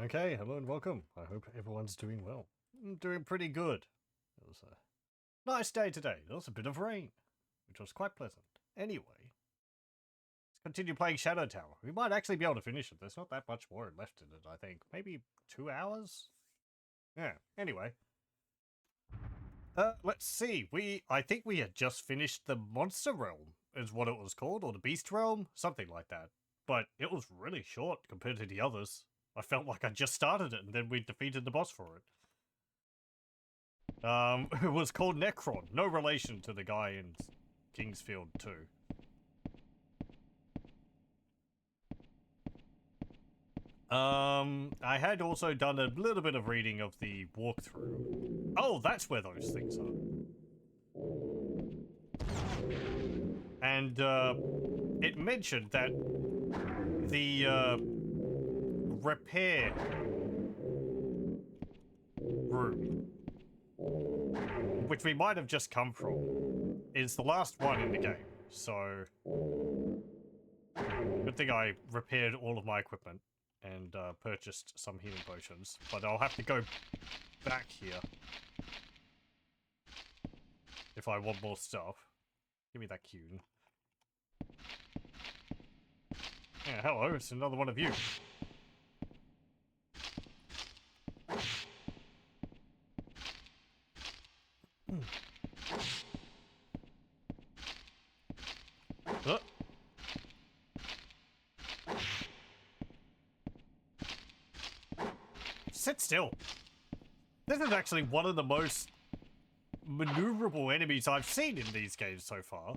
Okay, hello and welcome. I hope everyone's doing well. I'm doing pretty good. It was a nice day today. There was a bit of rain, which was quite pleasant. Anyway, let's continue playing Shadow Tower. We might actually be able to finish it. There's not that much more left in it, I think. Maybe 2 hours? Yeah, anyway. Let's see. I think we had just finished the Monster Realm, is what it was called, or the Beast Realm, something like that. But it was really short compared to the others. I felt like I just started it and then we defeated the boss for it. It was called Necron. No relation to the guy in Kingsfield 2. I had also done a little bit of reading of the walkthrough. Oh, that's where those things are. And, it mentioned that the, repair room, which we might have just come from, is the last one in the game. So, good thing I repaired all of my equipment and purchased some healing potions. But I'll have to go back here if I want more stuff. Give me that Cune. Yeah, hello, it's another one of you. Sit still. This is actually one of the most maneuverable enemies I've seen in these games so far.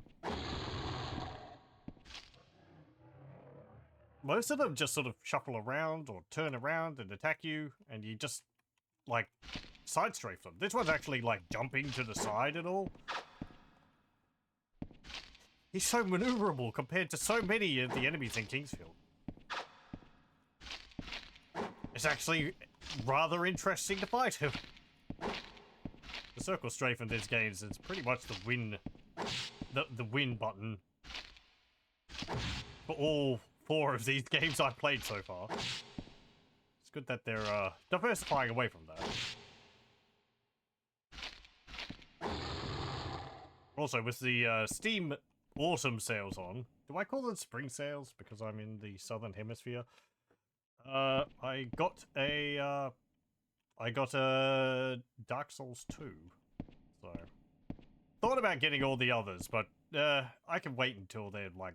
Most of them just sort of shuffle around or turn around and attack you, and you just, like, side strafe them. This one's actually, like, jumping to the side and all. He's so maneuverable compared to so many of the enemies in Kingsfield. It's actually rather interesting to fight him. The circle strafe in these games is pretty much the win button for all 4 of these games I've played so far. It's good that they're diversifying away from that. Also, with the Steam Autumn sales on, do I call them spring sales because I'm in the southern hemisphere? I got a Dark Souls 2. So, thought about getting all the others, but I can wait until they're like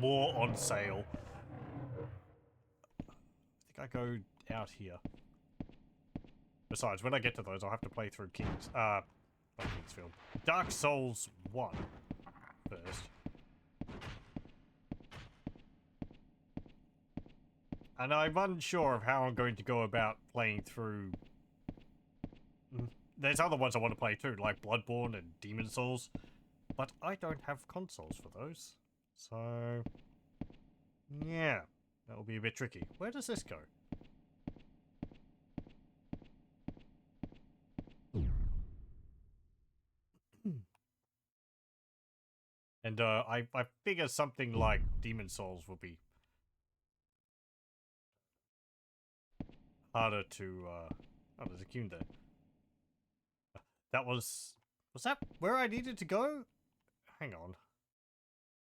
more on sale. I think I go out here. Besides, when I get to those, I'll have to play through not Kingsfield. Dark Souls 1 first. And I'm unsure of how I'm going to go about playing through. There's other ones I want to play too, like Bloodborne and Demon Souls. But I don't have consoles for those. So, yeah, that'll be a bit tricky. Where does this go? And I figure something like Demon Souls will be harder to, oh, there's a Cune there. That was that where I needed to go? Hang on.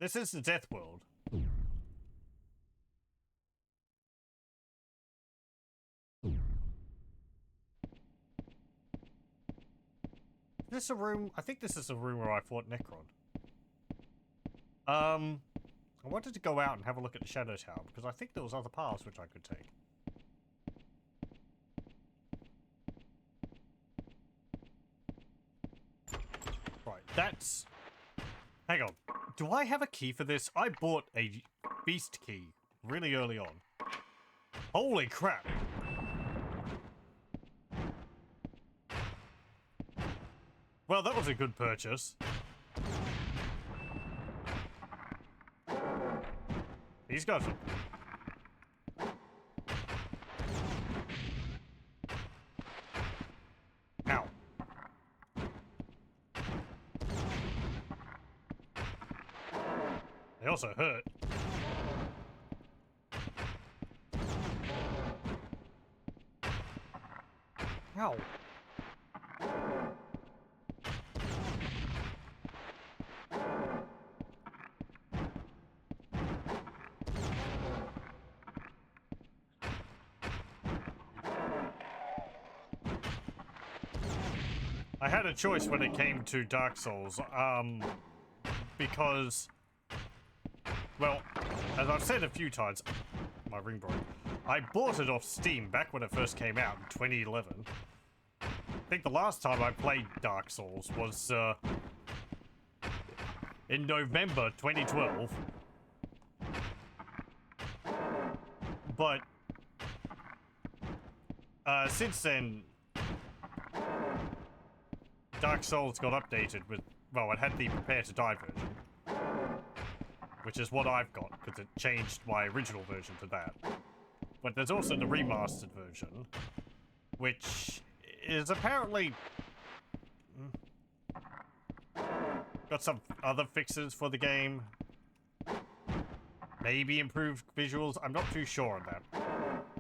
This is the Death World. Is this a room? I think this is a room where I fought Necron. I wanted to go out and have a look at the Shadow Tower because I think there was other paths which I could take. Right, that's... Hang on. Do I have a key for this? I bought a beast key really early on. Holy crap! Well, that was a good purchase. These guys are... Ow. They also hurt. Ow. I had a choice when it came to Dark Souls, because, well, as I've said a few times, my ring broke. I bought it off Steam back when it first came out in 2011. I think the last time I played Dark Souls was, in November 2012. But, since then, Dark Souls got updated with, well, it had the Prepare to Die version, which is what I've got, because it changed my original version to that. But there's also the remastered version, which is apparently got some other fixes for the game. Maybe improved visuals, I'm not too sure on that.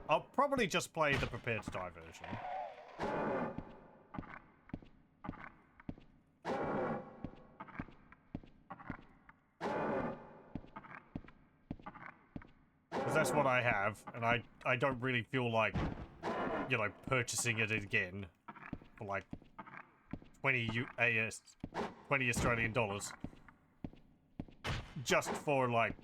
I'll probably just play the Prepare to Die version. Because that's what I have, and I don't really feel like, you know, purchasing it again for like 20 Australian dollars. Just for like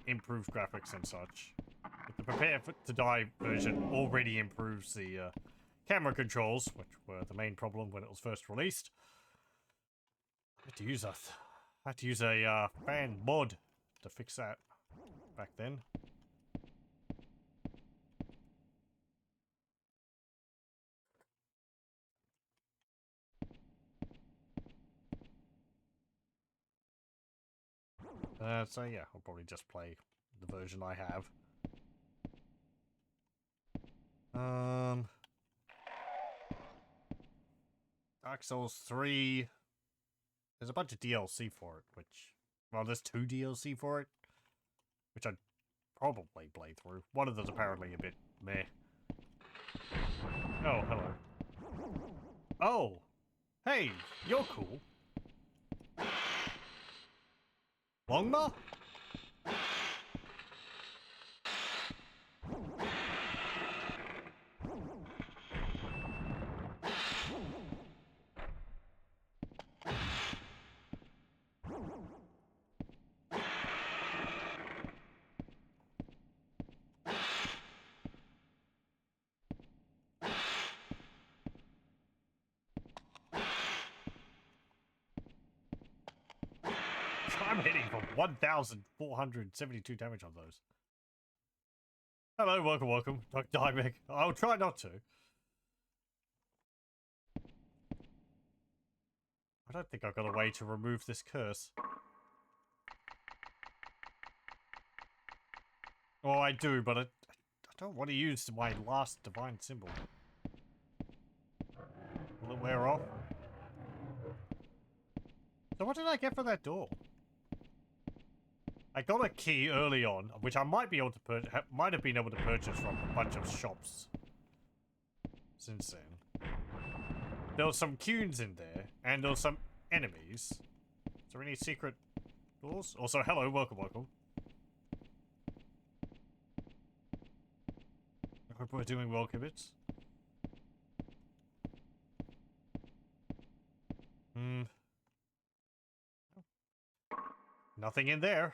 improved graphics and such. But the Prepare to Die version already improves the camera controls, which were the main problem when it was first released. I had to use a fan mod to fix that back then. So yeah, I'll probably just play the version I have. Dark Souls 3. There's a bunch of DLC for it, which, well, there's 2 DLC for it, which I'd probably play through. One of them's apparently a bit meh. Oh, hello. Oh! Hey, you're cool. Longma? I'm hitting for 1,472 damage on those. Hello, welcome. Dr. Dimec. I'll try not to. I don't think I've got a way to remove this curse. Well, I do, but I don't want to use my last divine symbol. Will it wear off? So what did I get for that door? I got a key early on, which I might be able to might have been able to purchase from a bunch of shops since then. There were some cunes in there, and there were some enemies. Is there any secret doors? Also, hello, welcome. I hope we're doing well, Kibitz. Nothing in there.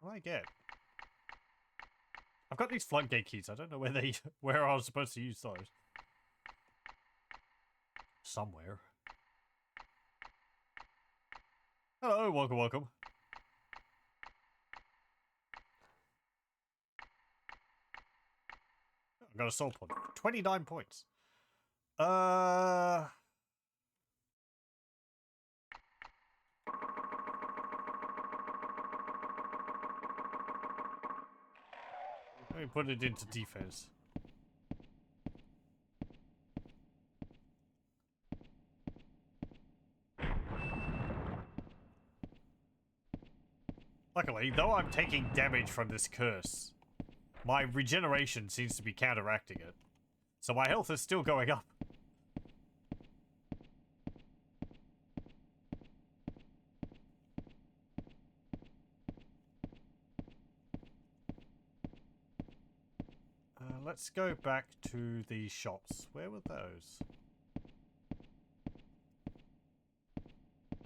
What do I get? I've got these floodgate keys. I don't know where I was supposed to use those. Somewhere. Hello, welcome. I got a soul point. 29 points. Let me put it into defense. Luckily, though I'm taking damage from this curse, my regeneration seems to be counteracting it. So my health is still going up. Let's go back to the shops. Where were those?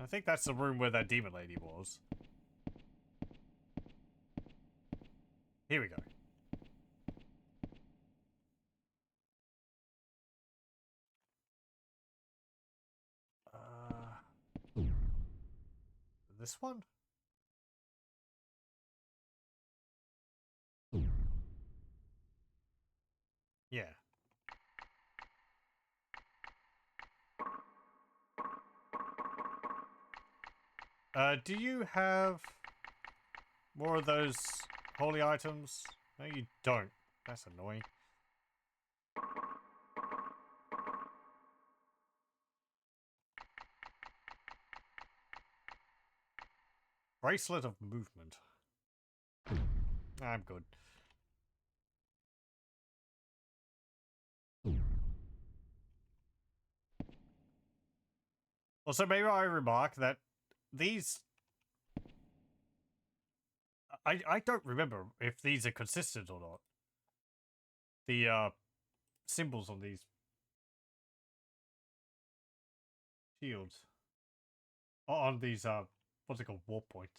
I think that's the room where that demon lady was. Here we go. This one? Yeah. Do you have more of those holy items? No, you don't. That's annoying. Bracelet of movement. I'm good. Also, maybe I remark that these... I don't remember if these are consistent or not. The, symbols on these shields. On these, what's it called? Warp point.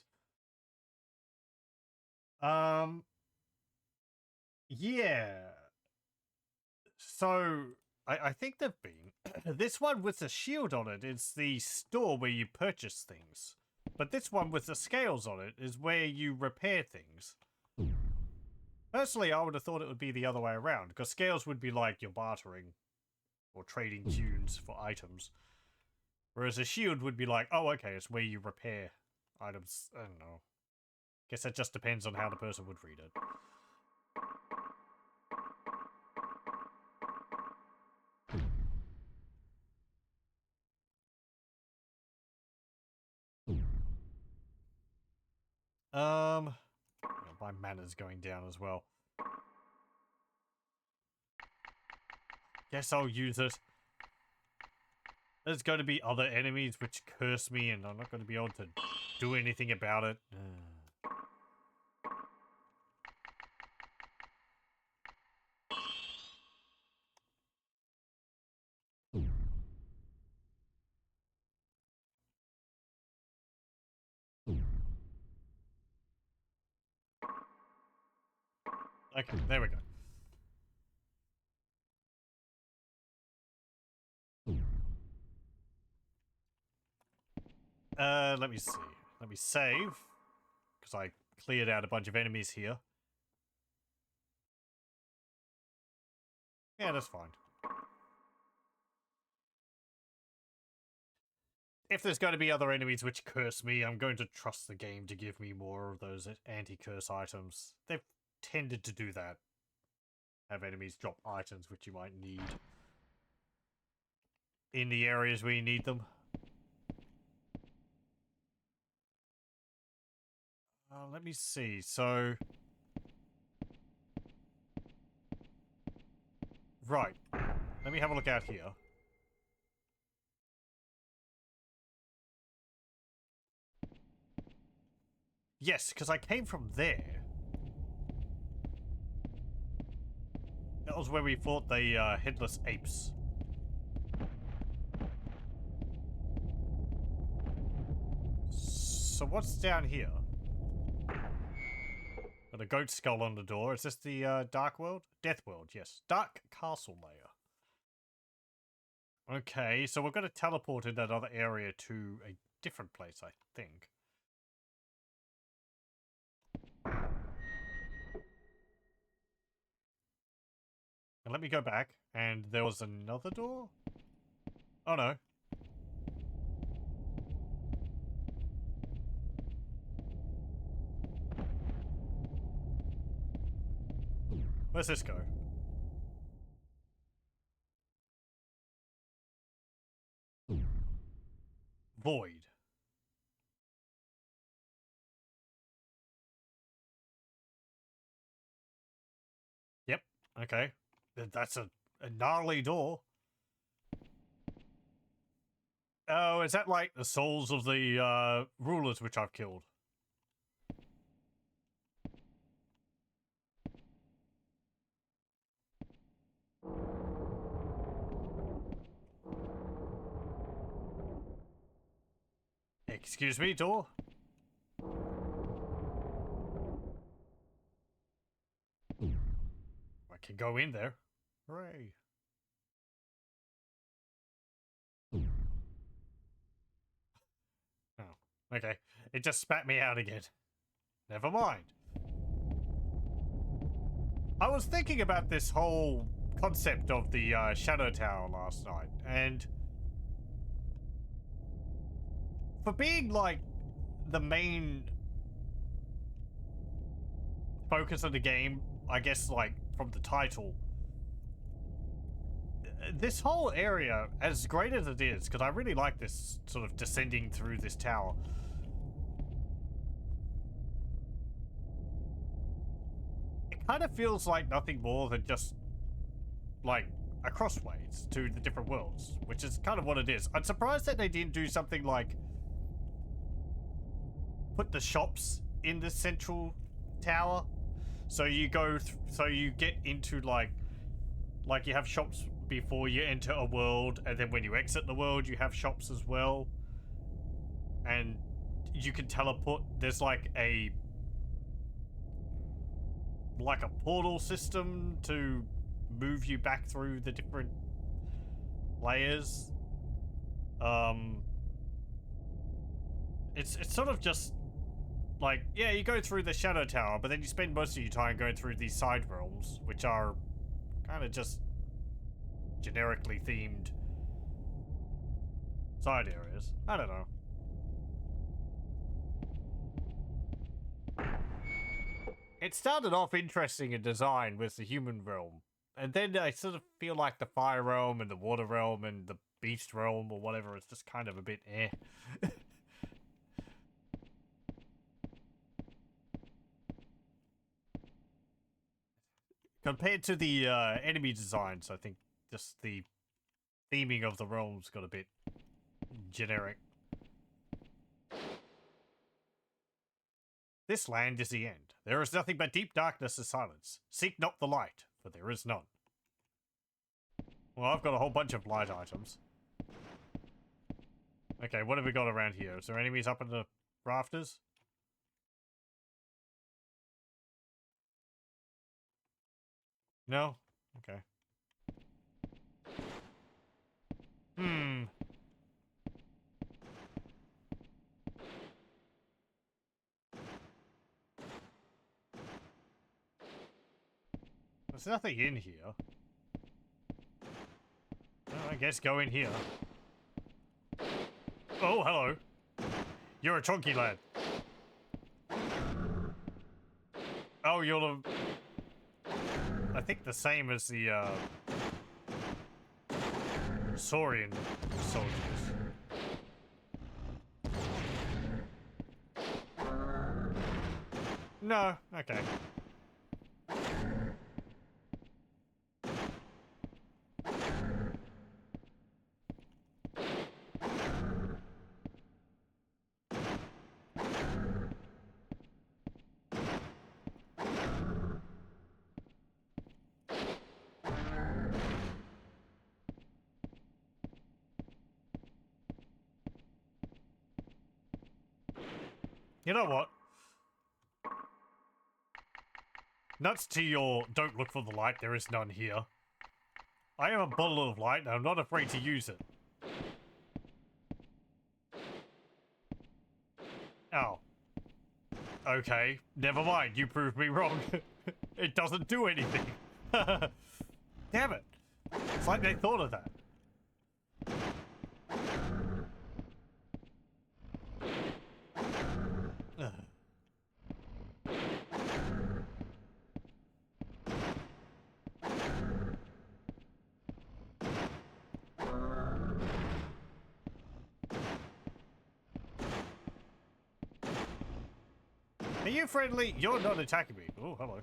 Yeah. So, I think they've been. This one with the shield on it is the store where you purchase things. But this one with the scales on it is where you repair things. Personally, I would have thought it would be the other way around, because scales would be like you're bartering or trading tunes for items. Whereas a shield would be like, oh, okay, it's where you repair items. I don't know. Guess that just depends on how the person would read it. My mana's going down as well. Guess I'll use it. There's going to be other enemies which curse me, and I'm not going to be able to do anything about it. Okay, there we go. Let me see. Let me save. Because I cleared out a bunch of enemies here. Yeah, that's fine. If there's going to be other enemies which curse me, I'm going to trust the game to give me more of those anti-curse items. They've tended to do that. Have enemies drop items which you might need in the areas where you need them. Let me see. So... Right. Let me have a look out here. Yes, because I came from there. That was where we fought the headless apes. So what's down here? Got a goat skull on the door. Is this the Dark World? Death World, yes. Dark Castle Layer. Okay, so we're going to teleport in that other area to a different place, I think. And let me go back. And there was another door? Oh no. Where's this go? Void. Okay. That's a gnarly door. Oh, is that like the souls of the rulers which I've killed? Excuse me, door? I can go in there. Hooray. Oh, okay. It just spat me out again. Never mind. I was thinking about this whole concept of the Shadow Tower last night, and for being like the main focus of the game, I guess like from the title, this whole area, as great as it is, because I really like this sort of descending through this tower, it kind of feels like nothing more than just like a crossways to the different worlds, which is kind of what it is. I'm surprised that they didn't do something like put the shops in the central tower, so you go so you get into like you have shops before you enter a world, and then when you exit the world you have shops as well, and you can teleport. There's like a portal system to move you back through the different layers. It's sort of just like, yeah, you go through the Shadow Tower, but then you spend most of your time going through these side realms, which are kind of just generically themed side areas. I don't know. It started off interesting in design with the human realm, and then I sort of feel like the fire realm and the water realm and the beast realm or whatever is just kind of a bit eh. Compared to the enemy designs, I think just the theming of the realms got a bit generic. This land is the end. There is nothing but deep darkness and silence. Seek not the light, for there is none. Well, I've got a whole bunch of light items. Okay, what have we got around here? Is there enemies up in the rafters? No? Okay. Hmm. There's nothing in here. Well, I guess go in here. Oh, hello. You're a chunky lad. Oh, you're the... I think the same as the, Saurian soldiers. No, okay. You know what? Nuts to your don't look for the light, there is none here. I am a bottle of light and I'm not afraid to use it. Oh. Okay, never mind, you proved me wrong. It doesn't do anything. Damn it. It's like they thought of that. Are you friendly? You're not attacking me. Oh, hello.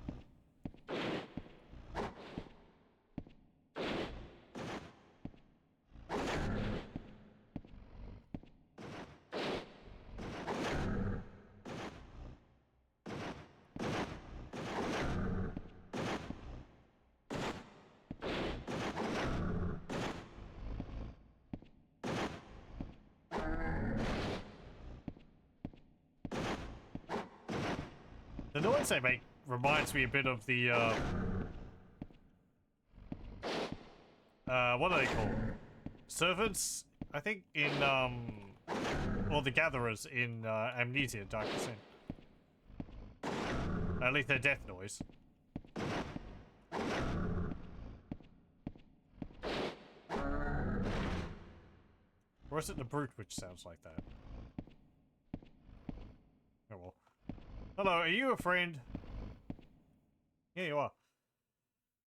The noise they make reminds me a bit of the, what are they called? Servants, I think, in, or the Gatherers in, Amnesia, Dark Descent. At least their death noise. Or is it the Brute which sounds like that? Oh well. Hello, are you a friend? Yeah, you are.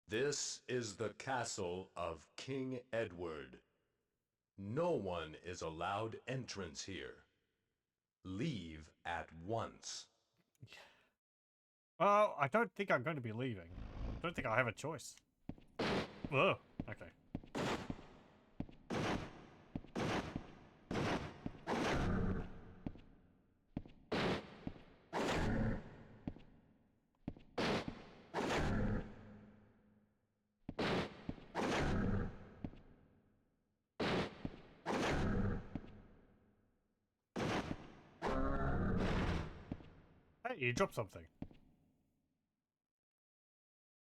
This is the castle of King Edward. No one is allowed entrance here. Leave at once. Well, I don't think I'm going to be leaving. I don't think I have a choice. Ugh. Okay. Hey, you dropped something.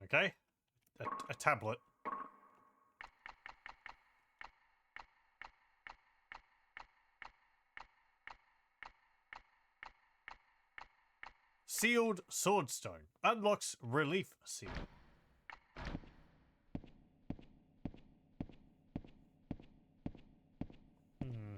Okay. A tablet. Sealed swordstone. Unlocks relief seal. Hmm.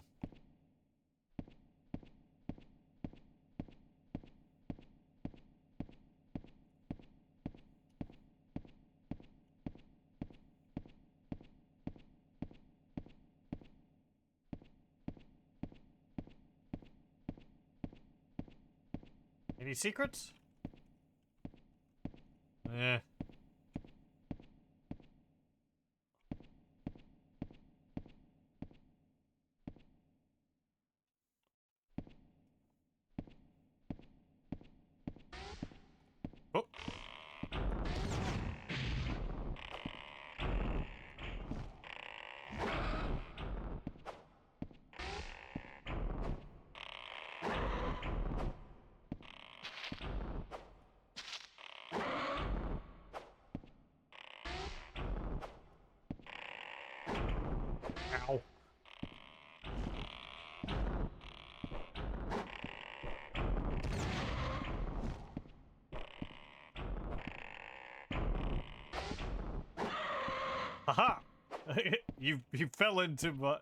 Any secrets? Eh. Oh. Ow. Haha! you fell into my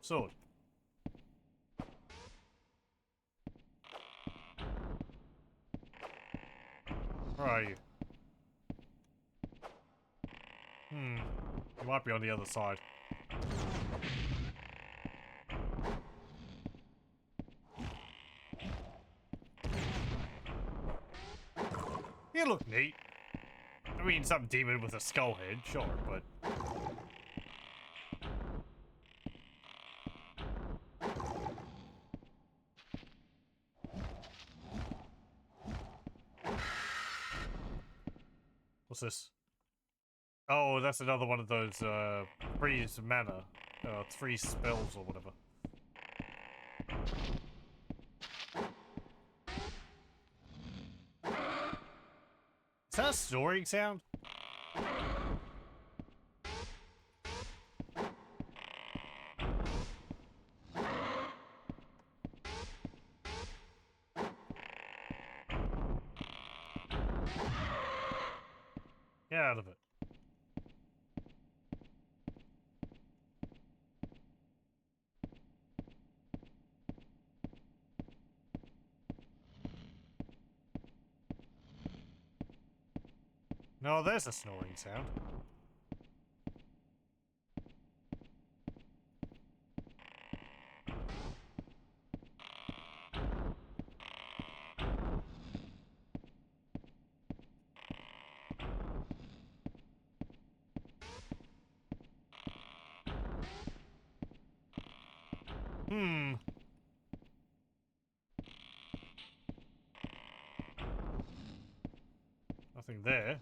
sword. Where are you? Hmm. You might be on the other side. You look neat. I mean, some demon with a skull head, sure, but... What's this? Oh, that's another one of those, freeze mana. Freeze spells or whatever. Is that a snoring sound? Get out of it. No, there's a snoring sound. Hmm. Nothing there.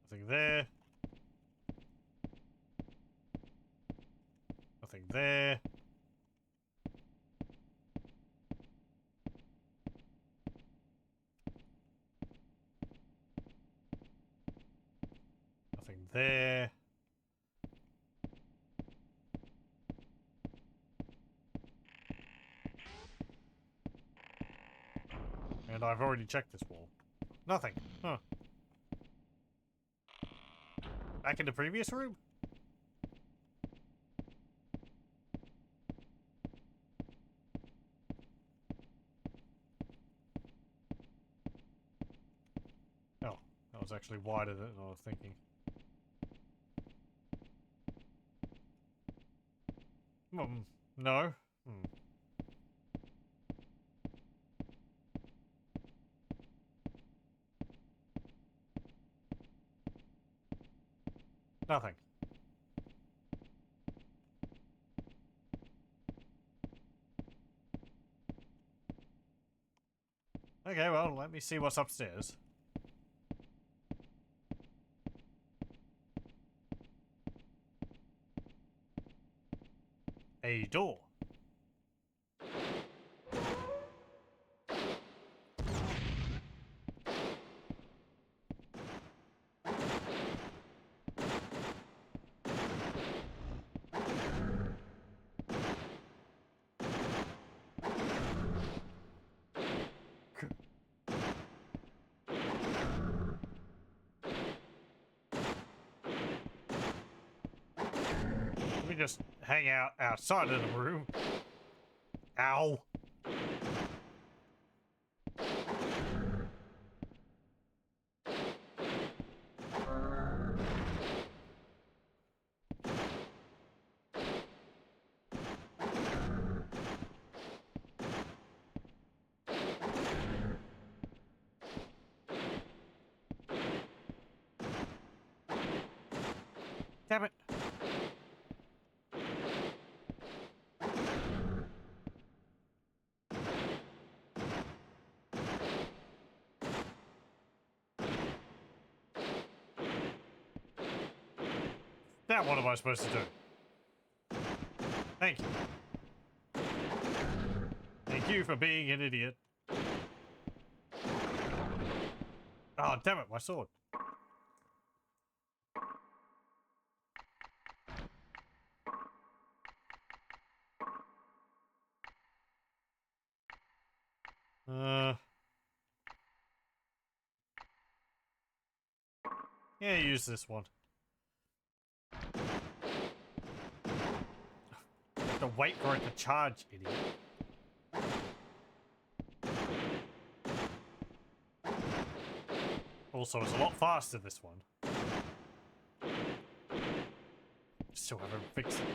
Nothing there. Nothing there. Nothing there. And I've already checked this wall. Nothing. Huh. Back in the previous room? Oh, that was actually wider than I was thinking. No. Nothing. Okay, well, let me see what's upstairs. A door. Let me just hang out outside of the room. Ow. Damn it. Now what am I supposed to do? Thank you. Thank you for being an idiot. Oh, damn it, my sword. Yeah, use this one. You have to wait for it to charge, idiot. Also, it's a lot faster, this one. Still haven't fixed it.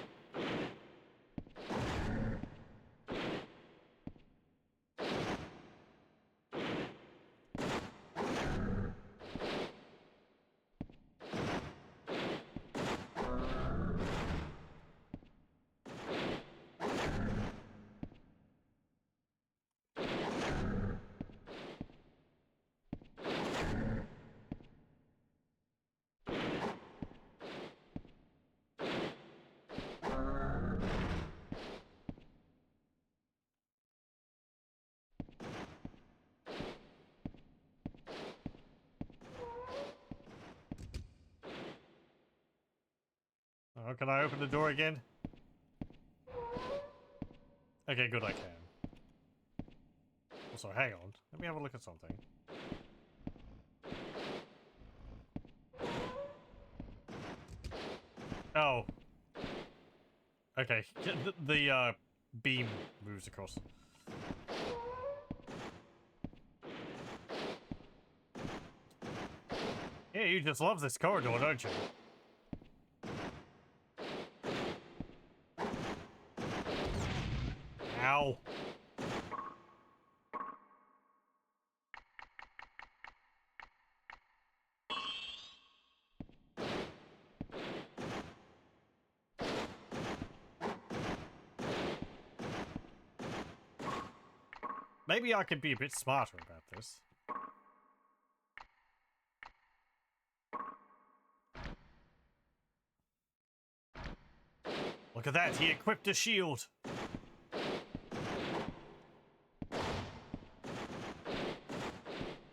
Oh, can I open the door again? Okay, good, I can. Also, hang on. Let me have a look at something. Oh. Okay, the beam moves across. Yeah, you just love this corridor, don't you? Ow. Maybe I could be a bit smarter about this. Look at that, he equipped a shield.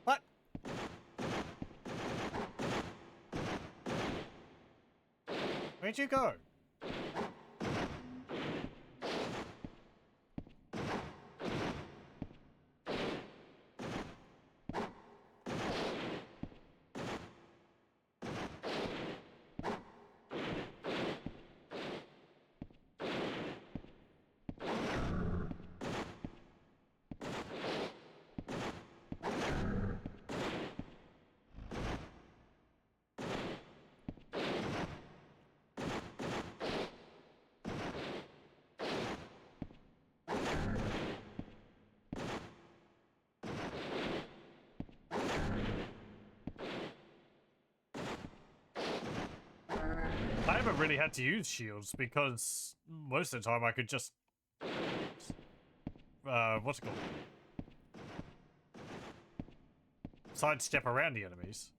What? Where'd you go? I haven't really had to use shields because most of the time I could just what's it called? Sidestep around the enemies.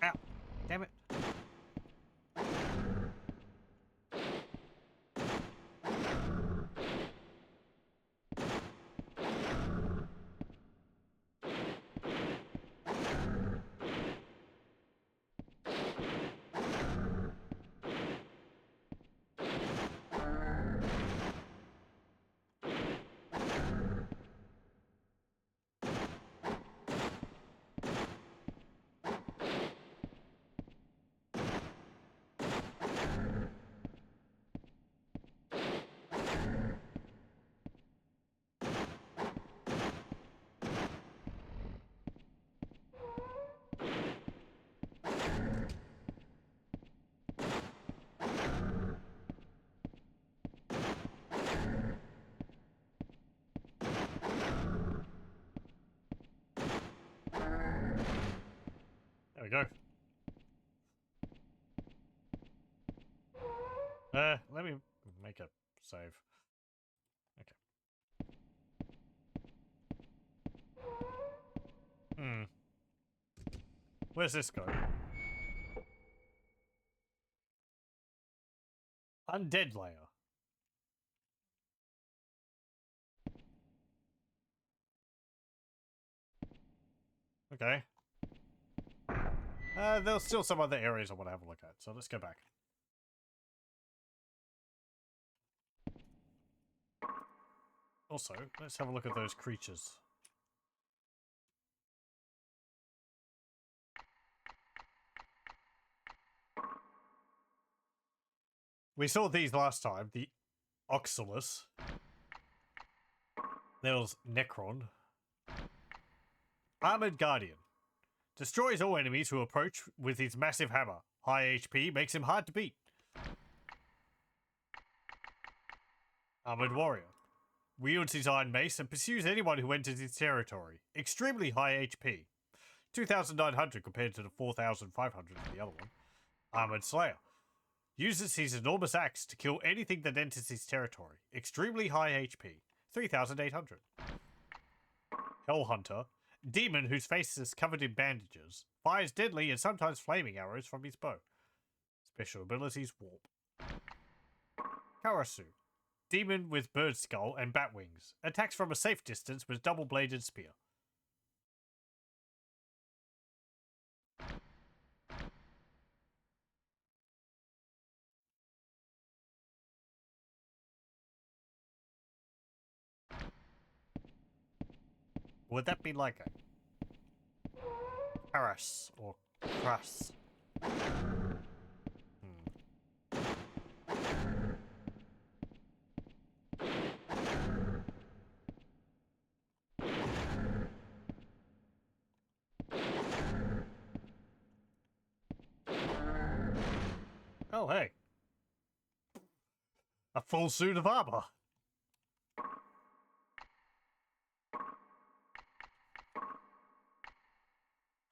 Ow. Damn it. There we go. Let me make a save. Okay. Where's this go? Undead layer. Okay. There's still some other areas I want to have a look at, so let's go back. Also, let's have a look at those creatures. We saw these last time, the Oxalis. There was Necron. Armored Guardian. Destroys all enemies who approach with his massive hammer. High HP makes him hard to beat. Armored Warrior. Wields his iron mace and pursues anyone who enters his territory. Extremely high HP. 2,900 compared to the 4,500 for the other one. Armored Slayer. Uses his enormous axe to kill anything that enters his territory. Extremely high HP. 3,800. Hellhunter. Demon whose face is covered in bandages. Fires deadly and sometimes flaming arrows from his bow. Special abilities Warp. Karasu. Demon with bird skull and bat wings. Attacks from a safe distance with double-bladed spear. Would that be like a Karas or Kras? Oh, hey. A full suit of armor.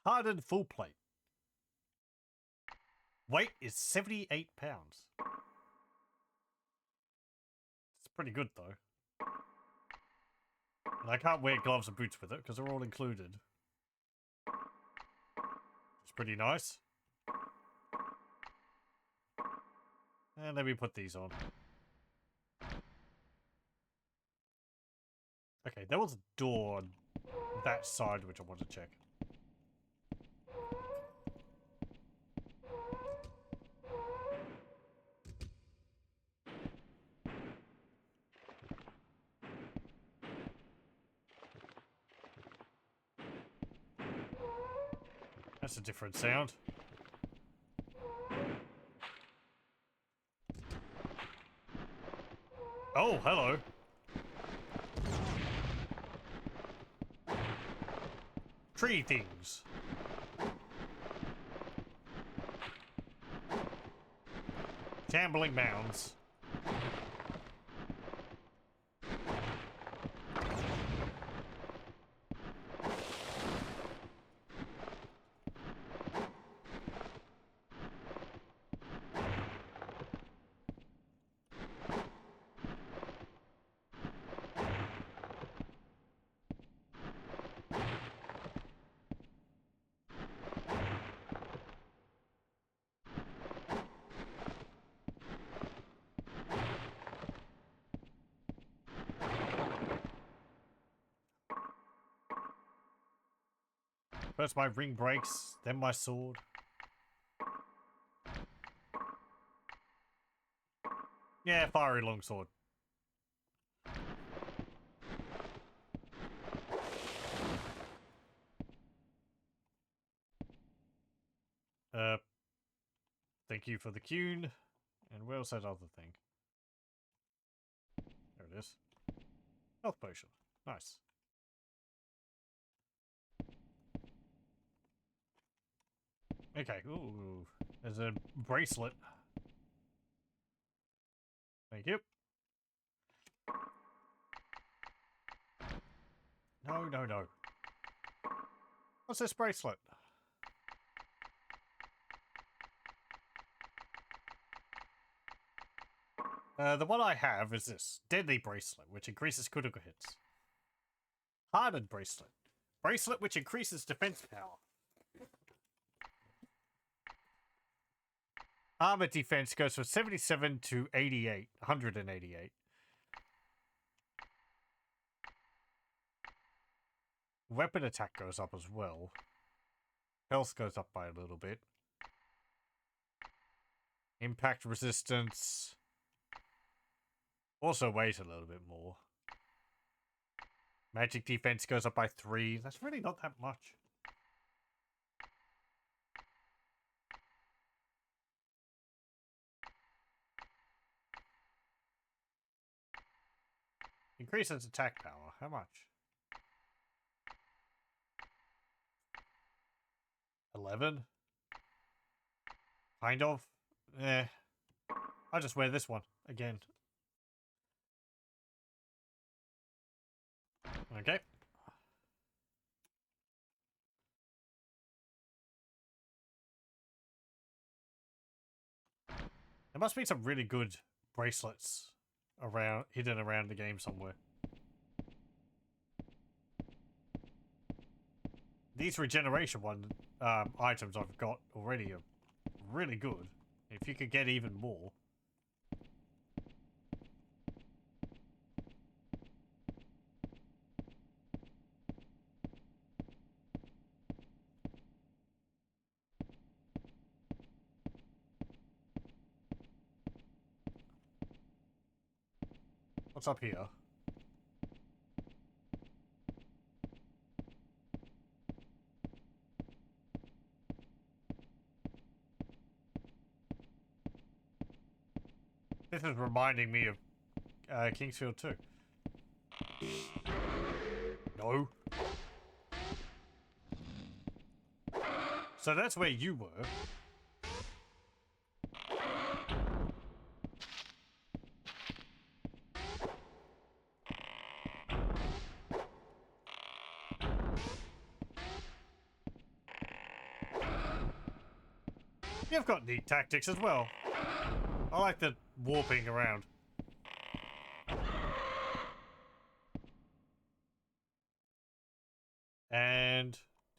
Hardened full plate. Weight is 78 pounds. Pretty good, though. And I can't wear gloves and boots with it, because they're all included. It's pretty nice. And let me put these on. Okay, there was a door on that side which I want to check. That's a different sound. Oh, hello. Tree things. Shambling mounds. First my ring breaks, then my sword. Yeah, fiery longsword. Thank you for the Cune. And where's that other thing? There it is. Health potion. Nice. Okay, ooh. There's a bracelet. Thank you. No, no, no. What's this bracelet? The one I have is this. Deadly bracelet, which increases critical hits. Hardened bracelet. Bracelet which increases defense power. Armor defense goes from 77 to 88. 188. Weapon attack goes up as well. Health goes up by a little bit. Impact resistance. Also weighs a little bit more. Magic defense goes up by 3. That's really not that much. Increases attack power. How much? 11? Kind of. Eh. I'll just wear this one again. Okay. There must be some really good bracelets around, hidden around the game somewhere. These regeneration items I've got already are really good. If you could get even more. What's up here? This is reminding me of Kingsfield 2. No. So that's where you were. You've got neat tactics as well. I like the warping around.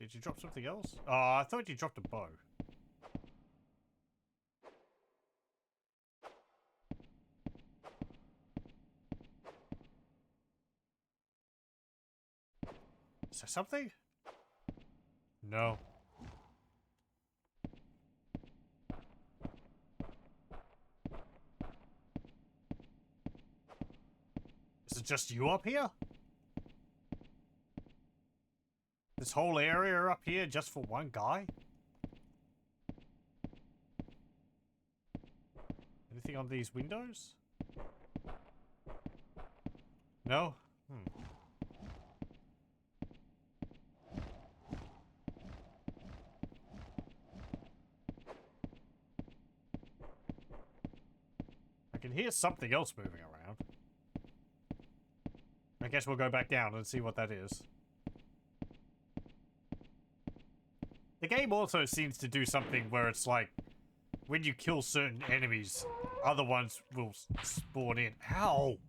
Did you drop something else? Oh, I thought you dropped a bow. Is there something? No. Is it just you up here? This whole area up here just for one guy? Anything on these windows? No? I can hear something else moving around. I guess we'll go back down and see what that is. The game also seems to do something where it's like, when you kill certain enemies, other ones will spawn in. Ow!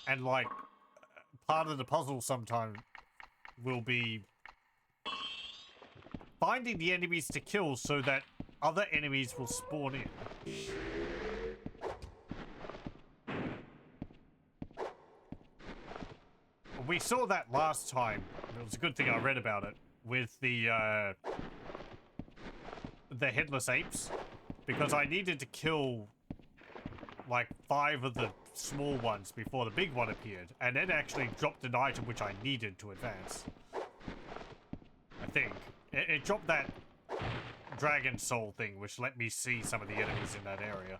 And like, part of the puzzle sometimes will be finding the enemies to kill so that other enemies will spawn in. We saw that last time. It was a good thing I read about it with the headless apes, because I needed to kill like 5 of the small ones before the big one appeared, and it actually dropped an item which I needed to advance. I think it dropped that dragon soul thing, which let me see some of the enemies in that area.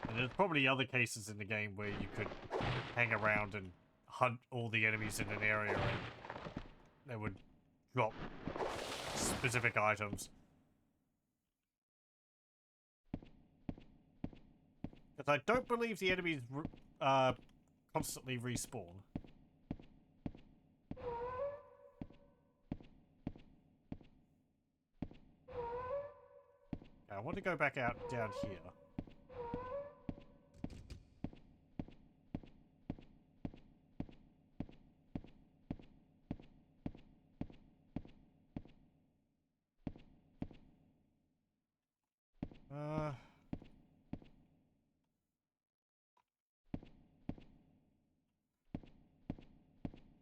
And there's probably other cases in the game where you could hang around and hunt all the enemies in an area and they would drop specific items. Because I don't believe the enemies constantly respawn. I want to go back out down here.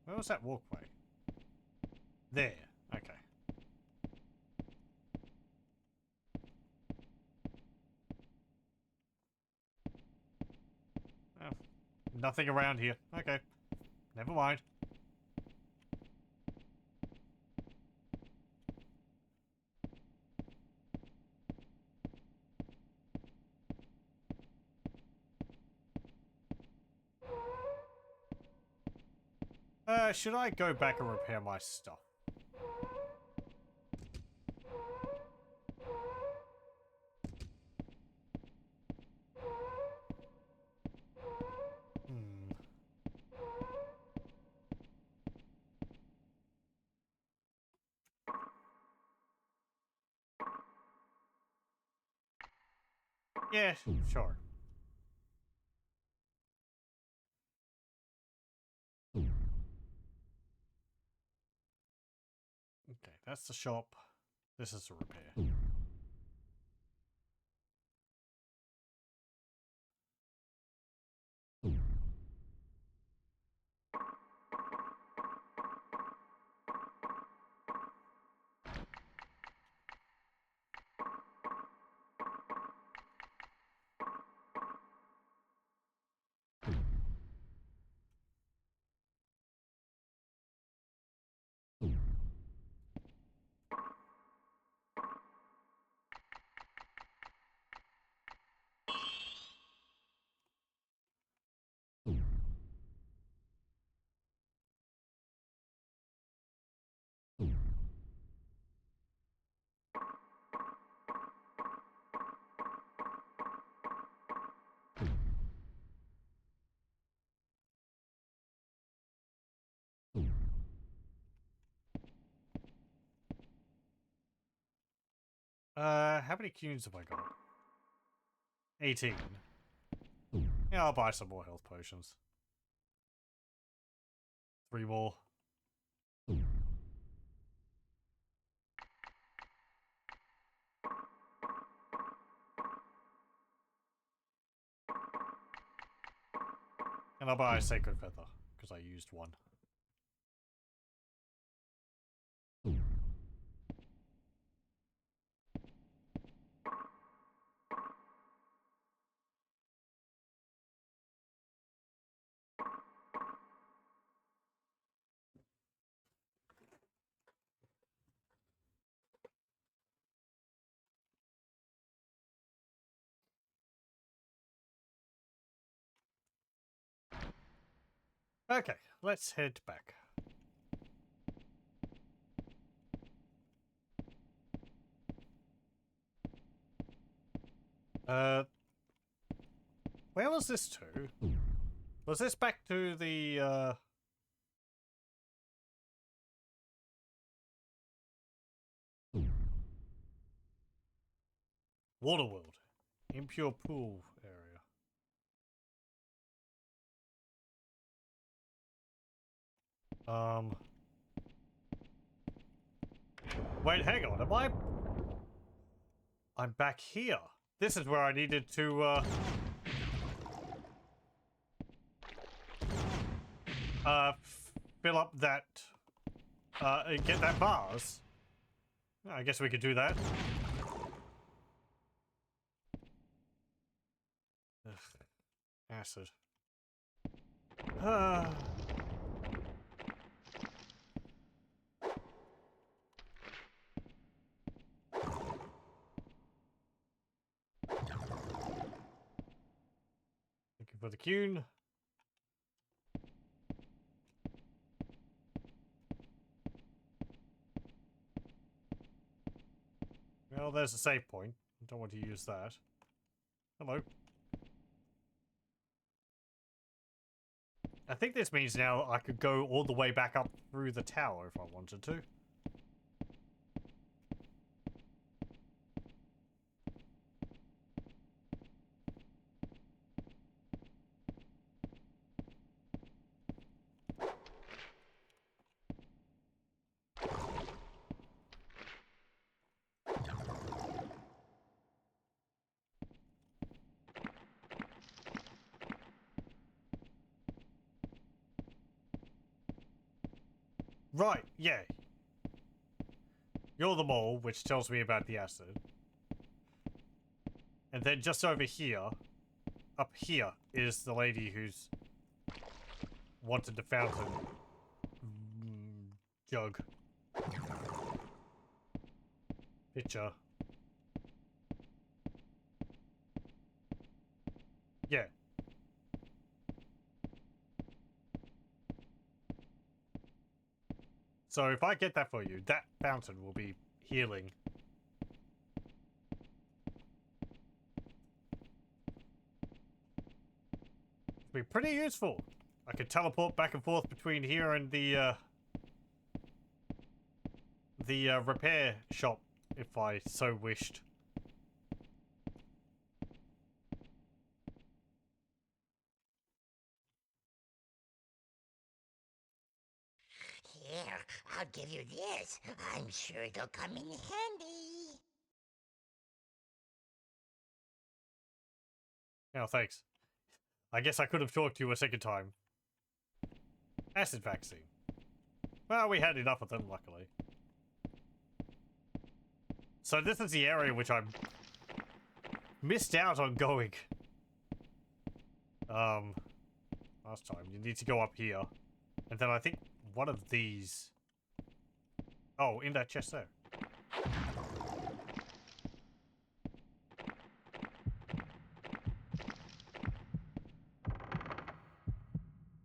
Where was that walkway? There. Okay. Oh, nothing around here. Okay. Never mind. Should I go back and repair my stuff? Yeah, sure. Okay, that's the shop. This is the repair. How many cues have I got? 18. Yeah, I'll buy some more health potions. 3 more. And I'll buy a Sacred Feather, because I used one. Okay, let's head back. Where was this to? Was this back to the, Waterworld? Impure Pool area. Wait, hang on, am I... I'm back here. This is where I needed to, fill up that, get that vase. I guess we could do that. Ugh. Acid. Looking for the Cune. Well, there's a save point. I don't want to use that. Hello. I think this means now I could go all the way back up through the tower if I wanted to. Right, yeah. You're the mole, which tells me about the acid. And then just over here, up here, is the lady who's wanted the fountain jug. Pitcher. Yeah. So if I get that for you, that fountain will be healing. It'll be pretty useful. I could teleport back and forth between here and the repair shop if I so wished. Here, I'll give you this. I'm sure it'll come in handy. Oh, thanks. I guess I could have talked to you a second time. Acid vaccine. Well, we had enough of them, luckily. So this is the area which I missed out on going. Last time. You need to go up here. And then I think one of these... Oh, in that chest there.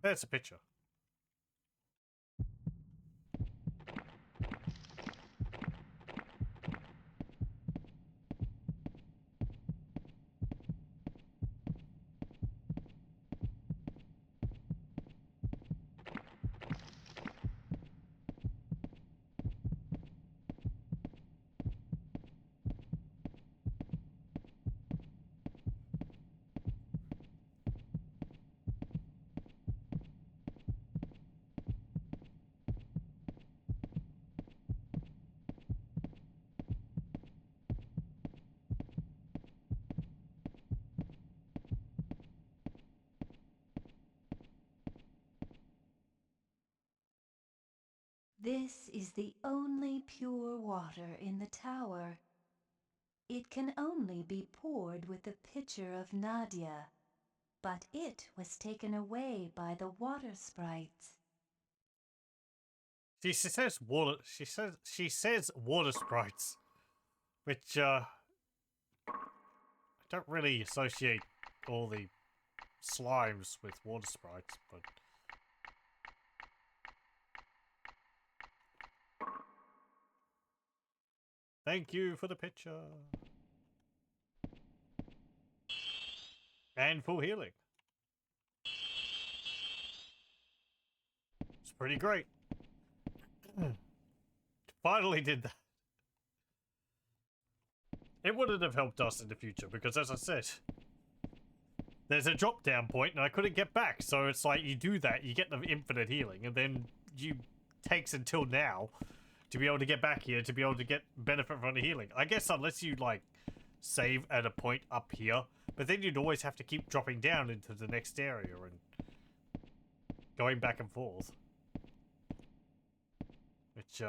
There's a picture. This is the only pure water in the tower. It can only be poured with the pitcher of Nadia, but it was taken away by the water sprites. She says water. She says water sprites, which I don't really associate all the slimes with water sprites, but thank you for the picture and full healing. It's pretty great. Finally did that. It wouldn't have helped us in the future because, as I said, there's a drop down point and I couldn't get back. So it's like you do that, you get the infinite healing, and then you takes until now to be able to get back here to be able to get benefit from the healing. I guess unless you like save at a point up here, but then you'd always have to keep dropping down into the next area and going back and forth. Which,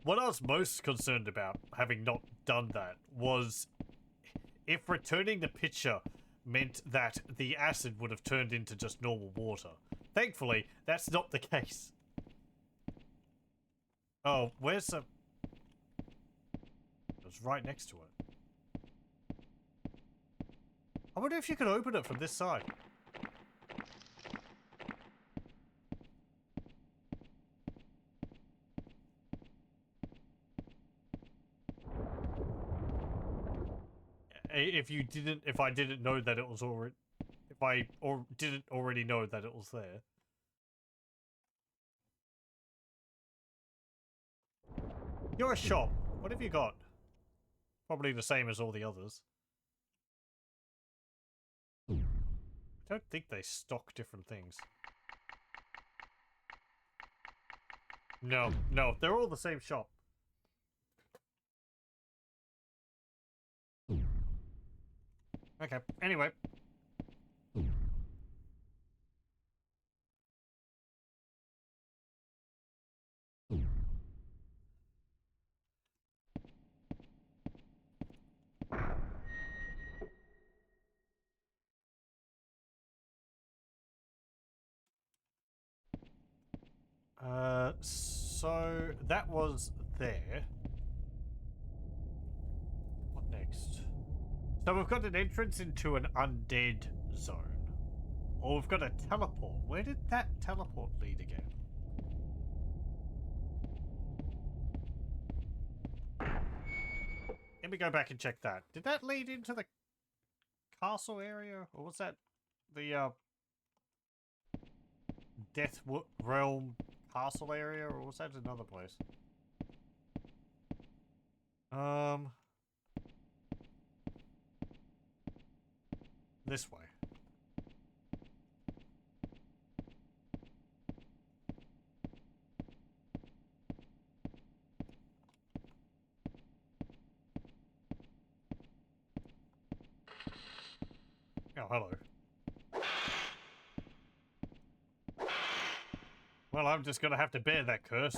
What I was most concerned about, having not done that, was if returning the pitcher meant that the acid would have turned into just normal water. Thankfully, that's not the case. Oh, where's the... It was right next to it. I wonder if you could open it from this side. If I didn't know that it was already... If I didn't already know that it was there. You're a shop. What have you got? Probably the same as all the others. I don't think they stock different things. No, they're all the same shop. Okay, anyway. So that was there. What next? So we've got an entrance into an undead zone. Or we've got a teleport. Where did that teleport lead again? Let me go back and check that. Did that lead into the castle area? Or was that the Death Realm castle area? Or was that another place? This way. Oh, hello. Well, I'm just gonna have to bear that curse.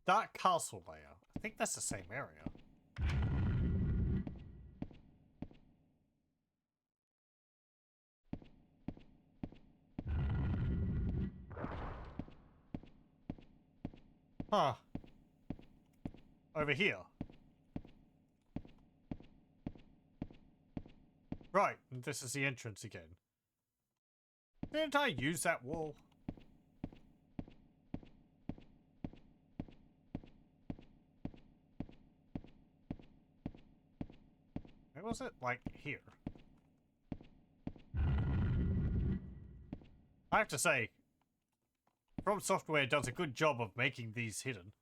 Dark Castle layer. I think that's the same area. Huh. Over here. Right, and this is the entrance again. Didn't I use that wall? Where was it? Like, here. I have to say, FromSoftware does a good job of making these hidden.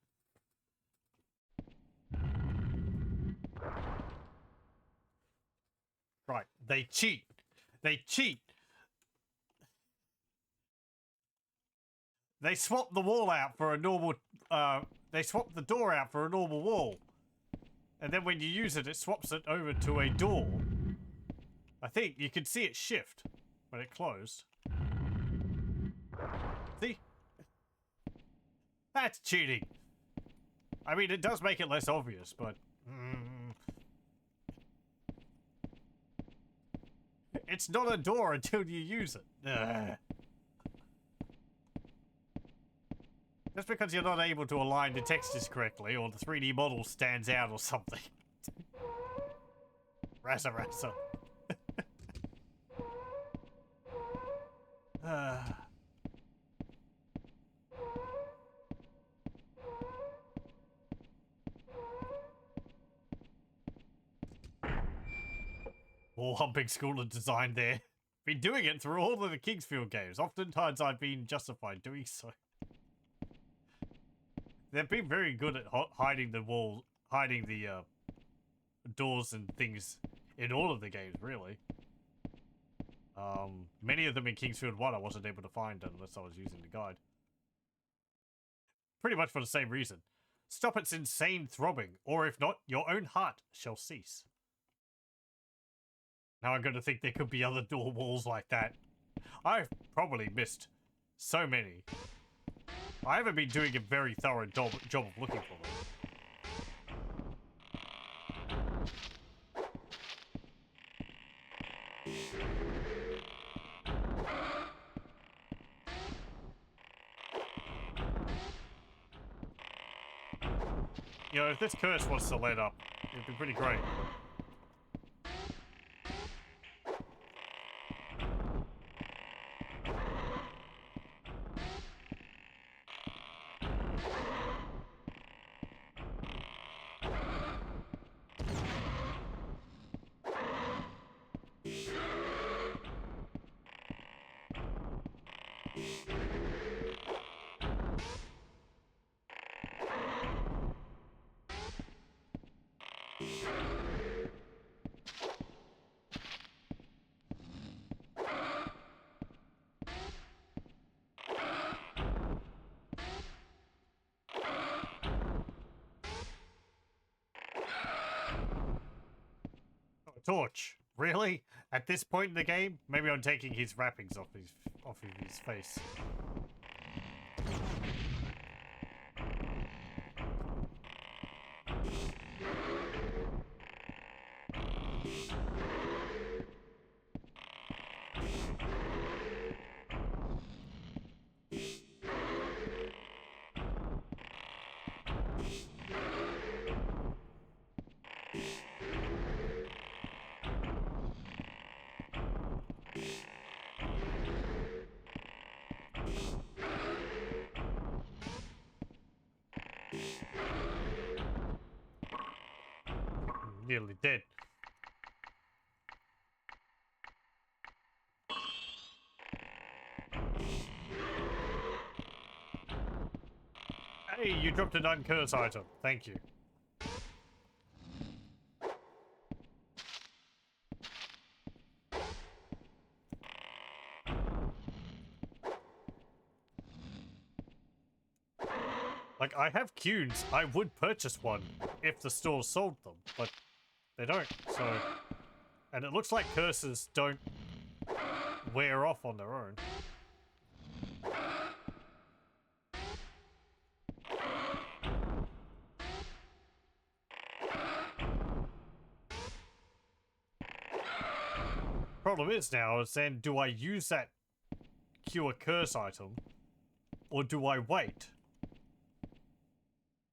Right, they cheat. They cheat. They swap the wall out for a normal, they swap the door out for a normal wall. And then when you use it, it swaps it over to a door. I think you can see it shift when it closed. See? That's cheating. I mean, it does make it less obvious, but... It's not a door until you use it. Just because you're not able to align the textures correctly, or the 3D model stands out or something. Rasa. Wall humping school of design there. Been doing it through all of the Kingsfield games. Oftentimes I've been justified doing so. They've been very good at hiding the wall, hiding the doors and things in all of the games, really. Many of them in Kingsfield 1 I wasn't able to find unless I was using the guide. Pretty much for the same reason. Stop its insane throbbing, or if not, your own heart shall cease. Now I'm going to think there could be other door walls like that. I've probably missed so many. I haven't been doing a very thorough job of looking for them. You know, if this curse was to let up, it'd be pretty great. Torch. Really? At this point in the game? Maybe I'm taking his wrappings off of his face. Nearly dead. Hey, you dropped an uncursed item. Thank you. Like, I have cues. I would purchase one if the store sold them, but they don't, so... And it looks like curses don't wear off on their own. Problem is now, is then do I use that cure curse item, or do I wait?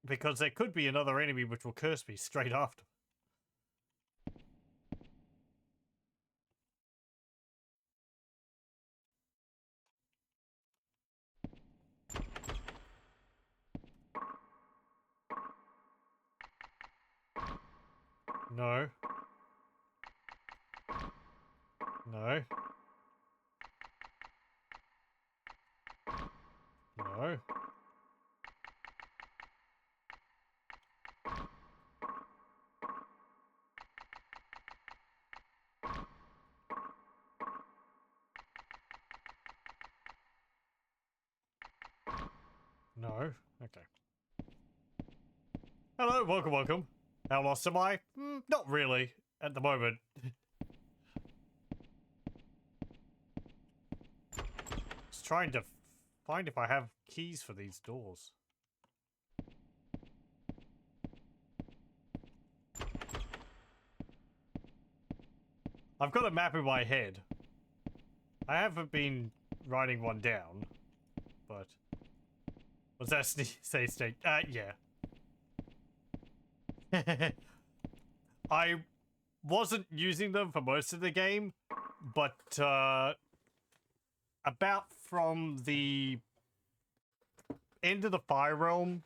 Because there could be another enemy which will curse me straight after. No. No. No. No. Okay. Hello, welcome, welcome. How lost am I? Not really, at the moment. Just trying to find if I have keys for these doors. I've got a map in my head. I haven't been writing one down, but... Was that say state? Yeah. I wasn't using them for most of the game, but about from the end of the fire realm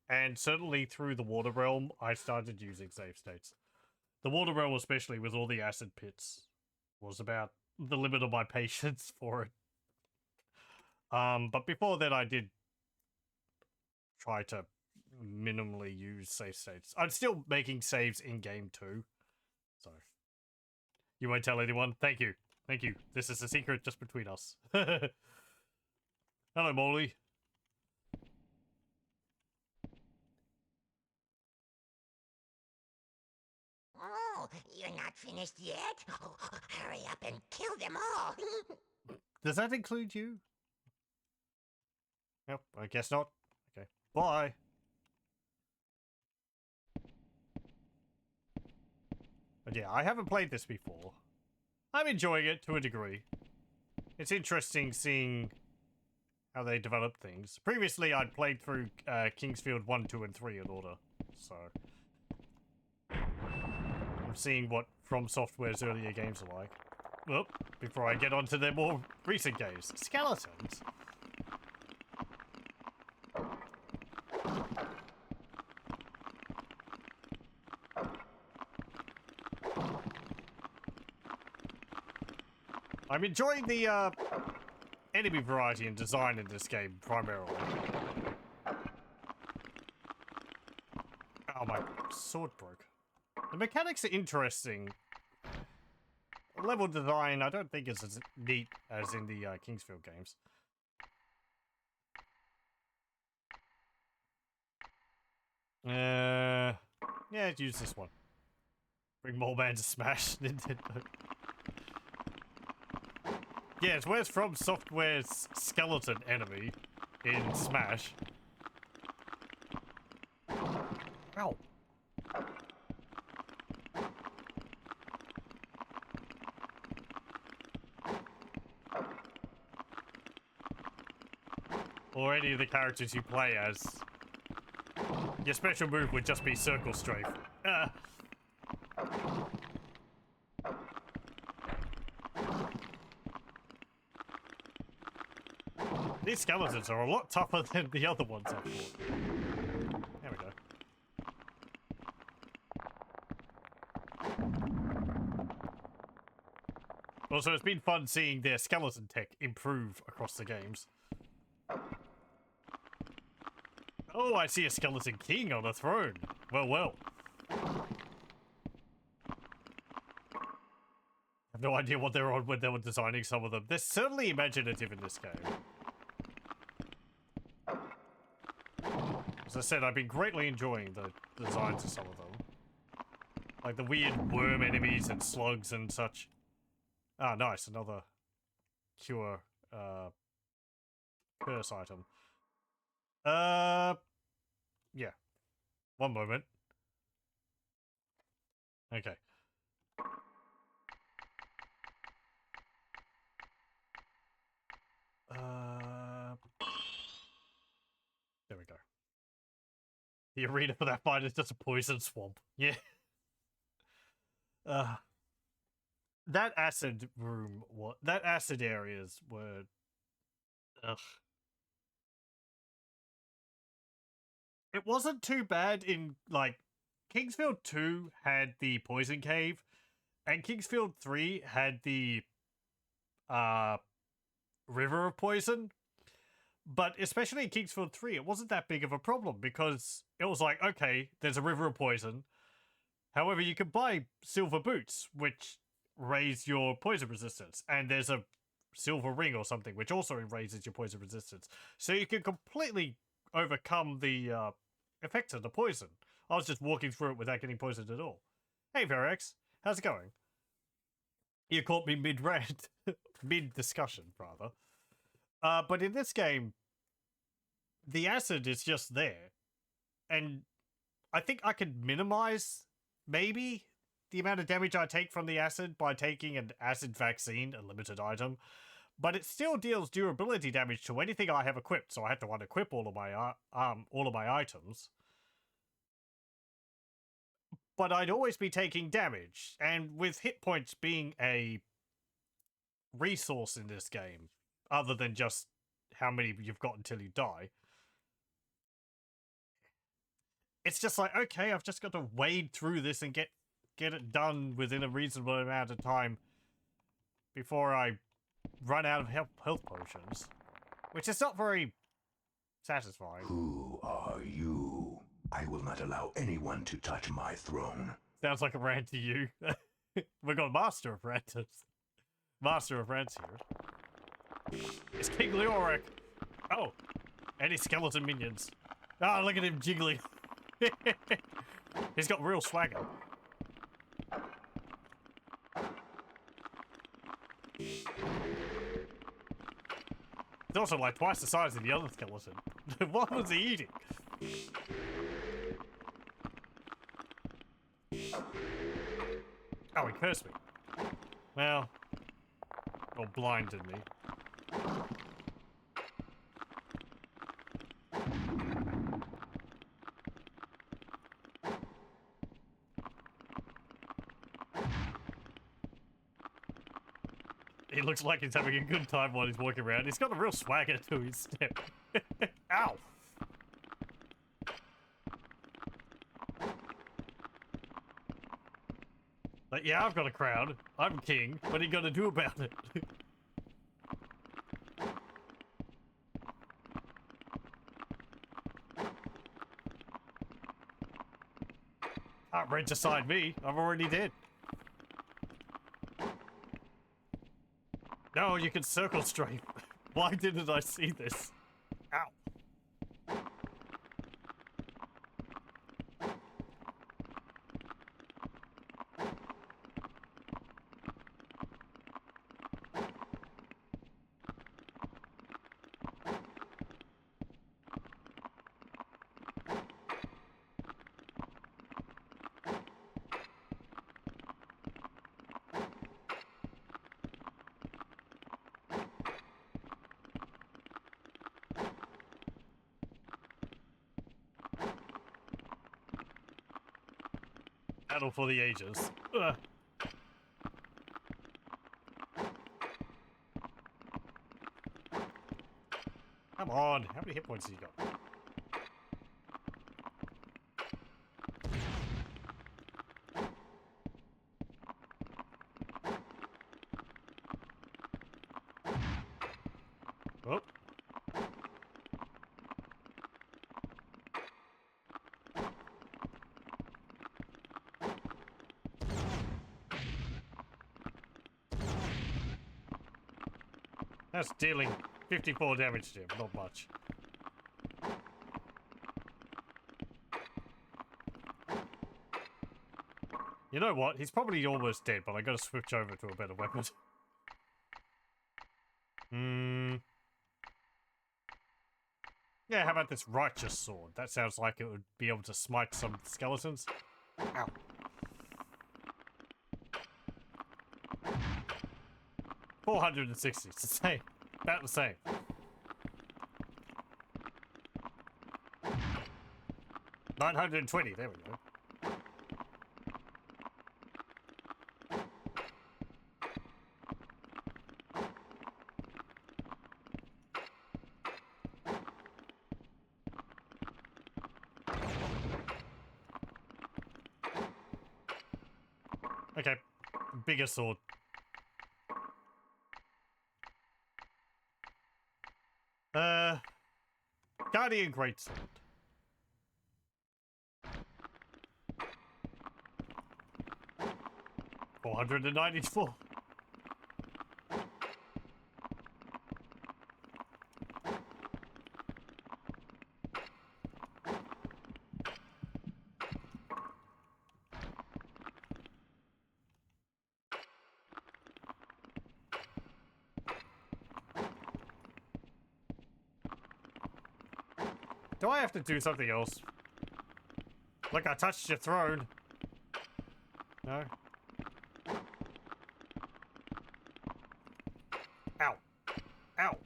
and certainly through the water realm, I started using save states. The water realm, especially with all the acid pits, was about the limit of my patience for it. But before that, I did try to minimally use save states. I'm still making saves in game too, so you won't tell anyone. Thank you. Thank you. This is a secret just between us. Hello, Molly. Oh, you're not finished yet? Oh, hurry up and kill them all. Does that include you? Yep, I guess not. Okay. Bye. But yeah, I haven't played this before. I'm enjoying it to a degree. It's interesting seeing how they develop things. Previously, I'd played through Kingsfield 1, 2, and 3 in order, so... I'm seeing what FromSoftware's earlier games are like. Well, before I get on to their more recent games. Skeletons? I'm enjoying the enemy variety and design in this game, primarily. Oh, my sword broke. The mechanics are interesting. Level design, I don't think is as neat as in the Kingsfield games. Yeah, use this one. Bring more man to smash Nintendo. Yes, where's FromSoftware's skeleton enemy in Smash? Ow. Or any of the characters you play as. Your special move would just be circle strafe. These skeletons are a lot tougher than the other ones I've fought. There we go. Also, it's been fun seeing their skeleton tech improve across the games. Oh, I see a skeleton king on a throne. Well, well. I have no idea what they were on when they were designing some of them. They're certainly imaginative in this game. As I said, I've been greatly enjoying the designs of some of them. Like the weird worm enemies and slugs and such. Ah, nice. Another cure, curse item. Yeah. One moment. Okay. There we go. The arena for that fight is just a poison swamp. Yeah. That acid room, that acid areas were... Ugh. It wasn't too bad in, like, Kingsfield 2 had the poison cave, and Kingsfield 3 had the river of poison. But especially in Kingsfield 3, it wasn't that big of a problem because it was like, okay, there's a river of poison. However, you can buy silver boots, which raise your poison resistance. And there's a silver ring or something, which also raises your poison resistance. So you can completely overcome the effects of the poison. I was just walking through it without getting poisoned at all. Hey, Verex, how's it going? You caught me mid-rant. Mid-discussion, rather. But in this game, the acid is just there. And I think I could minimize, maybe, the amount of damage I take from the acid by taking an acid vaccine, a limited item. But it still deals durability damage to anything I have equipped, so I have to unequip all of my items. But I'd always be taking damage, and with hit points being a resource in this game, other than just how many you've got until you die, it's just like, okay, I've just got to wade through this and get it done within a reasonable amount of time before I run out of health potions, which is not very satisfying. Who are you? I will not allow anyone to touch my throne. Sounds like a rant to you. We've got Master of Rants. Master of Rants here. It's King Leoric. Oh, and his skeleton minions. Ah, look at him jiggling. He's got real swagger. He's also like twice the size of the other skeleton. What was he eating? Oh, he cursed me. Well, or blinded me. He looks like he's having a good time while he's walking around. He's got a real swagger to his step. Ow! Like, yeah, I've got a crown. I'm king. What are you gonna do about it? Can't regicide me. I'm already dead. No, you can circle strafe. Why didn't I see this? Ow. Battle for the ages. Ugh. Come on, how many hit points have you got? Oh. That's dealing 54 damage to him, not much. You know what? He's probably almost dead, but I gotta switch over to a better weapon. Yeah, how about this righteous sword? That sounds like it would be able to smite some skeletons. Ow. $460, it's the same. About the same. $920, there we go. Okay, bigger sword. Guardian Greatsword. $494. Do I have to do something else? Like I touched your throne. No? Ow. Ow.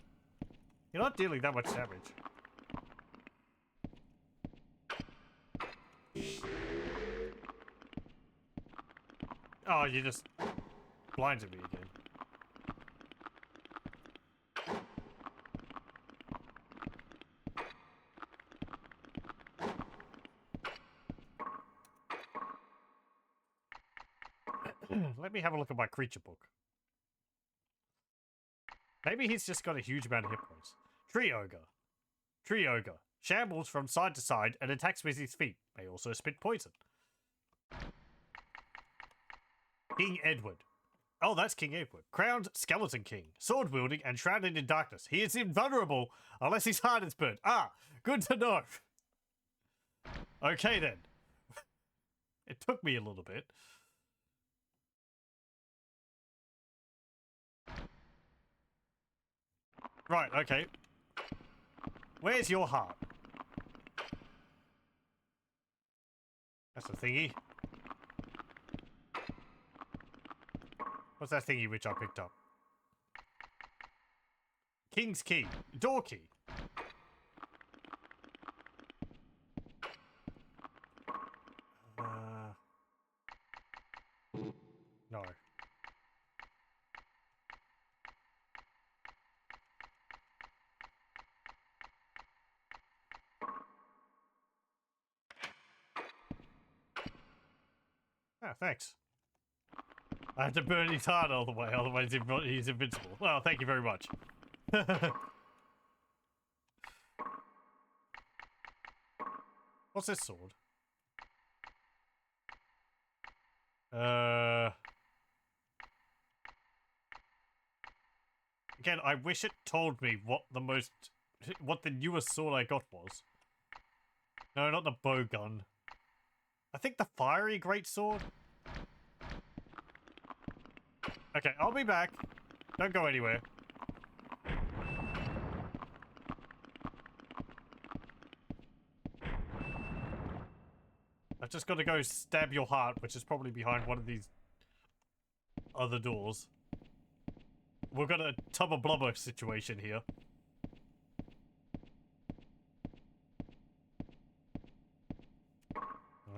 You're not dealing that much damage. Oh, you just blinded me again. Let me have a look at my creature book. Maybe he's just got a huge amount of hit points. Tree Ogre. Tree Ogre. Shambles from side to side and attacks with his feet. May also spit poison. King Edward. Oh, that's King Edward. Crowned Skeleton King. Sword wielding and shrouded in darkness. He is invulnerable unless his heart is burnt. Ah, good to know. Okay then. It took me a little bit. Right, okay. Where's your heart? That's a thingy. What's that thingy which I picked up? King's key. Door key. No. Ah, thanks. I had to burn his heart all the way, otherwise he's invincible. Well, thank you very much. What's this sword? Again, I wish it told me what the newest sword I got was. No, not the bow gun. I think the fiery greatsword. Okay, I'll be back. Don't go anywhere. I've just got to go stab your heart, which is probably behind one of these other doors. We've got a tubba blubber situation here.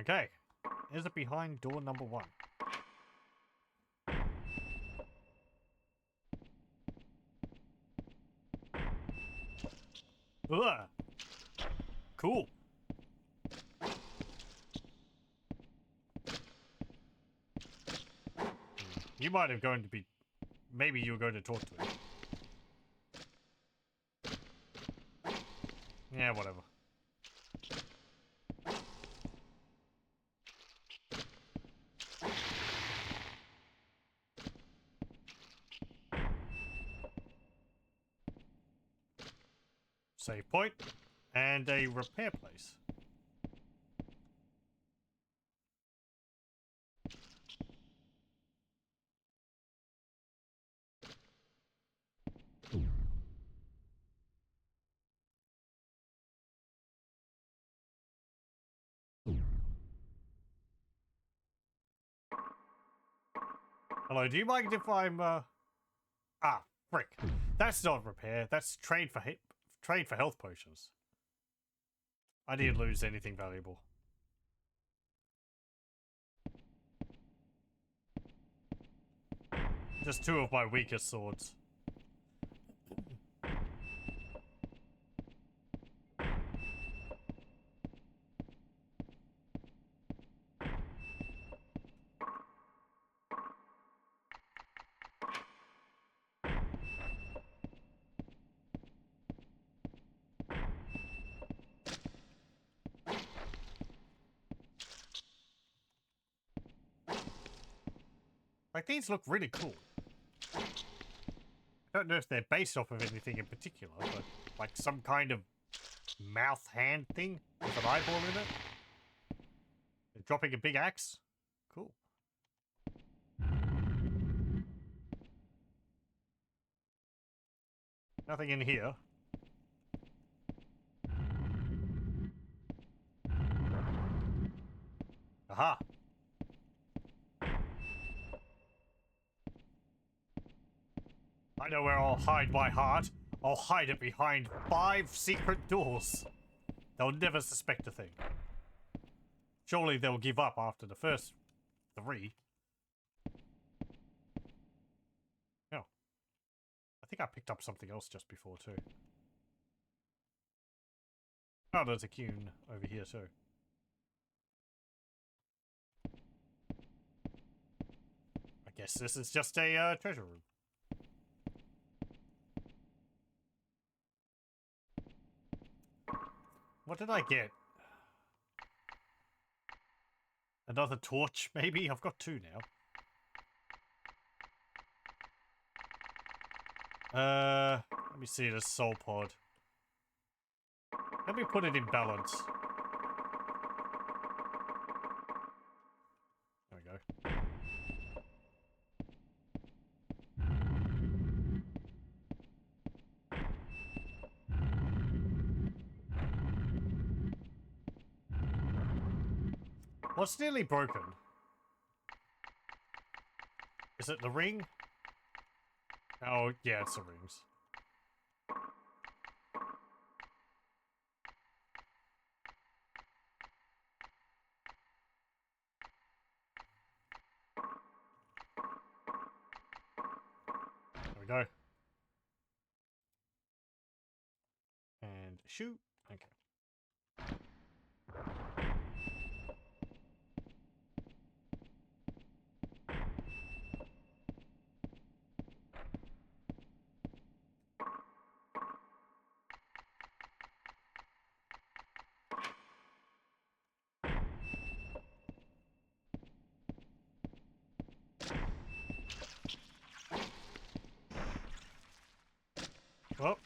Okay. Is it behind door number 1? Ugh. Cool. You might have going to be... Maybe you were going to talk to him. Yeah, whatever. Save point. And a repair place. Hello, do you mind if I'm, Ah, frick. That's not repair. That's trade for health potions. I didn't lose anything valuable. Just 2 of my weakest swords. Like, these look really cool. I don't know if they're based off of anything in particular, but like some kind of mouth hand thing with an eyeball in it. They're dropping a big axe. Cool. Nothing in here. Aha! I know where I'll hide my heart. I'll hide it behind 5 secret doors. They'll never suspect a thing. Surely they'll give up after the first 3. Oh. I think I picked up something else just before too. Oh, there's a queue over here too. I guess this is just a treasure room. What did I get? Another torch, maybe? I've got 2 now. Let me see the soul pod. Let me put it in balance. There we go. What's nearly broken? Is it the ring? Oh, yeah, it's the rings. There we go. And shoot. Okay. Well.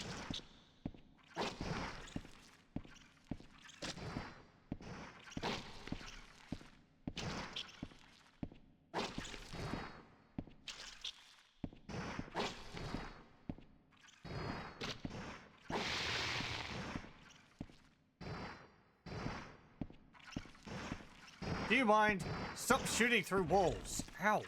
Do you mind? Stop shooting through walls. Ow.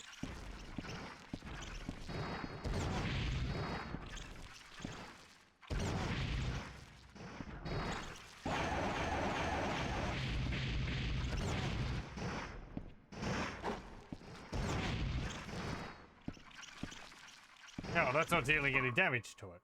No, that's not dealing any damage to it.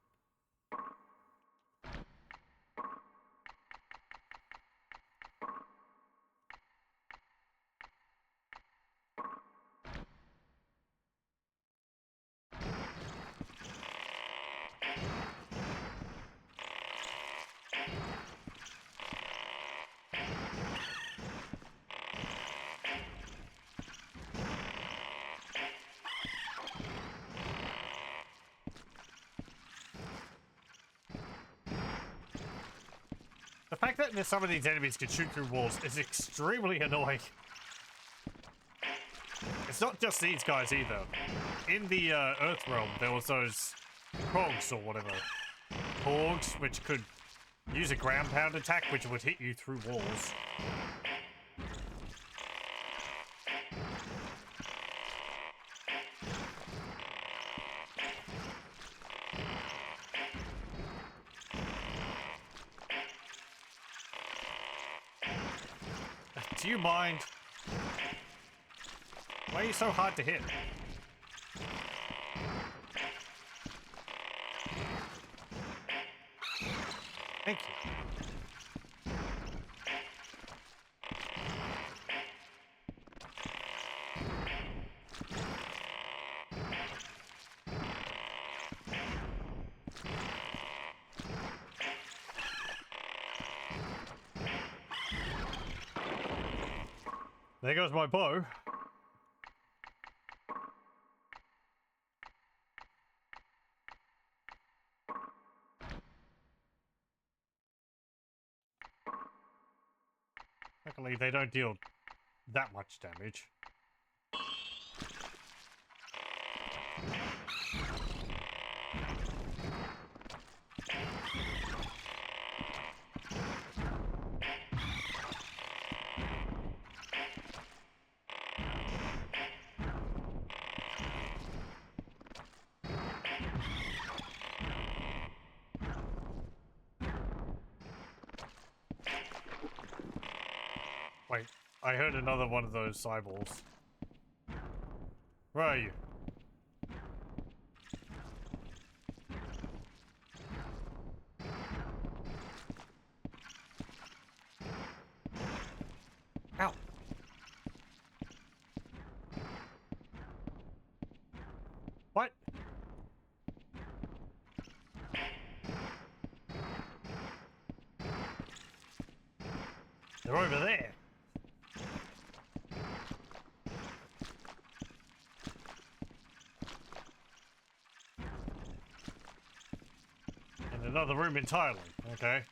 The fact that some of these enemies can shoot through walls is extremely annoying. It's not just these guys either. In the Earth realm, there was those Krogs or whatever. Krogs, which could use a ground pound attack, which would hit you through walls. Do you mind? Why are you so hard to hit? Thank you. There goes my bow. Luckily, they don't deal that much damage. Wait, I heard another one of those cyborgs. Where are you? Ow! What? They're over there. In another room entirely. Okay.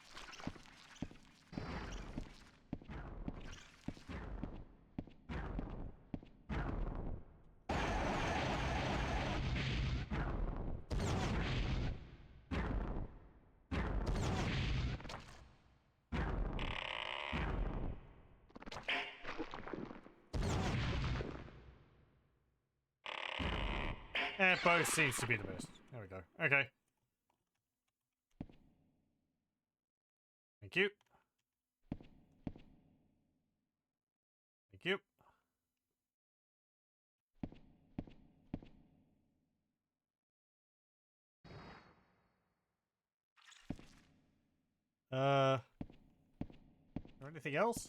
Both seems to be the best. There we go. Okay. Thank you. Thank you. Or anything else?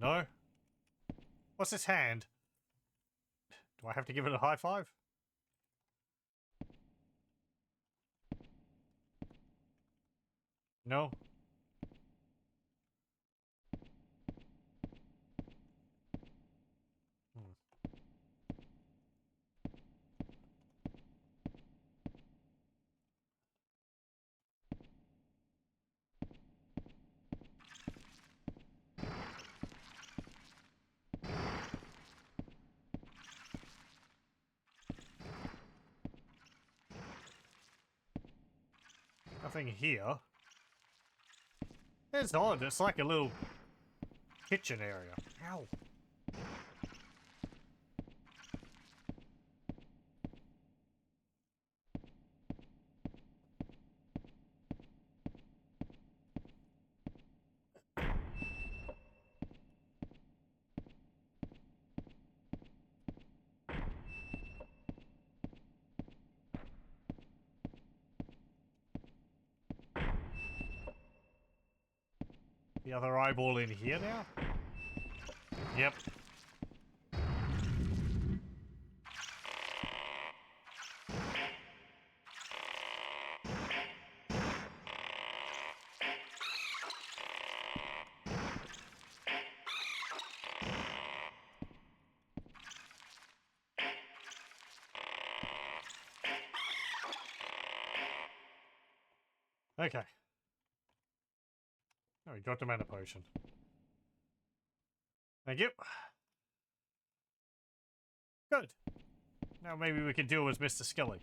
No? What's this hand? Do I have to give it a high five? No? Nothing here. It's odd. It's like a little kitchen area. Ow. The other eyeball in here now? Yep. Okay. Oh, we got the mana potion. Thank you. Good. Now maybe we can deal with Mr. Skelly.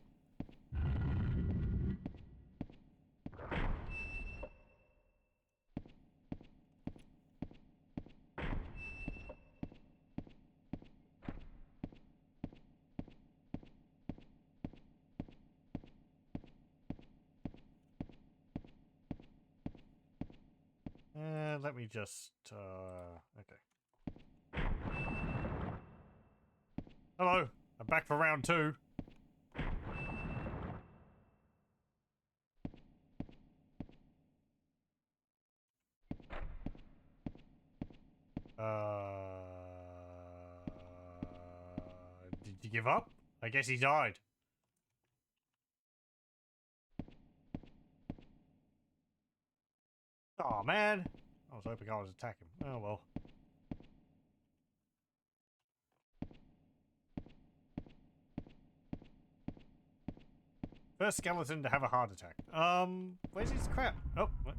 Let me just, okay. Hello, I'm back for round 2. Did you give up? I guess he died. Oh man, I was hoping I was attacking. Oh well. First skeleton to have a heart attack. Where's his crap? Oh, what?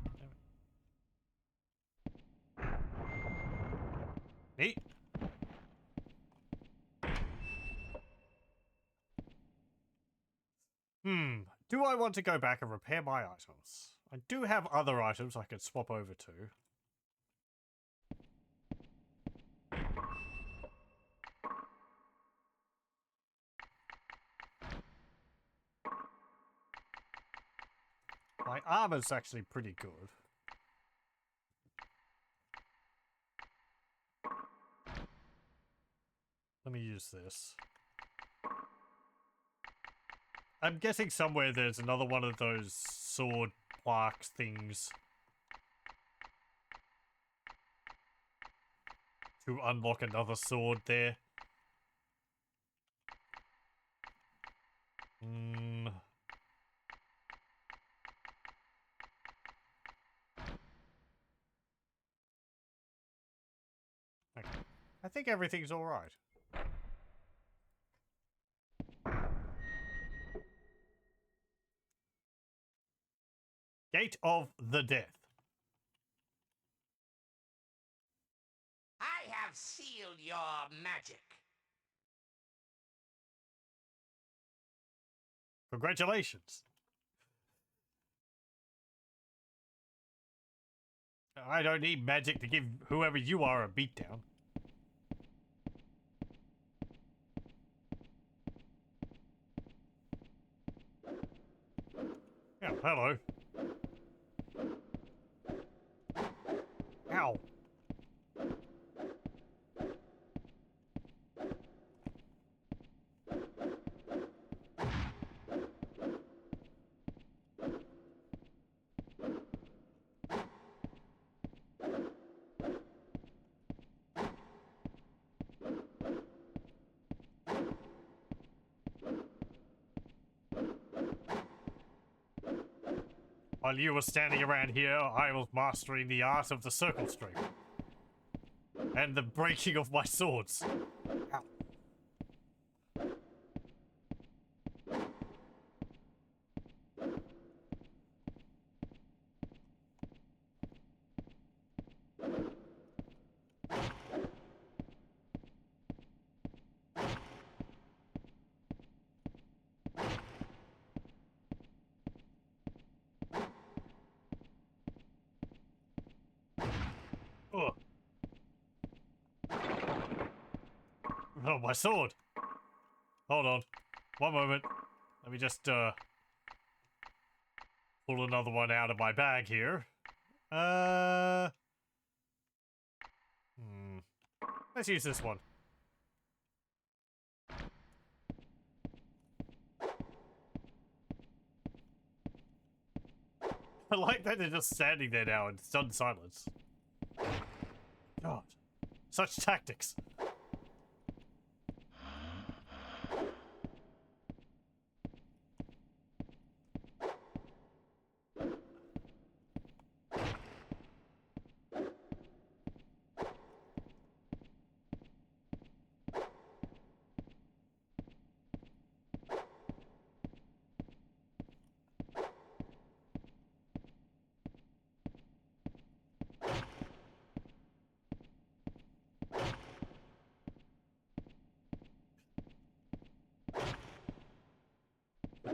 Neat. Do I want to go back and repair my items? I do have other items I could swap over to. My armor's actually pretty good. Let me use this. I'm guessing somewhere there's another one of those sword plaques things to unlock another sword there. Okay. I think everything's alright. Gate of the Death. I have sealed your magic. Congratulations. I don't need magic to give whoever you are a beatdown. Yeah, hello. Ow. While you were standing around here, I was mastering the art of the circle stream. And the breaking of my swords. Ow. Ugh. Oh, my sword. Hold on. One moment. Let me just, pull another one out of my bag here. Let's use this one. I like that they're just standing there now in stunned silence. God. Such tactics.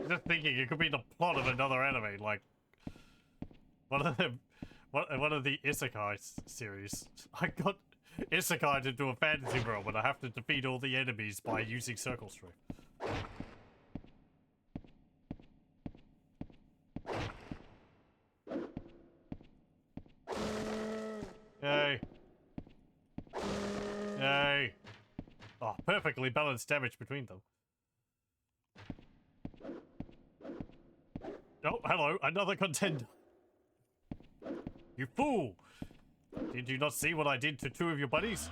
Just thinking it could be the plot of another anime, like one of the Isekai series. I got Isekai into a fantasy realm and I have to defeat all the enemies by using circle stream. Yay. Yay. Oh, perfectly balanced damage between them. Oh, hello, another contender. You fool! Did you not see what I did to two of your buddies?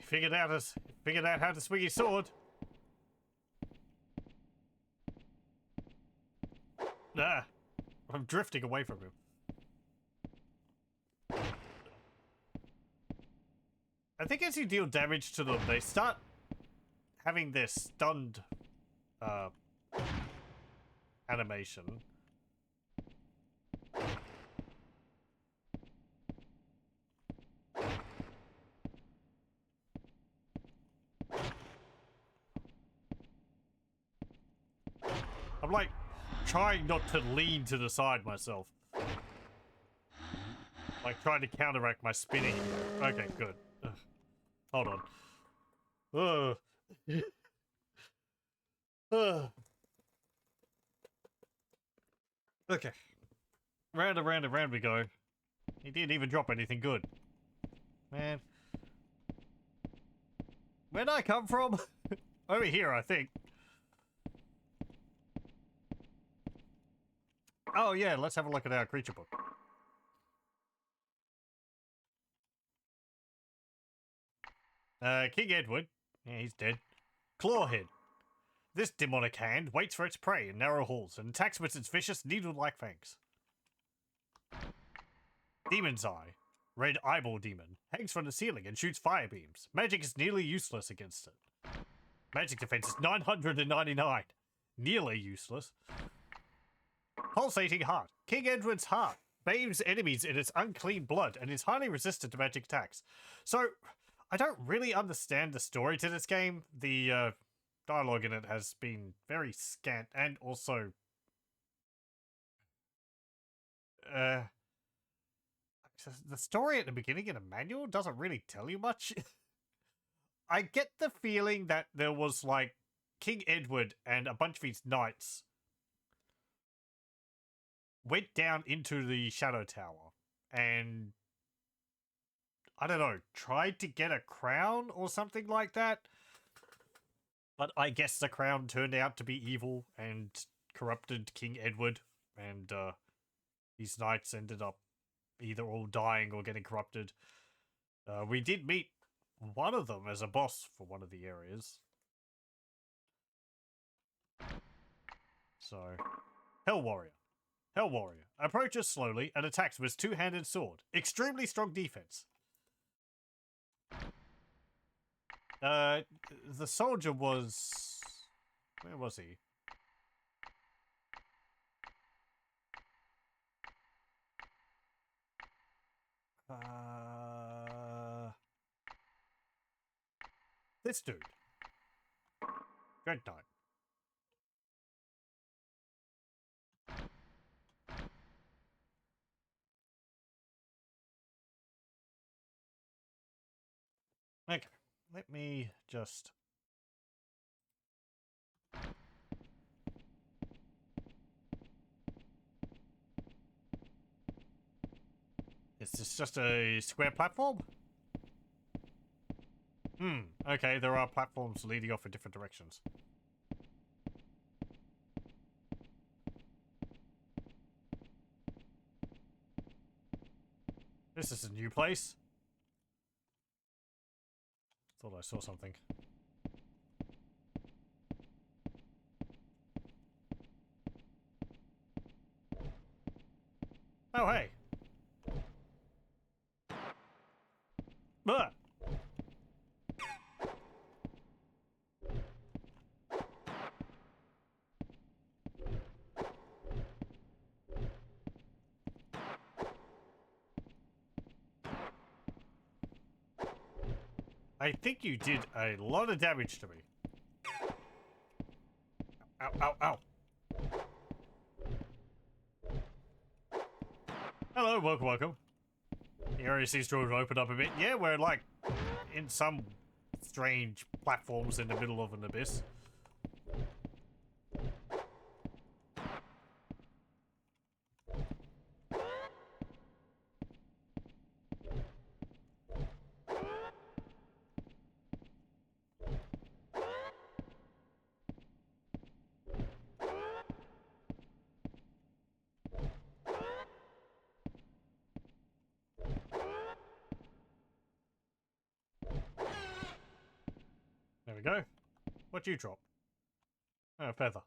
figured out how to swing his sword. Ah, I'm drifting away from him. I think as you deal damage to them, they start having their stunned animation. I'm like trying not to lean to the side myself. Like trying to counteract my spinning. Okay, good. Ugh. Hold on. Ugh. Ugh. Okay. Round and round and round we go. He didn't even drop anything good. Man. Where'd I come from? Over here, I think. Oh yeah, let's have a look at our creature book. King Edward. Yeah, he's dead. Clawhead. This demonic hand waits for its prey in narrow halls and attacks with its vicious needle-like fangs. Demon's Eye. Red eyeball demon. Hangs from the ceiling and shoots fire beams. Magic is nearly useless against it. Magic defense is 999. Nearly useless. Pulsating Heart. King Edward's heart bathes enemies in its unclean blood and is highly resistant to magic attacks. So, I don't really understand the story to this game. The dialogue in it has been very scant and also the story at the beginning in a manual doesn't really tell you much. I get the feeling that there was like King Edward and a bunch of his knights went down into the Shadow Tower and, I don't know, tried to get a crown or something like that. But I guess the crown turned out to be evil and corrupted King Edward, and his knights ended up either all dying or getting corrupted. We did meet one of them as a boss for one of the areas. So, Hell Warrior. Hell Warrior approaches slowly and attacks with his two-handed sword. Extremely strong defense. The soldier was... Where was he? This dude. Dread Knight. Okay, let me just... Is this just a square platform? Okay, there are platforms leading off in different directions. This is a new place. Thought I saw something. Oh, hey. Ah! I think you did a lot of damage to me. Ow, ow, ow. Hello, welcome, welcome. The area seems to have opened up a bit. Yeah, we're like in some strange platforms in the middle of an abyss. go. What'd you drop? Oh, a feather.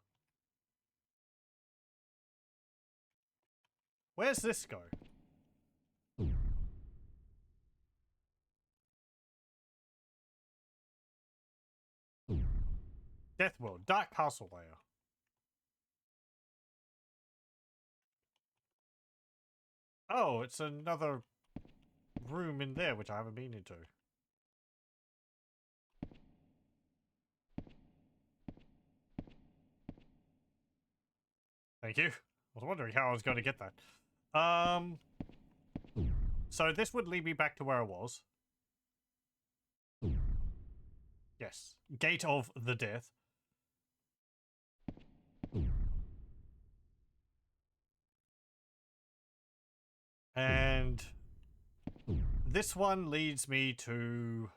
Where's this go? Death World, Dark Castle layer. Oh, it's another room in there which I haven't been into. Thank you. I was wondering how I was going to get that. So this would lead me back to where I was. Yes. Gate of the Death. And this one leads me to...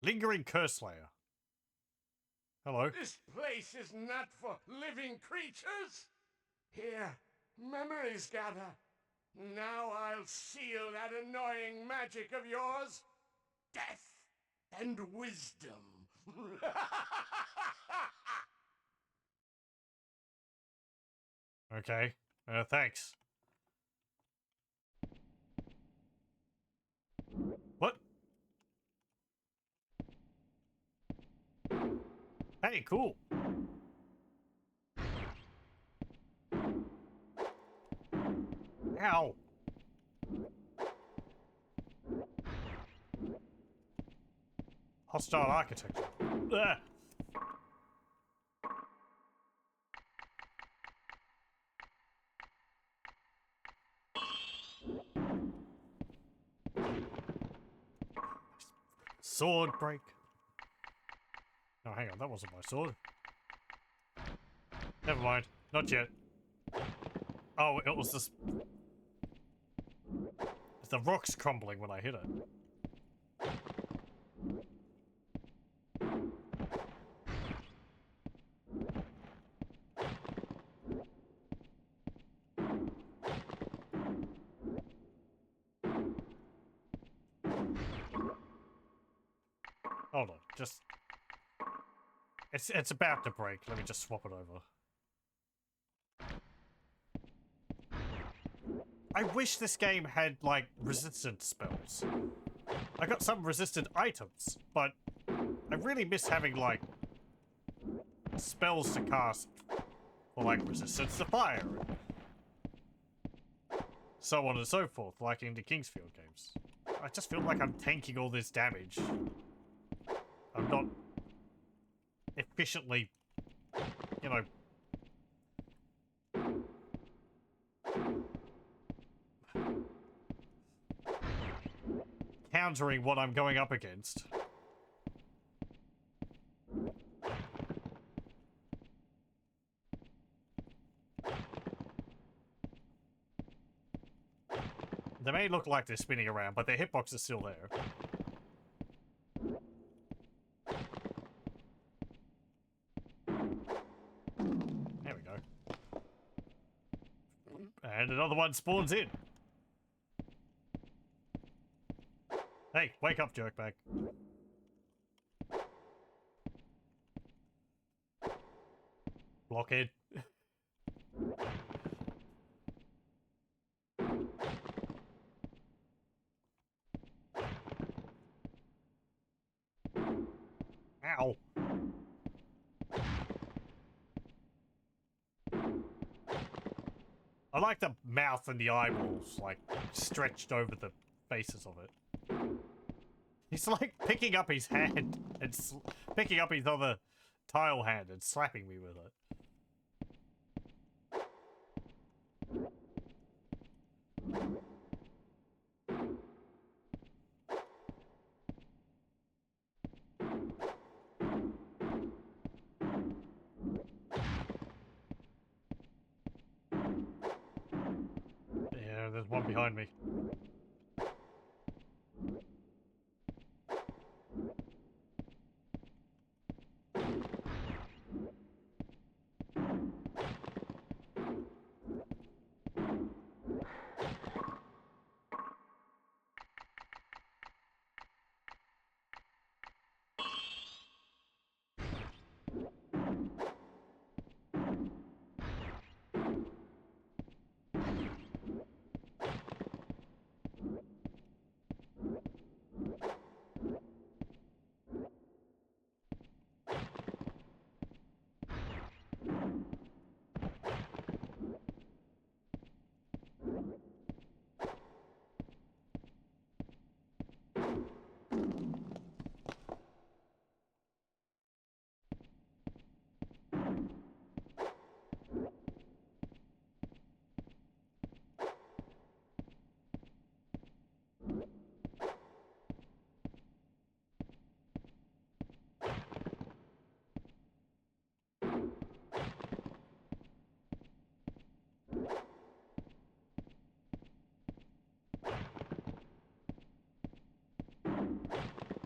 Lingering Curse Layer. Hello. This place is not for living creatures. Here, memories gather. Now I'll seal that annoying magic of yours. Death and wisdom. Okay. Thanks. What? Hey, cool. Ow. Hostile architecture. Ugh. Sword break. No, hang on, that wasn't my sword. Never mind, not yet. Oh, it was this. It's the rocks crumbling when I hit it. Hold on, just... It's about to break. Let me just swap it over. I wish this game had, like, resistant spells. I got some resistant items, but I really miss having, like, spells to cast for, like, resistance to fire and so on and so forth, like in the Kingsfield games. I just feel like I'm tanking all this damage. I'm not efficiently, you know, countering what I'm going up against. They may look like they're spinning around, but their hitbox is still there. There we go. And another one spawns in. Hey, wake up, jerkbag. Blockhead. Ow. I like the mouth and the eyeballs, like, stretched over the faces of it. He's like picking up his hand and picking up his other tile hand and slapping me with it. Yeah, there's one behind me.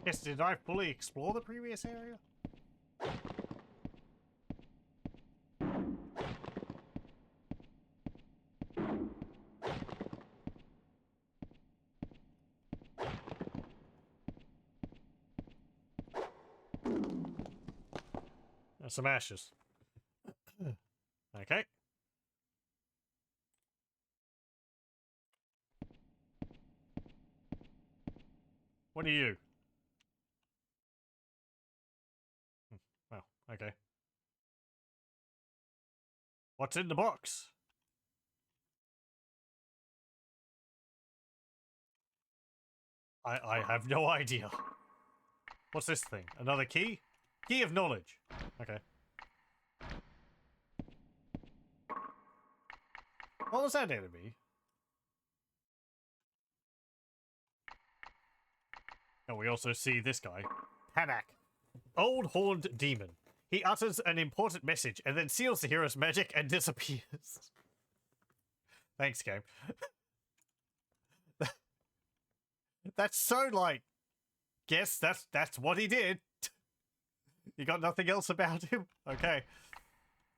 Yes, did I fully explore the previous area? There's some ashes. Okay. What are you? Well, okay. What's in the box? I have no idea. What's this thing? Another key? Key of knowledge. Okay. What was that enemy? And we also see this guy. Panak. Old horned demon. He utters an important message and then seals the hero's magic and disappears. Thanks, game. That's so like, guess that's what he did. You got nothing else about him? Okay.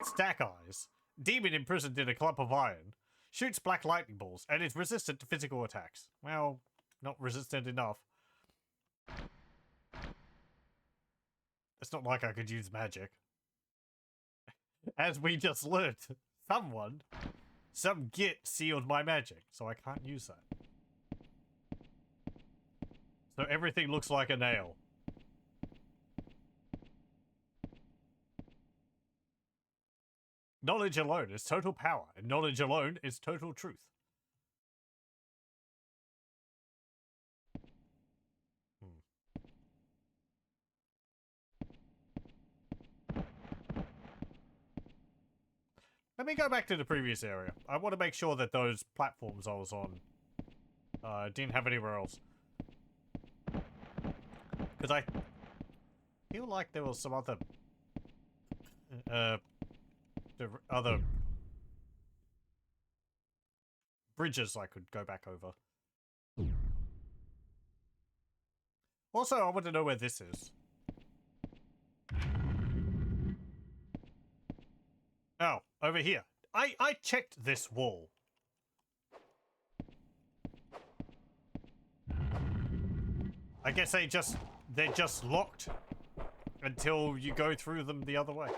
Stack Eyes. Demon imprisoned in a clump of iron. Shoots black lightning balls and is resistant to physical attacks. Well, not resistant enough. It's not like I could use magic. As we just learned, some git sealed my magic, so I can't use that. So everything looks like a nail. Knowledge alone is total power, and knowledge alone is total truth. Let me go back to the previous area. I want to make sure that those platforms I was on didn't have anywhere else. Because I feel like there was some other bridges I could go back over. Also, I want to know where this is. Oh, over here. I checked this wall. I guess they're just locked until you go through them the other way.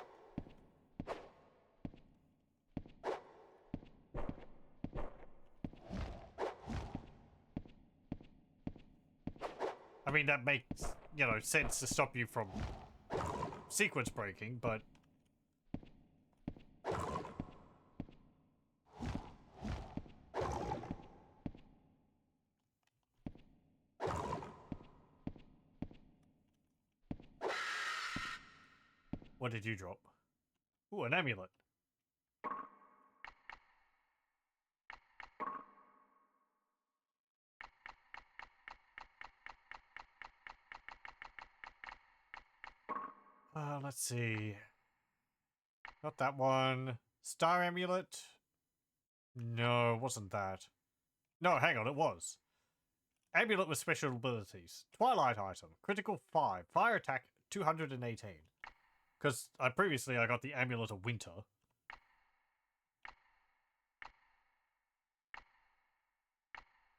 I mean, that makes, you know, sense to stop you from sequence breaking, but what did you drop? Ooh, an amulet. Let's see. Not that one. Star amulet? No, it wasn't that. No, hang on, it was. Amulet with special abilities. Twilight item. Critical 5. Fire attack 218. Because previously I got the Amulet of Winter.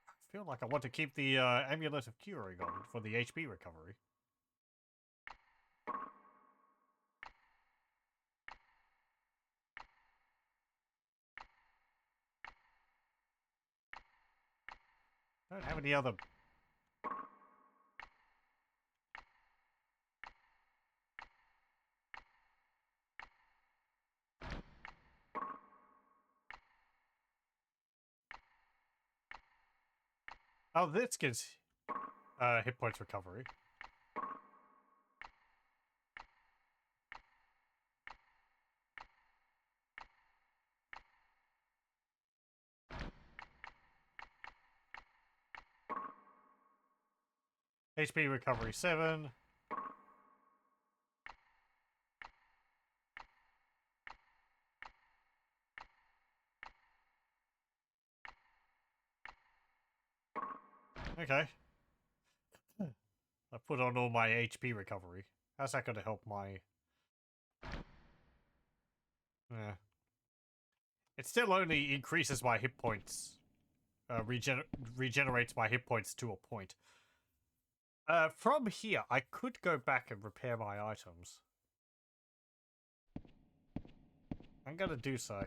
I feel like I want to keep the Amulet of Curing on for the HP recovery. I don't have any other... Oh, this gives hit points recovery. HP recovery 7. Okay. I put on all my HP recovery. How's that going to help my... Yeah. It still only increases my hit points. Regenerates my hit points to a point. From here, I could go back and repair my items. I'm gonna do so.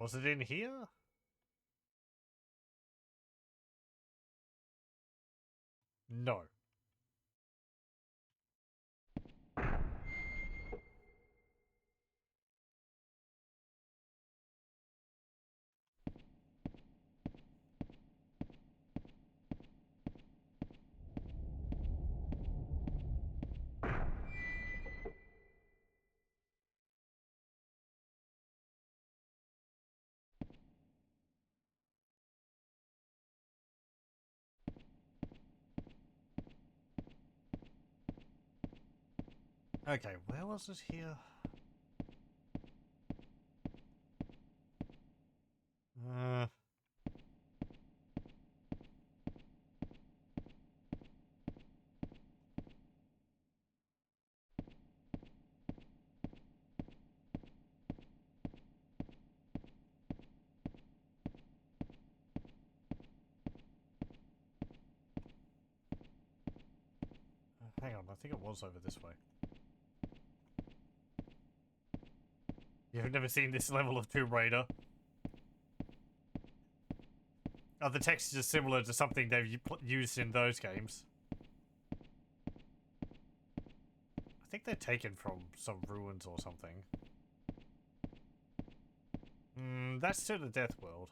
Was it in here? No. Okay, where was it here? Hang on, I think it was over this way. You've never seen this level of Tomb Raider? Are the textures similar to something they've used in those games? I think they're taken from some ruins or something. That's to the Death World.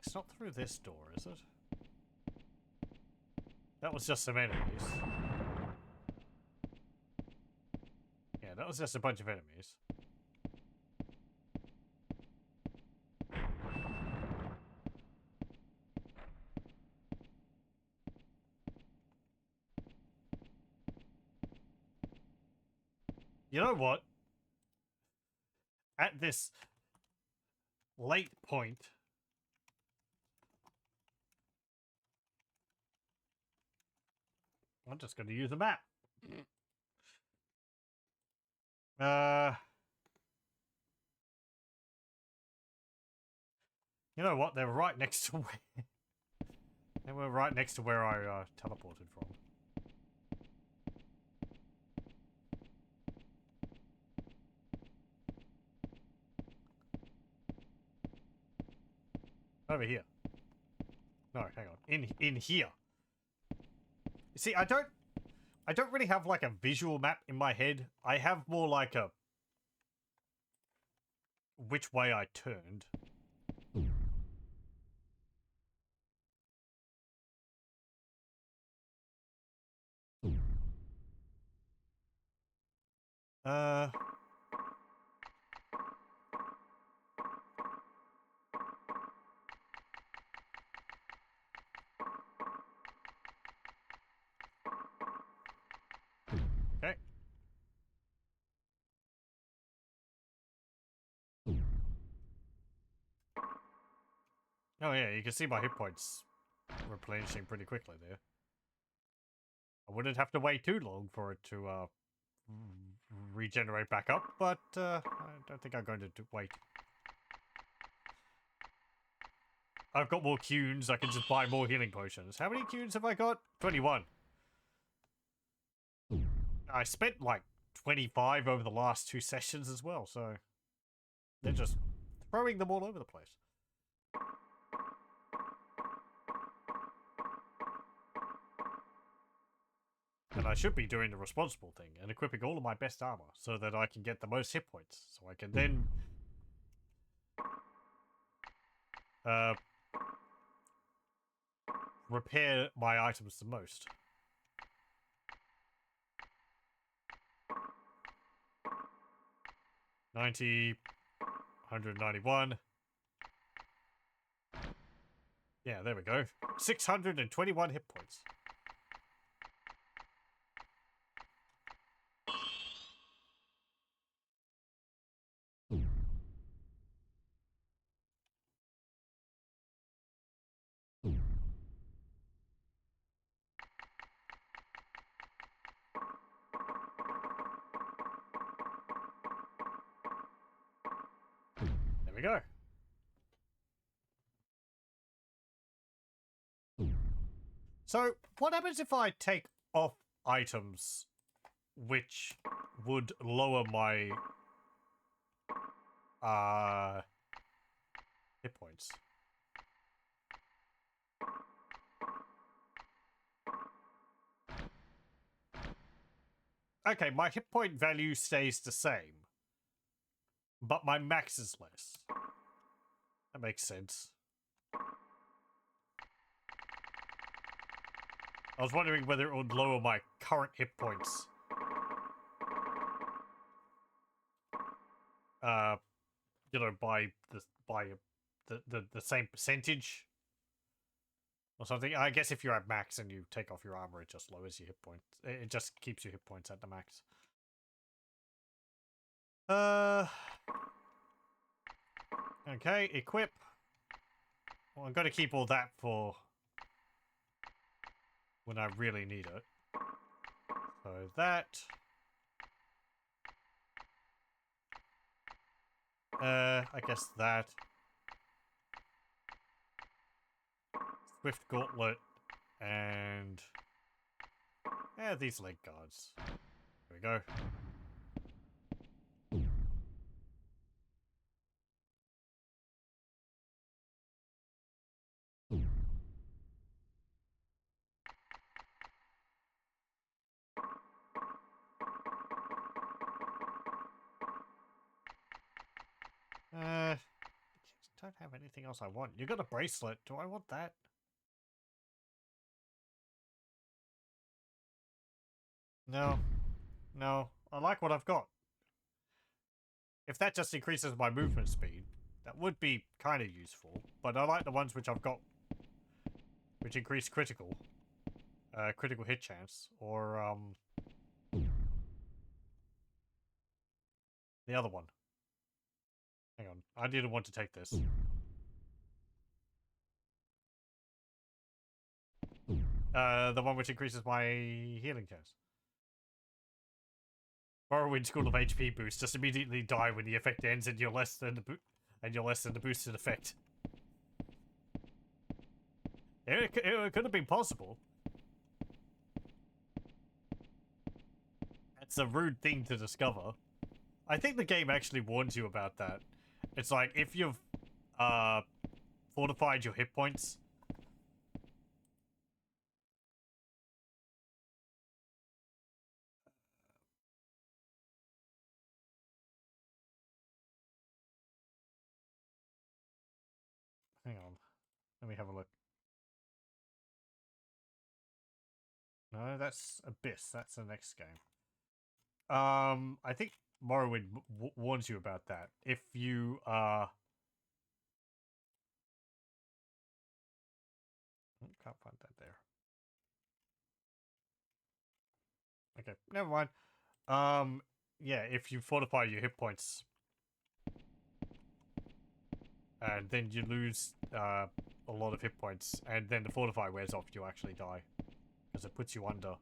It's not through this door, is it? That was just some enemies. Yeah, that was just a bunch of enemies. You know what? At this late point, I'm just going to use a map. You know what? They were right next to where... They were right next to where I teleported from. Over here. No, hang on. In here. You see, I don't really have like a visual map in my head. I have more like a which way I turned. Okay. Oh yeah, you can see my hit points replenishing pretty quickly there. I wouldn't have to wait too long for it to regenerate back up, but I don't think I'm going to wait. I've got more cunes, I can just buy more healing potions. How many cunes have I got? 21. I spent like 25 over the last 2 sessions as well, so they're just throwing them all over the place. I should be doing the responsible thing and equipping all of my best armor so that I can get the most hit points. So I can then repair my items the most. $90, 191. Yeah, there we go. 621 hit points. There we go. So, what happens if I take off items which would lower my hit points? Okay, my hit point value stays the same, but my max is less. That makes sense. I was wondering whether it would lower my current hit points. You know, by the same percentage or something. I guess if you're at max and you take off your armor, it just lowers your hit points. It just keeps your hit points at the max. Okay, equip. Well, I'm gonna keep all that for when I really need it. So that. I guess that. Swift Gauntlet and these leg guards. There we go. Don't have anything else I want. You got a bracelet. Do I want that? No. No. I like what I've got. If that just increases my movement speed, that would be kind of useful. But I like the ones which I've got, which increase critical hit chance, or the other one. Hang on, I didn't want to take this. The one which increases my healing chance. Morrowind School of HP boost. Just immediately die when the effect ends, and you're less than the boosted effect. It could have been possible. It's a rude thing to discover. I think the game actually warns you about that. It's like, if you've fortified your hit points. Hang on. Let me have a look. No, that's Abyss. That's the next game. I think Morrowind warns you about that. If you can't find that there. Okay, never mind. Yeah, if you fortify your hit points, and then you lose a lot of hit points, and then the fortify wears off, you actually die because it puts you under.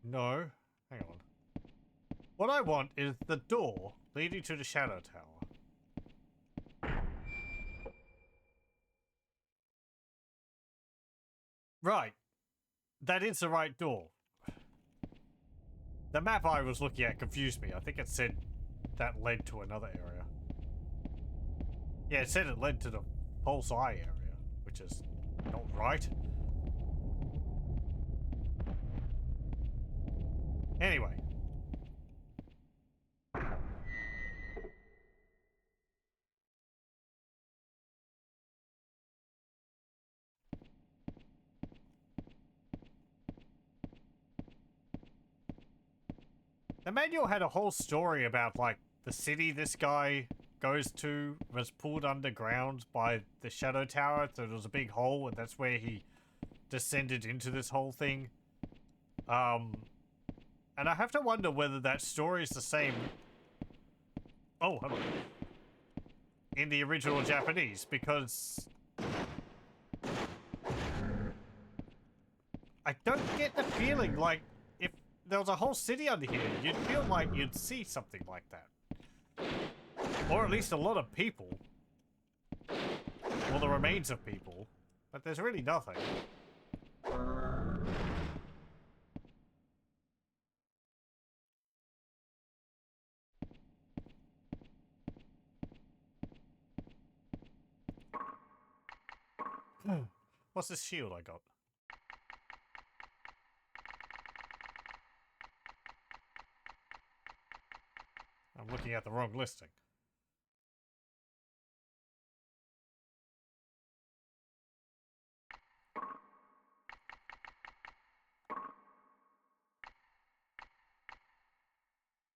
No. Hang on. What I want is the door leading to the Shadow Tower. Right. That is the right door. The map I was looking at confused me. I think it said that led to another area. Yeah, it said it led to the Pulse Eye area, which is not right. Anyway. The manual had a whole story about, like, the city this guy goes to was pulled underground by the Shadow Tower, so there was a big hole, and that's where he descended into this whole thing. And I have to wonder whether that story is the same... Oh, hello. In the original Japanese, because... I don't get the feeling like if there was a whole city under here, you'd feel like you'd see something like that. Or at least a lot of people. Or the remains of people. But there's really nothing. What's this shield I got? I'm looking at the wrong listing.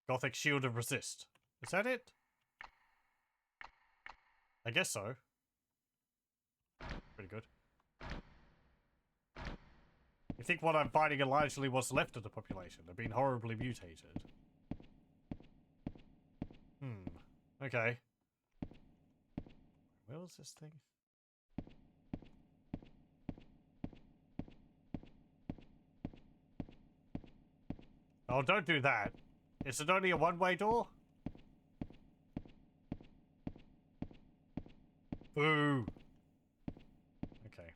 Gothic Shield of Resist. Is that it? I guess so. Pretty good. You think what I'm fighting are largely what's left of the population? They've been horribly mutated. Okay. Where was this thing? Oh, don't do that. Is it only a one-way door? Boo. Okay.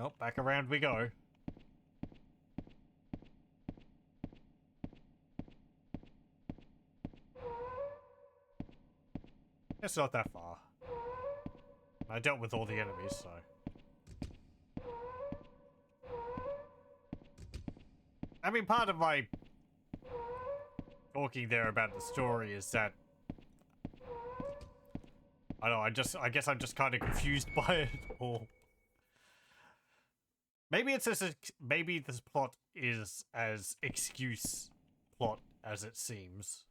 Oh, back around we go. It's not that far. I dealt with all the enemies, so... I mean, part of my talking there about the story is that I don't know, I guess I'm just kind of confused by it all. Maybe it's as maybe this plot is as excuse plot as it seems.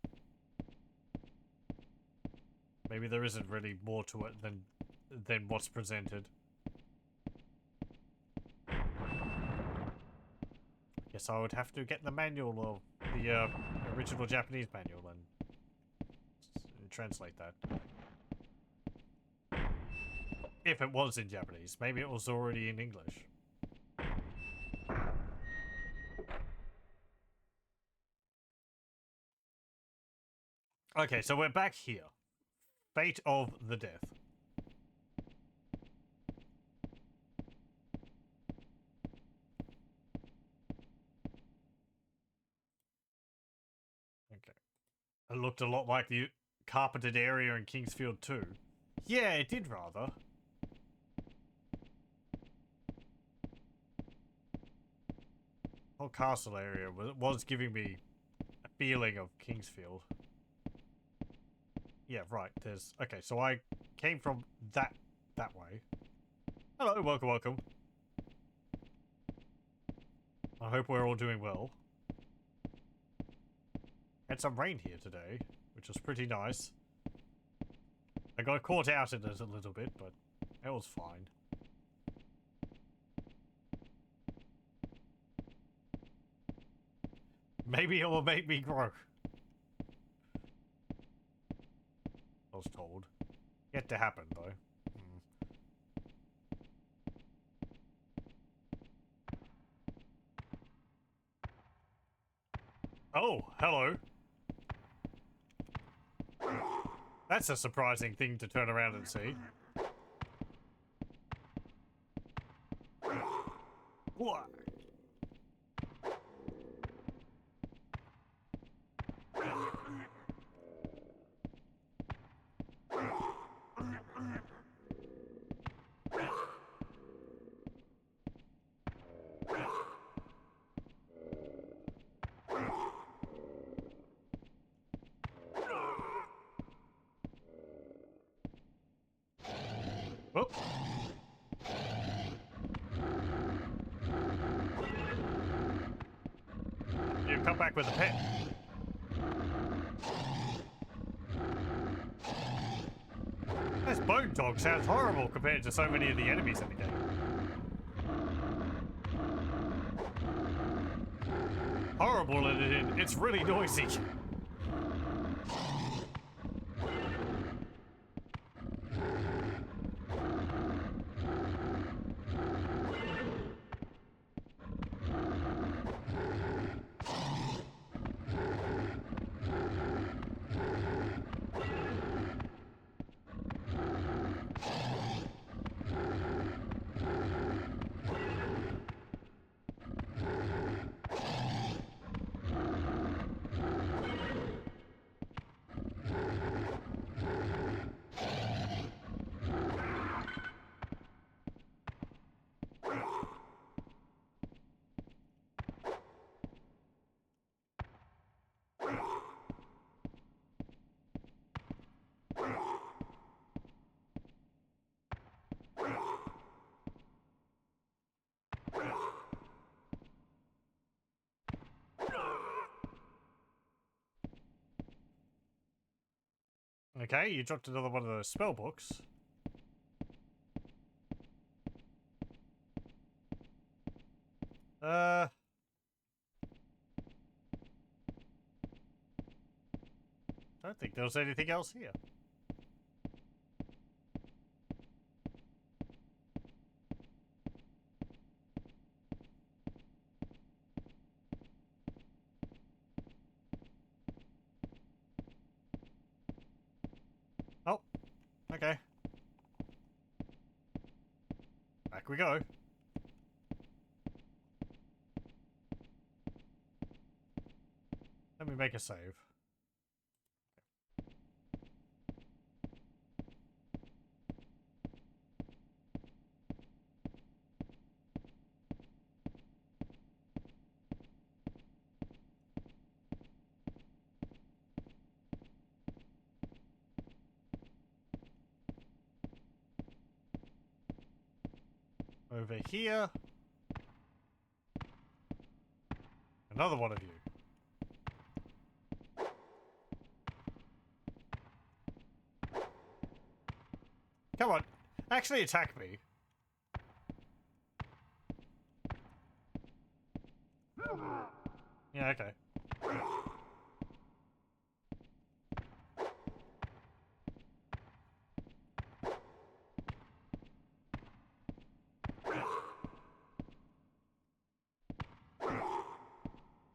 Maybe there isn't really more to it than what's presented. Guess I would have to get the manual of the original Japanese manual and translate that. If it was in Japanese, maybe it was already in English. Okay, so we're back here. Fate of the Death. Okay. It looked a lot like the carpeted area in Kingsfield 2. Yeah, it did rather. Whole castle area was giving me a feeling of Kingsfield. Yeah, right, there's... Okay, so I came from that way. Hello, welcome, welcome. I hope we're all doing well. Had some rain here today, which was pretty nice. I got caught out in it a little bit, but it was fine. Maybe it will make me grow. I was told. Yet to happen, though. Oh, hello. That's a surprising thing to turn around and see. What? Whoop. You come back with a pet. This bone dog sounds horrible compared to so many of the enemies in the game. Horrible and it's really noisy. Okay, you dropped another one of those spell books. Don't think there was anything else here. Oh, okay. Back we go. Let me make a save. Over here. Another one of you. Come on. Actually attack me. Yeah, okay.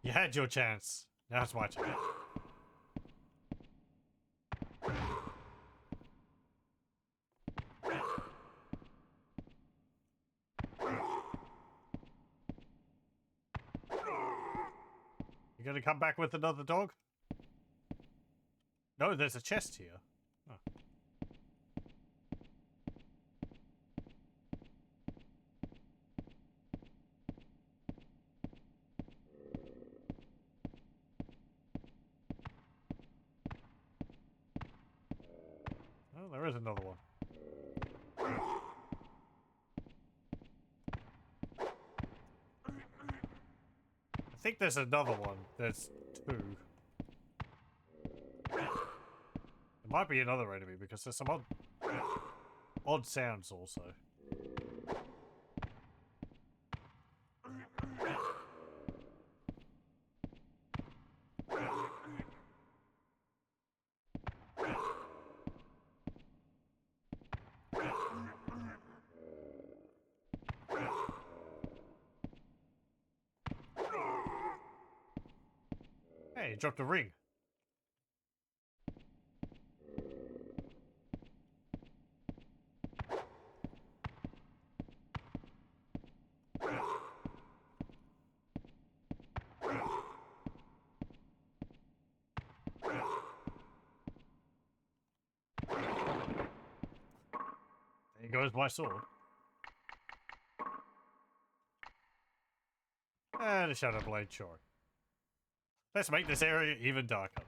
You had your chance. Now it's my turn. You gonna come back with another dog? No, there's a chest here. Oh. Oh, there is another one. I think there's another one. There's two. There might be another enemy because there's some odd sounds also. Hey, you dropped a ring. goes my sword. And a shadow blade, sure. Let's make this area even darker.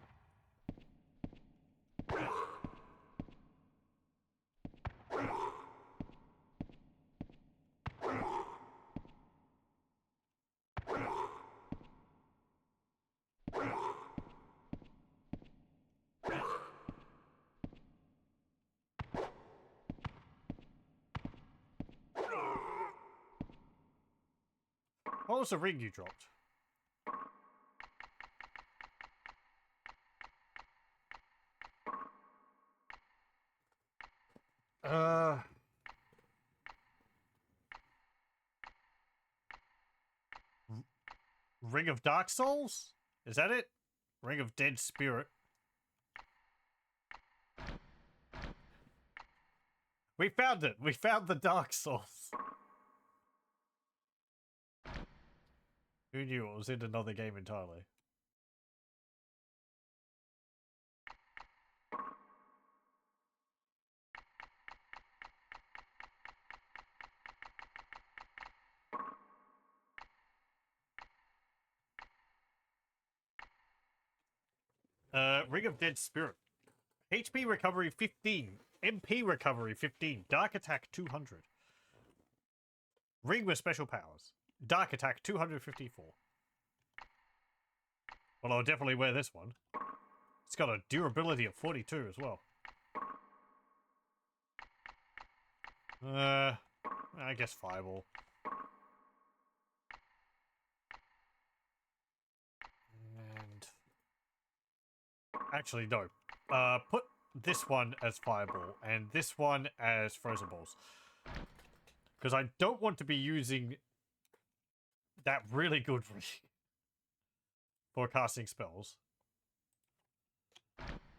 What was the ring you dropped? Ring of Dark Souls? Is that it? Ring of Dead Spirit. We found it! We found the Dark Souls! Who knew it was in another game entirely? Ring of Dead Spirit. HP recovery 15. MP recovery 15. Dark attack 200. Ring with special powers. Dark attack 254. Well, I'll definitely wear this one. It's got a durability of 42 as well. I guess Fireball. And... actually, no. Put this one as Fireball, and this one as Frozen Balls. Because I don't want to be using that really good ring for casting spells.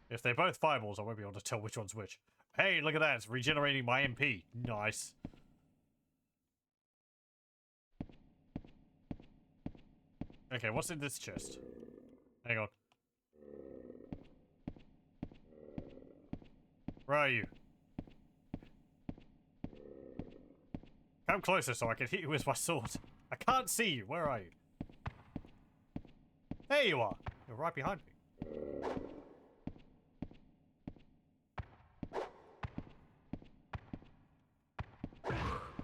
If they're both Fireballs, I won't be able to tell which one's which. Hey, look at that. It's regenerating my MP. Nice. Okay, what's in this chest? Hang on. Where are you? Come closer so I can hit you with my sword. I can't see you. Where are you? There you are. You're right behind me.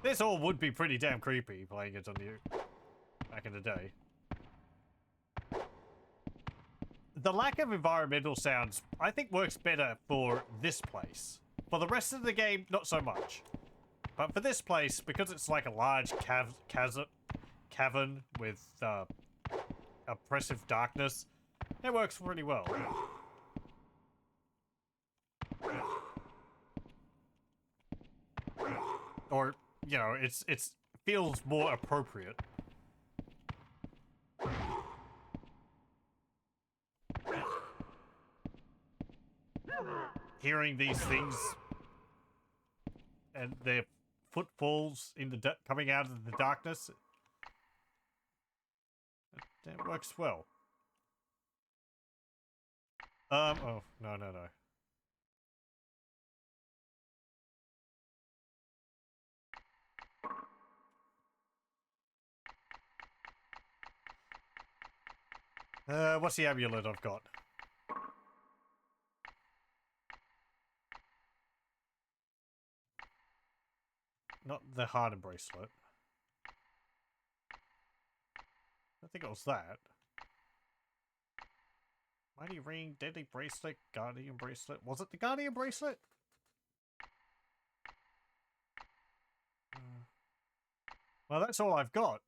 This all would be pretty damn creepy playing it on you back in the day. The lack of environmental sounds, I think, works better for this place. For the rest of the game, not so much. But for this place, because it's like a large cavern with oppressive darkness, it works pretty well. Or, you know, it's feels more appropriate. Hearing these things and their footfalls in the coming out of the darkness, that works well. Oh, no. What's the amulet I've got? Not the hardened bracelet. I think it was that. Mighty ring, deadly bracelet, guardian bracelet. Was it the guardian bracelet? Well, that's all I've got.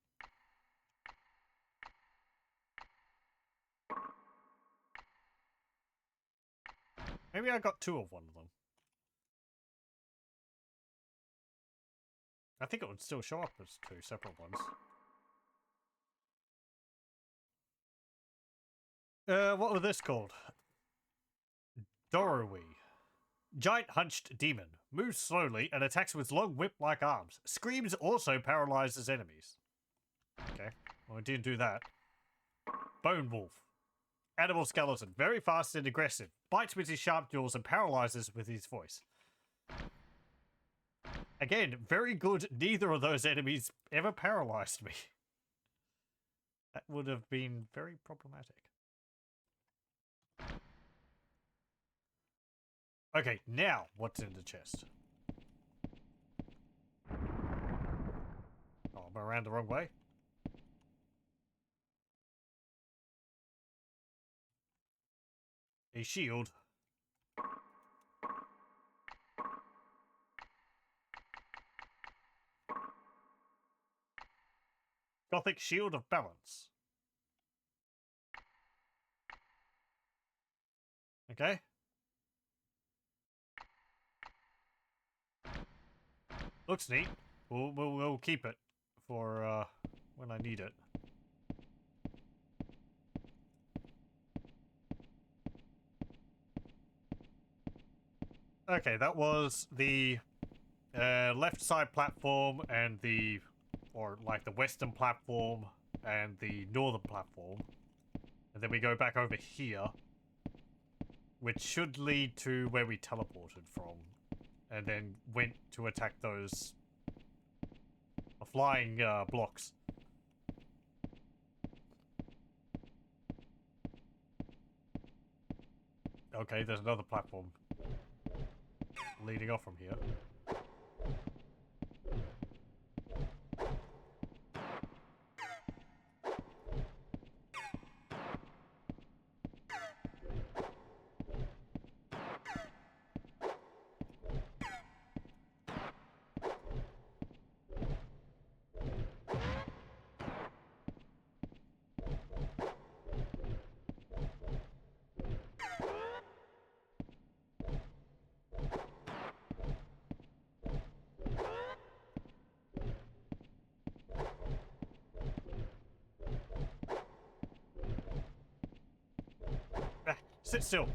Maybe I got two of one of them. I think it would still show up as two separate ones. What was this called? Dorowee. Giant hunched demon. Moves slowly and attacks with long whip-like arms. Screams also paralyzes enemies. Okay, well, I didn't do that. Bone wolf. Animal skeleton. Very fast and aggressive. Bites with his sharp jaws and paralyzes with his voice. Again, very good. Neither of those enemies ever paralyzed me. That would have been very problematic. Okay, now what's in the chest? Oh, I'm around the wrong way. A shield. Gothic shield of balance. Okay. Looks neat. We'll keep it for when I need it. Okay, that was the left side platform and the, or like the western platform and the northern platform. And then we go back over here, which should lead to where we teleported from. And then went to attack those flying blocks. Okay, there's another platform leading off from here. Ah, sit still.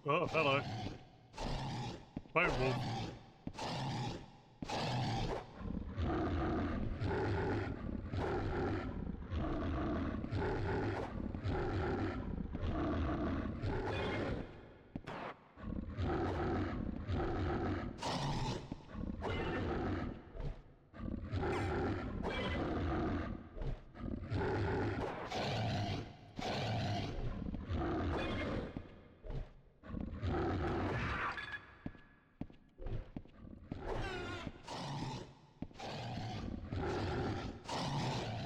Oh, hello. Bone wolf.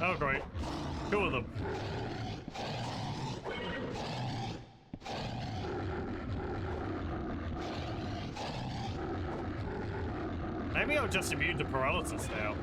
Oh, great. Two of them. Maybe I'm just immune to paralysis now.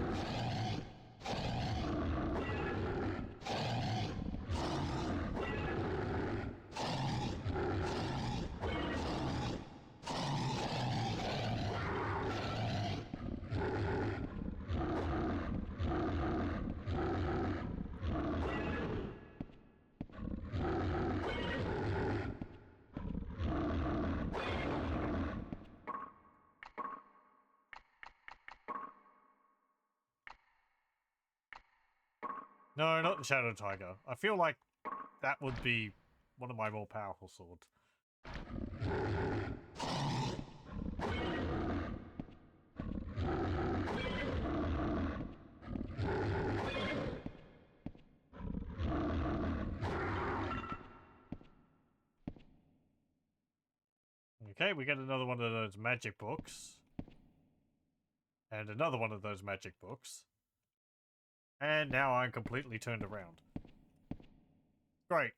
No, not the Shadow Tiger. I feel like that would be one of my more powerful swords. Okay, we get another one of those magic books. And another one of those magic books. And now I'm completely turned around. Great.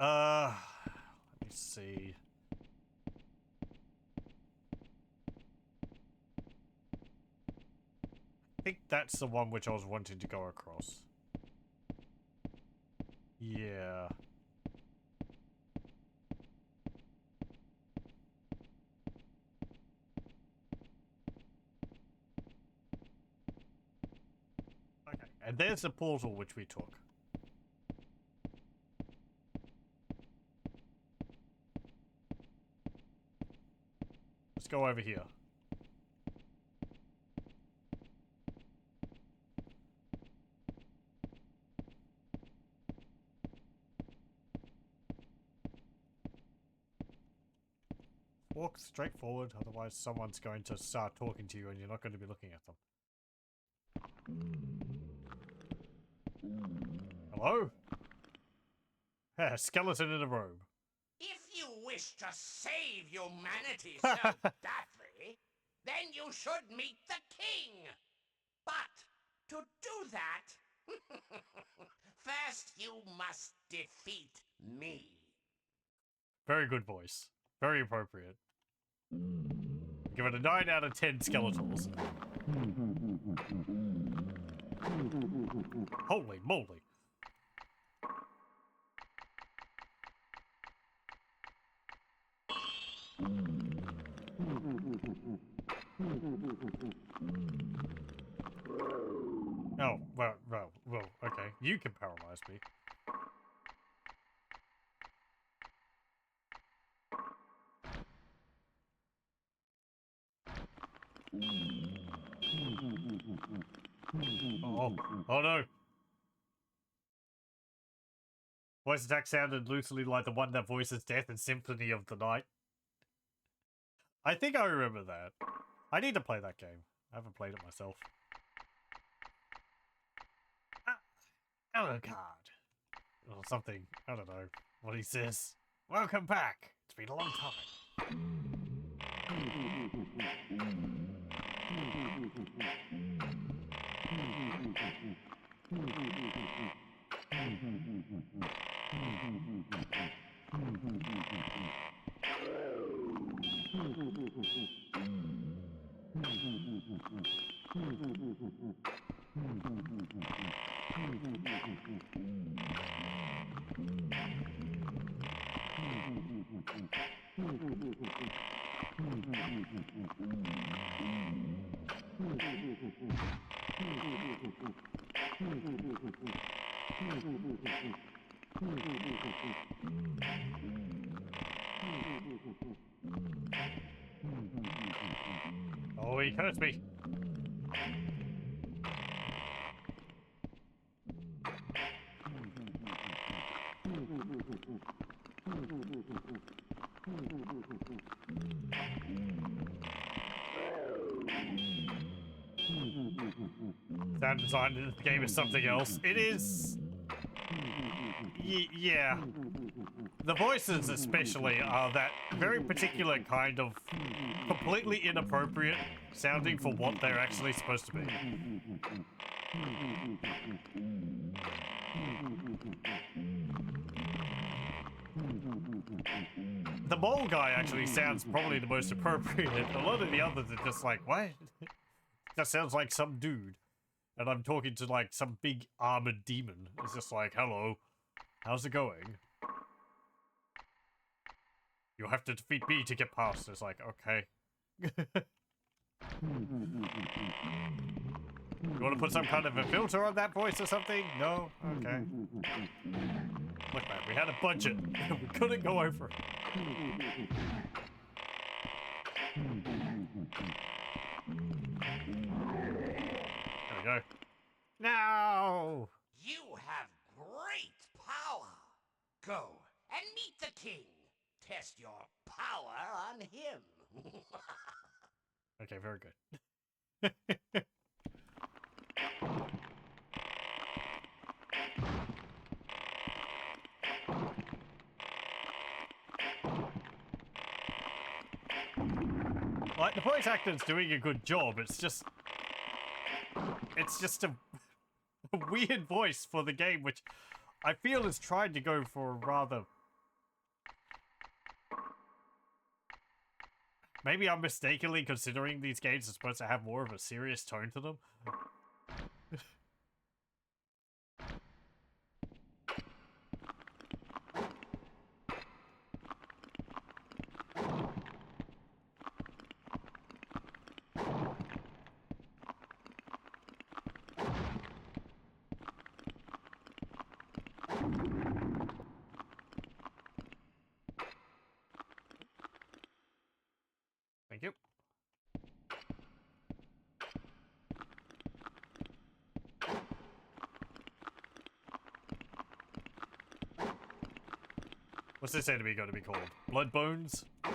Let me see. I think that's the one which I was wanting to go across. Yeah. Okay, and there's the portal which we took. Let's go over here. Walk straight forward, otherwise someone's going to start talking to you and you're not going to be looking at them. Hello? Yeah, skeleton in a robe. If you wish to save humanity so badly, then you should meet the king. But to do that, first you must defeat me. Very good voice. Very appropriate. Give it a 9 out of 10 skeletals. Holy moly. Oh, well, okay. You can paralyze me. Oh no. Voice attack sounded loosely like the one that voices Death in Symphony of the Night. I think I remember that. I need to play that game. I haven't played it myself. Oh god. Or something. I don't know what he says. Welcome back. It's been a long time. Oh, he cursed me. Sound design in the game is something else. It is... yeah. The voices especially are that very particular kind of completely inappropriate sounding for what they're actually supposed to be. The mole guy actually sounds probably the most appropriate. A lot of the others are just like, what? That sounds like some dude. And I'm talking to like some big armored demon. It's just like, hello, how's it going? You have to defeat me to get past. It's like, okay. You want to put some kind of a filter on that voice or something? No? Okay. Look, man, we had a budget. We couldn't go over it. There we go. No! You have great power. Go and meet the king. Test your power on him. Okay, very good. Like, the voice actor's doing a good job, it's just a weird voice for the game, which I feel is trying to go for a rather... Maybe I'm mistakenly considering these games are supposed to have more of a serious tone to them. Thank you. What's this enemy going to be called? Blood Bones? Ow.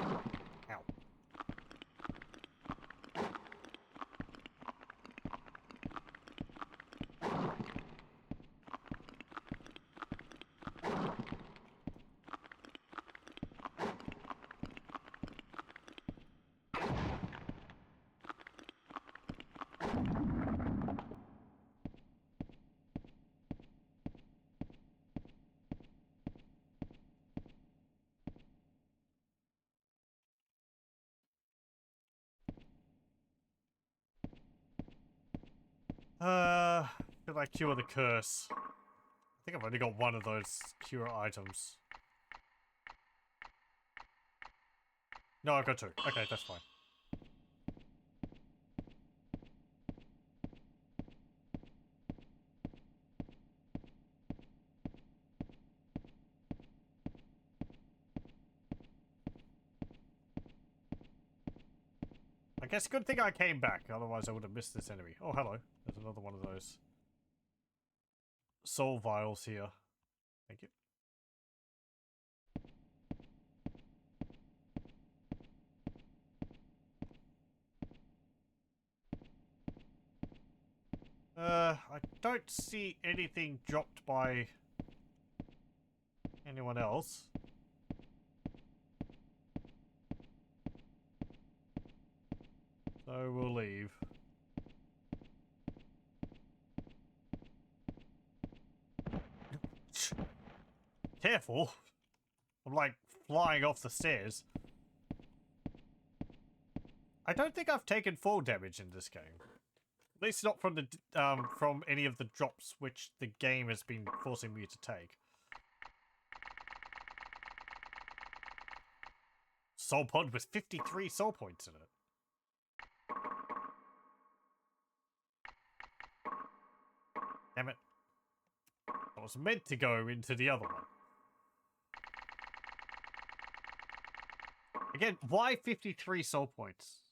Should I cure the curse? I think I've only got one of those cure items. No, I've got two. Okay, that's fine. I guess good thing I came back, otherwise I would have missed this enemy. Oh, hello. There's another one of those soul vials here. Thank you. I don't see anything dropped by anyone else. So we'll leave. Careful. I'm like flying off the stairs. I don't think I've taken fall damage in this game. At least not from the from any of the drops which the game has been forcing me to take. Soul pod with 53 soul points in it. Damn it. I was meant to go into the other one. Again, why 53 soul points?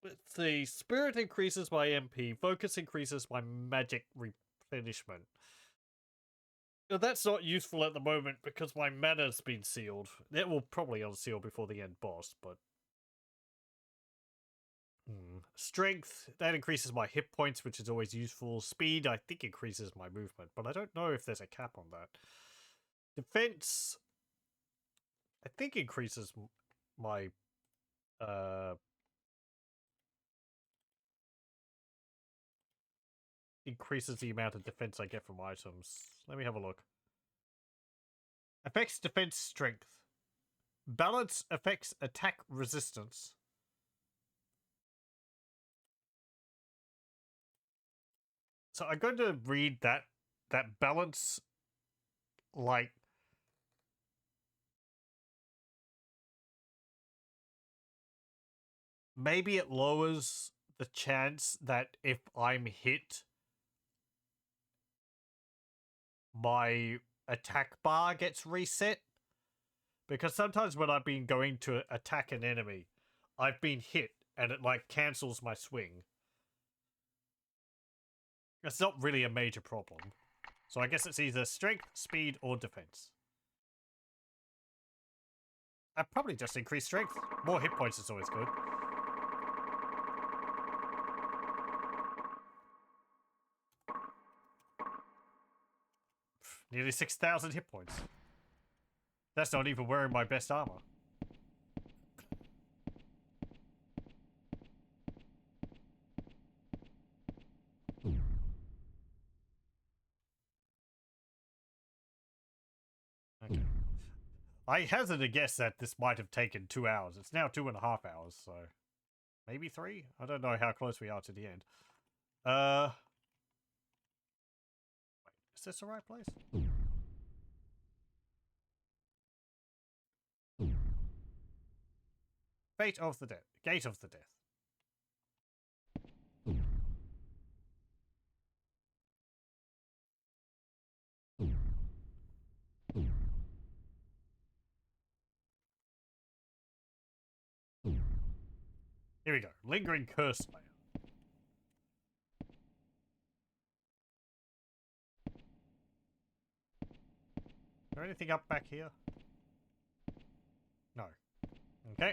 Let's see. Spirit increases my MP. Focus increases my magic replenishment. Now, that's not useful at the moment because my mana's been sealed. It will probably unseal before the end boss, but... Strength, that increases my hit points, which is always useful. Speed, I think increases my movement, but I don't know if there's a cap on that. Defense, I think increases my increases the amount of defense I get from items. Let me have a look. Affects defense strength. Balance affects attack resistance. So I'm going to read that balance, like, maybe it lowers the chance that if I'm hit, my attack bar gets reset. Because sometimes when I've been going to attack an enemy, I've been hit and it like cancels my swing. It's not really a major problem. So I guess it's either strength, speed, or defense. I'd probably just increase strength. More hit points is always good. Nearly 6,000 hit points. That's not even wearing my best armor. Okay. I hazard a guess that this might have taken 2 hours. It's now 2.5 hours, so maybe 3? I don't know how close we are to the end. Wait, is this the right place? Fate of the Death. Gate of the Death. Here we go. Lingering Curse Slayer. Is there anything up back here? No. Okay.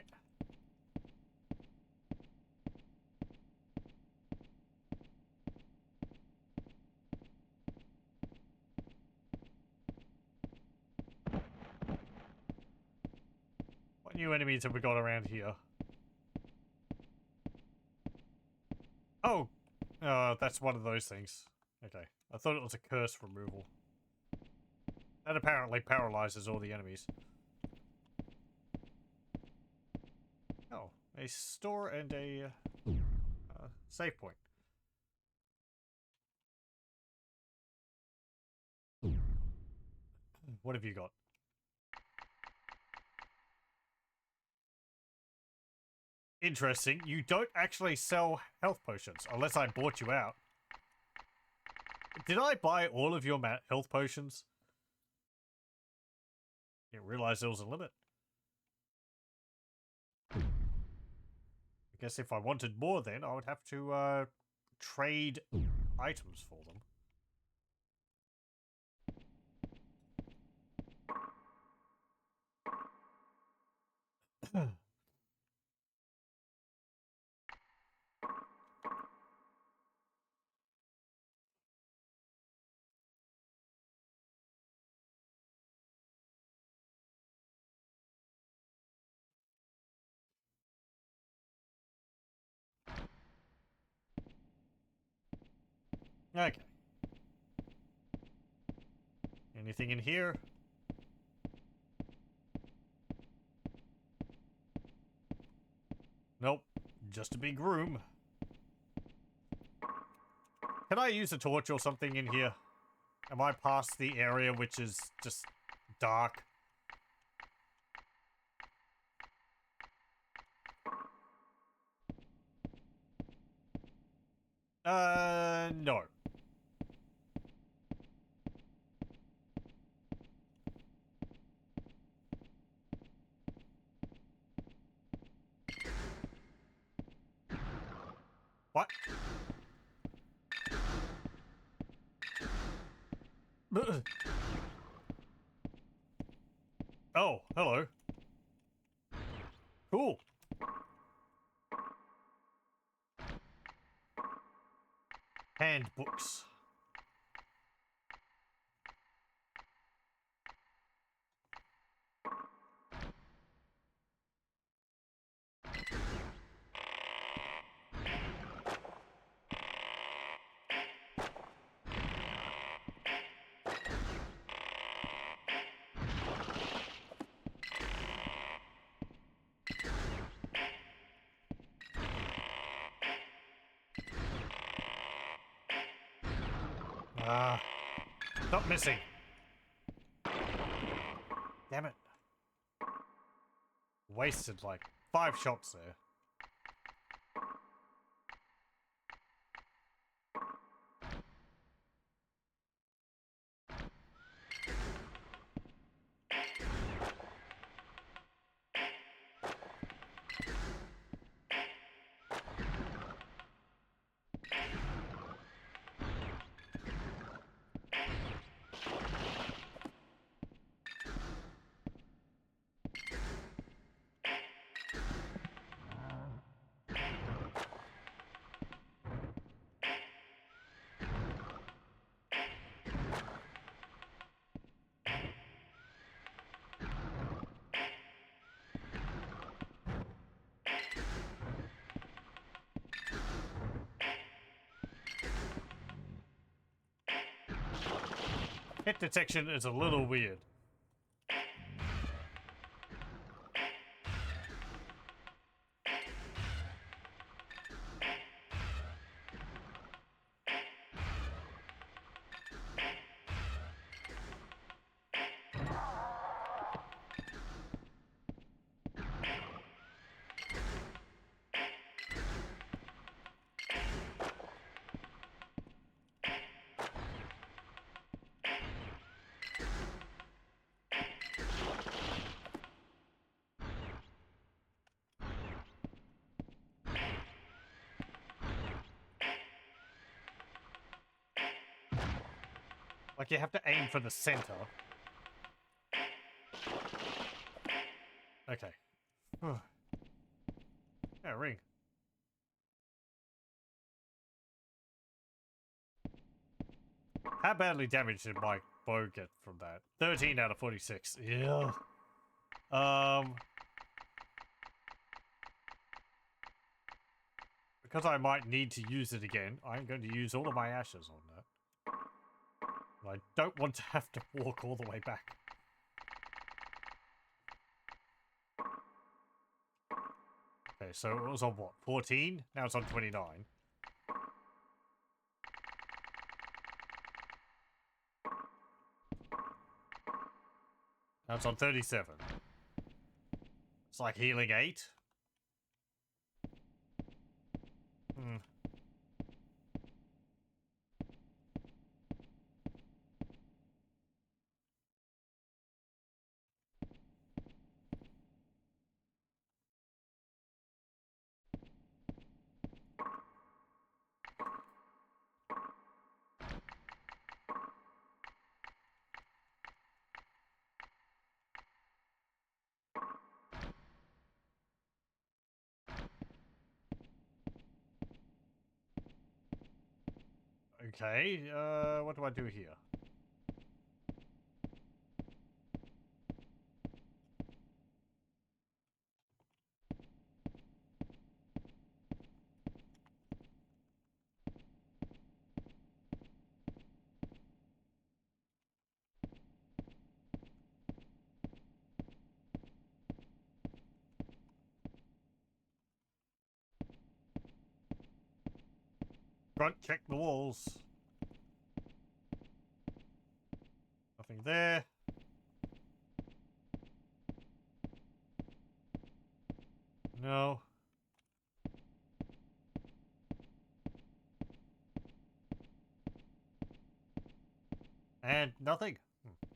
What new enemies have we got around here? Oh! That's one of those things. Okay. I thought it was a curse removal. That apparently paralyzes all the enemies. Oh, a store and a save point. What have you got? Interesting. You don't actually sell health potions unless I bought you out. Did I buy all of your health potions? Didn't realize there was a limit. I guess if I wanted more then, I would have to trade items for them. Okay. Anything in here? Nope. Just a big room. Can I use a torch or something in here? Am I past the area which is just dark? No. What? Oh, hello. Cool. Handbooks. Stop missing. Damn it. Wasted like 5 shots there. Hit detection is a little weird. Like, you have to aim for the center. Okay. Yeah, ring. How badly damaged did my bow get from that? 13 out of 46. Yeah. Because I might need to use it again, I'm going to use all of my ashes on that. I don't want to have to walk all the way back. Okay, so it was on what? 14? Now it's on 29. Now it's on 37. It's like healing 8. Hmm. Okay, what do I do here? Front check the walls. Nothing there. No. And nothing.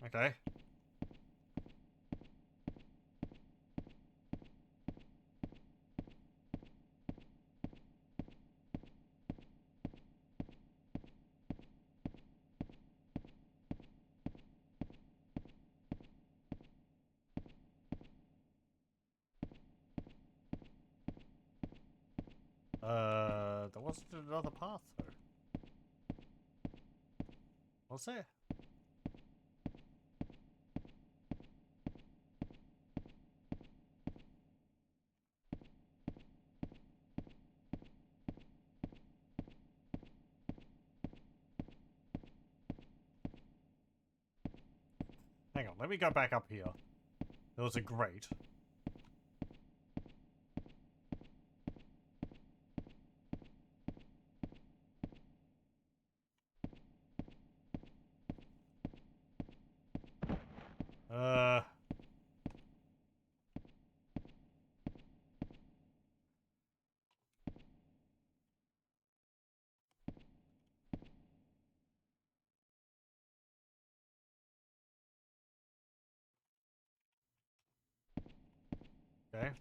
Okay. There wasn't another path though. Was there? Hang on, let me go back up here. There was a grate. Uh... Okay.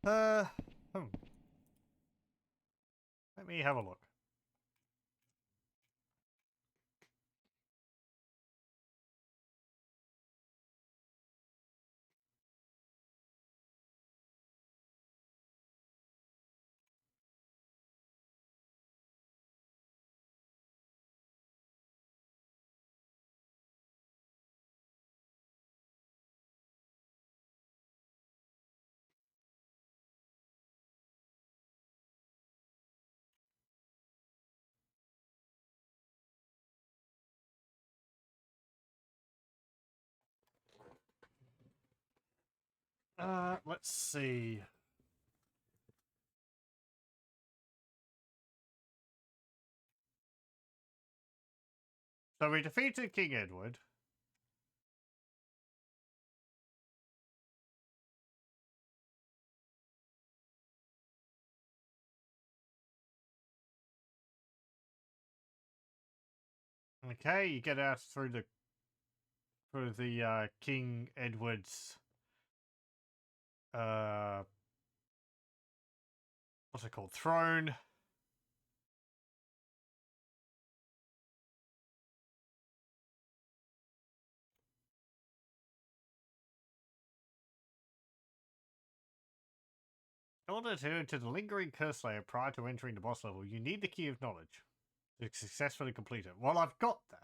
Uh... Hmm. Let me have a look. Let's see. So we defeated King Edward. Okay, you get out through the King Edward's what's it called? Throne. In order to enter the lingering curse layer prior to entering the boss level, you need the key of knowledge to successfully complete it. Well, I've got that.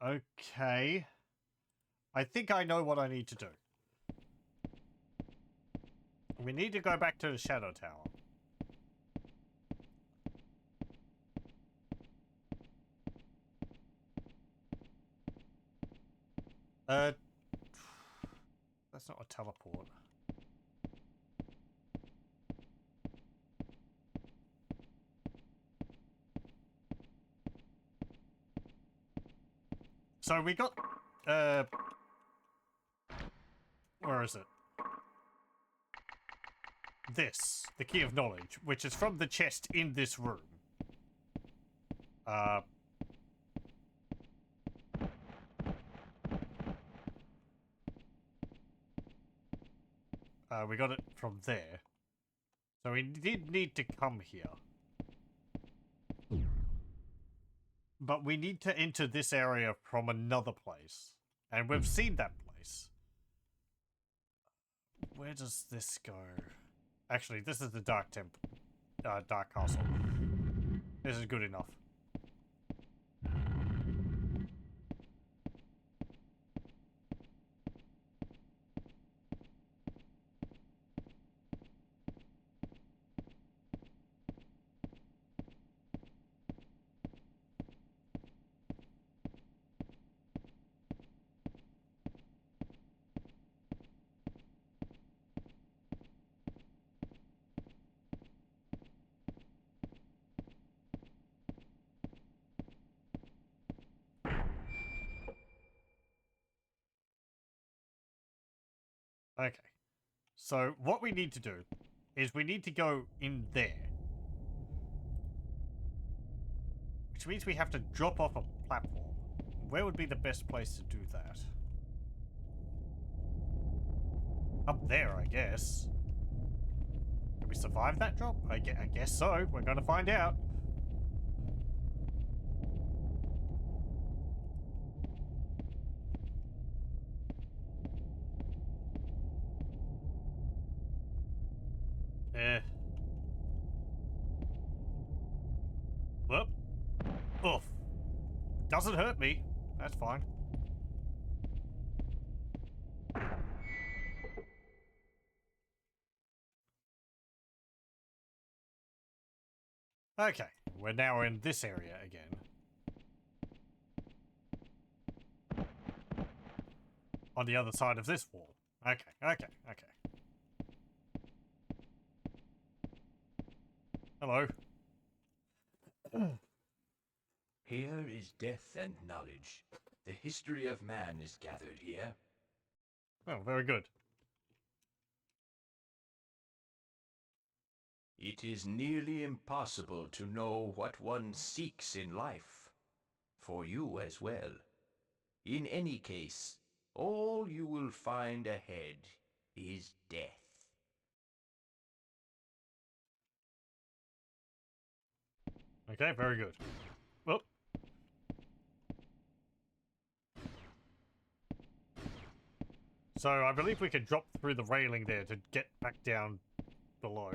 Okay. I think I know what I need to do. We need to go back to the Shadow Tower. That's not a teleport. So we got, where is it? This, the key of knowledge, which is from the chest in this room. We got it from there. So we did need to come here. But we need to enter this area from another place. And we've seen that place. Where does this go? Actually, this is the Dark Temple. Dark Castle. This is good enough. Okay. So what we need to do is we need to go in there. Which means we have to drop off a platform. Where would be the best place to do that? Up there, I guess. Can we survive that drop? I guess so. We're gonna find out. Whoop. Oof. Doesn't hurt me. That's fine. Okay, we're now in this area again. On the other side of this wall. Okay. Hello. Here is death and knowledge. The history of man is gathered here. Oh, very good. It is nearly impossible to know what one seeks in life. For you as well. In any case, all you will find ahead is death. Okay, very good. Well. So I believe we can drop through the railing there to get back down below.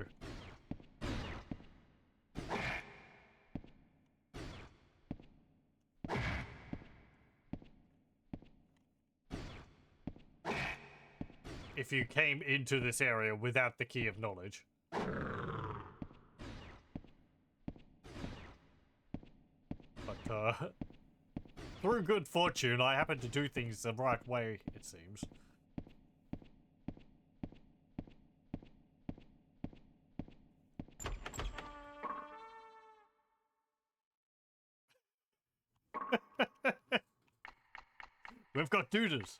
If you came into this area without the key of knowledge. But, through good fortune, I happen to do things the right way, it seems. We've got dudas.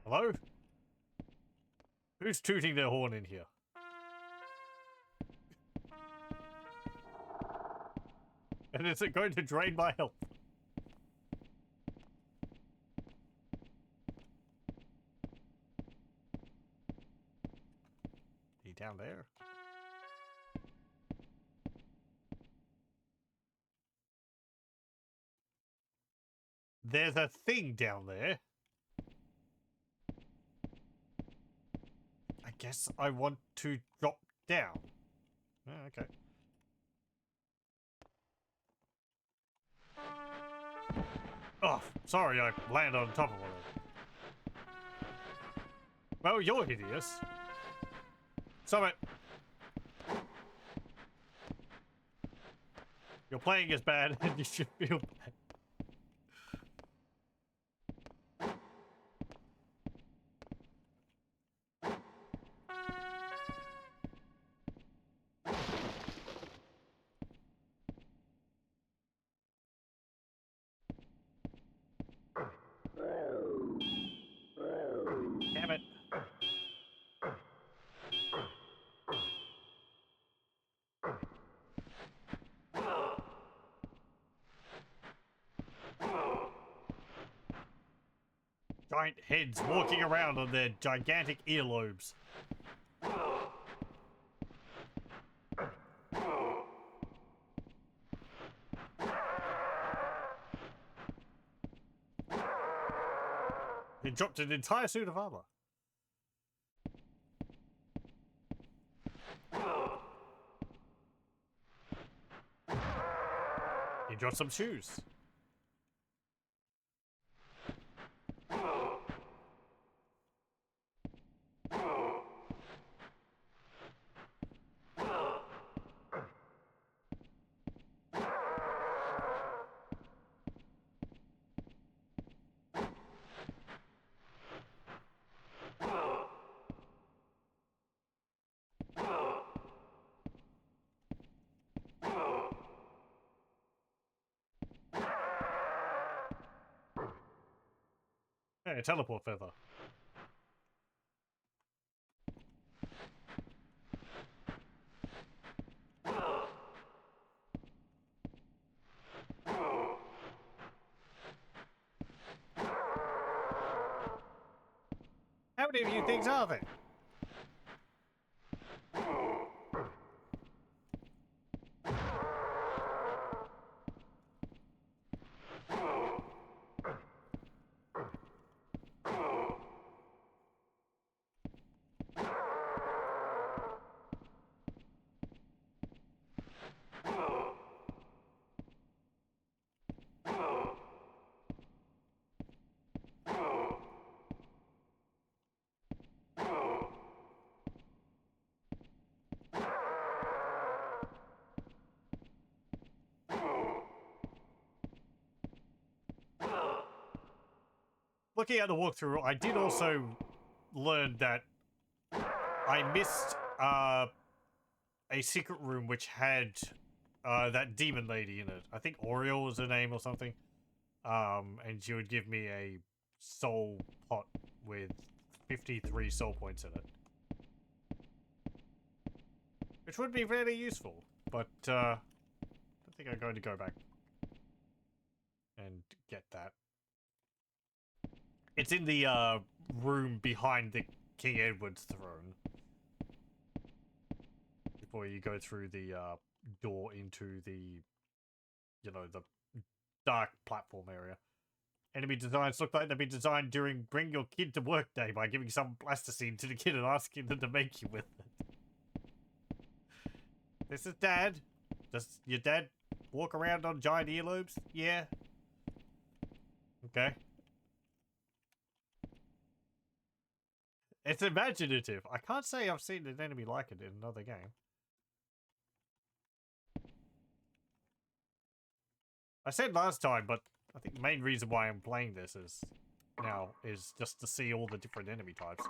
Hello? Who's tooting their horn in here? And is it going to drain my health? He down there? There's a thing down there. I guess I want to drop down. Oh, okay. Oh, sorry, I landed on top of one of them. Well, you're hideous. Summit. You're playing as bad, and you should feel bad. Damn it. Giant heads walking around on their gigantic earlobes. He dropped an entire suit of armor. He dropped some shoes. Hey, a teleport feather. How many of you things are there? Looking at the walkthrough, I did also learn that I missed a secret room which had that demon lady in it. I think Oriole was her name or something. And she would give me a soul pot with 53 soul points in it. Which would be very useful, but I think I'm going to go back and get that. It's in the room behind the King Edward's throne. Before you go through the door into the, you know, the dark platform area. Enemy designs look like they've been designed during Bring Your Kid to Work Day by giving some plasticine to the kid and asking them to make you with it. This is Dad. Does your dad walk around on giant earlobes? Yeah. Okay. It's imaginative. I can't say I've seen an enemy like it in another game. I said last time, but I think the main reason why I'm playing this is just to see all the different enemy types.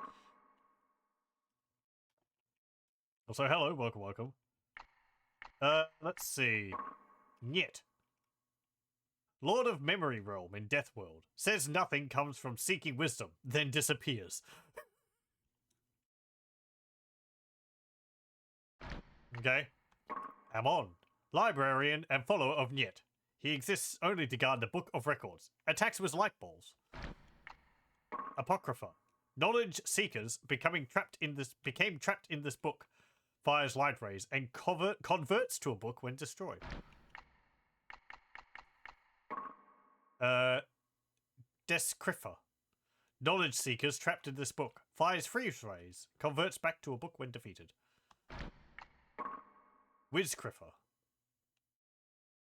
Also, hello, welcome. Let's see. Nyet. Lord of Memory Realm in Deathworld. Says nothing comes from seeking wisdom, then disappears. Okay. Amon. Librarian and follower of Nyet. He exists only to guard the Book of Records. Attacks with light balls. Apocrypha. Knowledge seekers became trapped in this book. Fires light rays and converts to a book when destroyed. Descripha. Knowledge seekers trapped in this book. Fires freeze rays. Converts back to a book when defeated. Wizcriffer.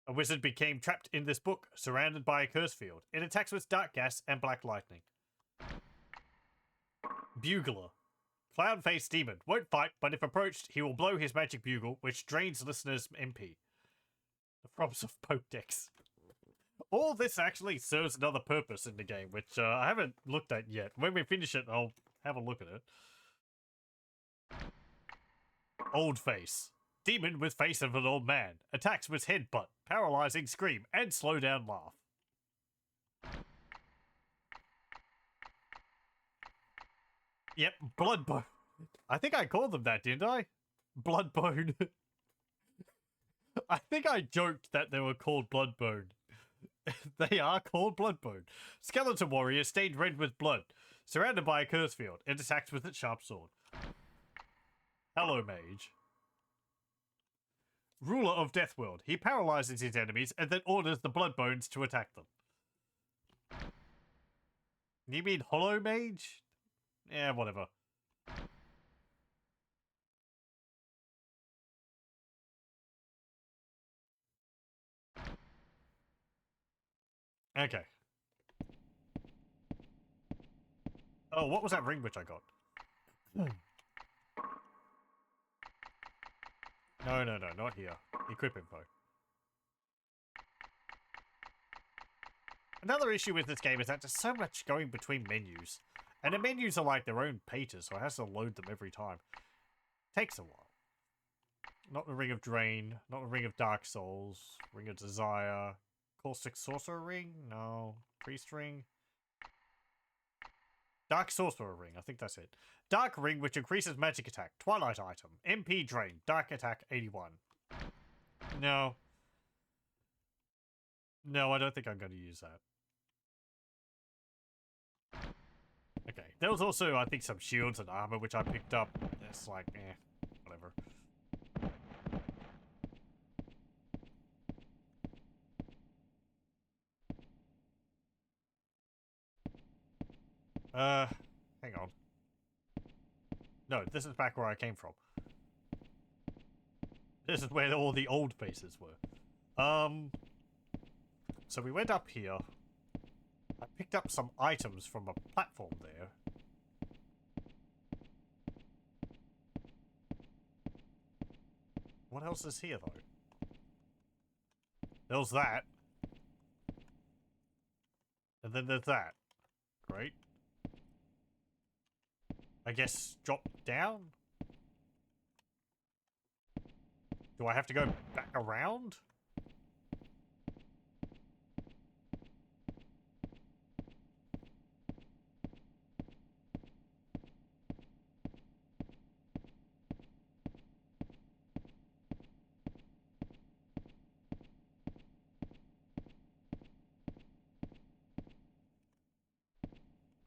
A wizard became trapped in this book, surrounded by a curse field. It attacks with dark gas and black lightning. Bugler. Clown-faced demon. Won't fight, but if approached, he will blow his magic bugle, which drains listeners' MP. The FromSoft Pokedex. All this actually serves another purpose in the game, which I haven't looked at yet. When we finish it, I'll have a look at it. Old Face. Demon with face of an old man. Attacks with headbutt, paralyzing scream, and slow down laugh. Yep, Bloodbone. I think I called them that, didn't I? Bloodbone. I think I joked that they were called Bloodbone. They are called Bloodbone. Skeleton warrior stained red with blood. Surrounded by a curse field. It attacks with its sharp sword. Hello, mage. Ruler of Deathworld. He paralyzes his enemies and then orders the Bloodbones to attack them. You mean Hollow Mage? Yeah, whatever. Okay. Oh, what was that ring which I got? No, not here. Equip info. Another issue with this game is that there's so much going between menus. And the menus are like their own pages, so it has to load them every time. Takes a while. Not the Ring of Drain, not the Ring of Dark Souls, Ring of Desire, Caustic Sorcerer Ring? No. Priest Ring? Dark Sorcerer Ring, I think that's it. Dark Ring, which increases magic attack. Twilight item. MP Drain. Dark attack 81. No. No, I don't think I'm going to use that. Okay. There was also, I think, some shields and armor, which I picked up. It's like, whatever. Hang on. No, this is back where I came from. This is where all the old faces were. So we went up here. I picked up some items from a platform there. What else is here, though? There's that. And then there's that. Great. I guess drop down? Do I have to go back around?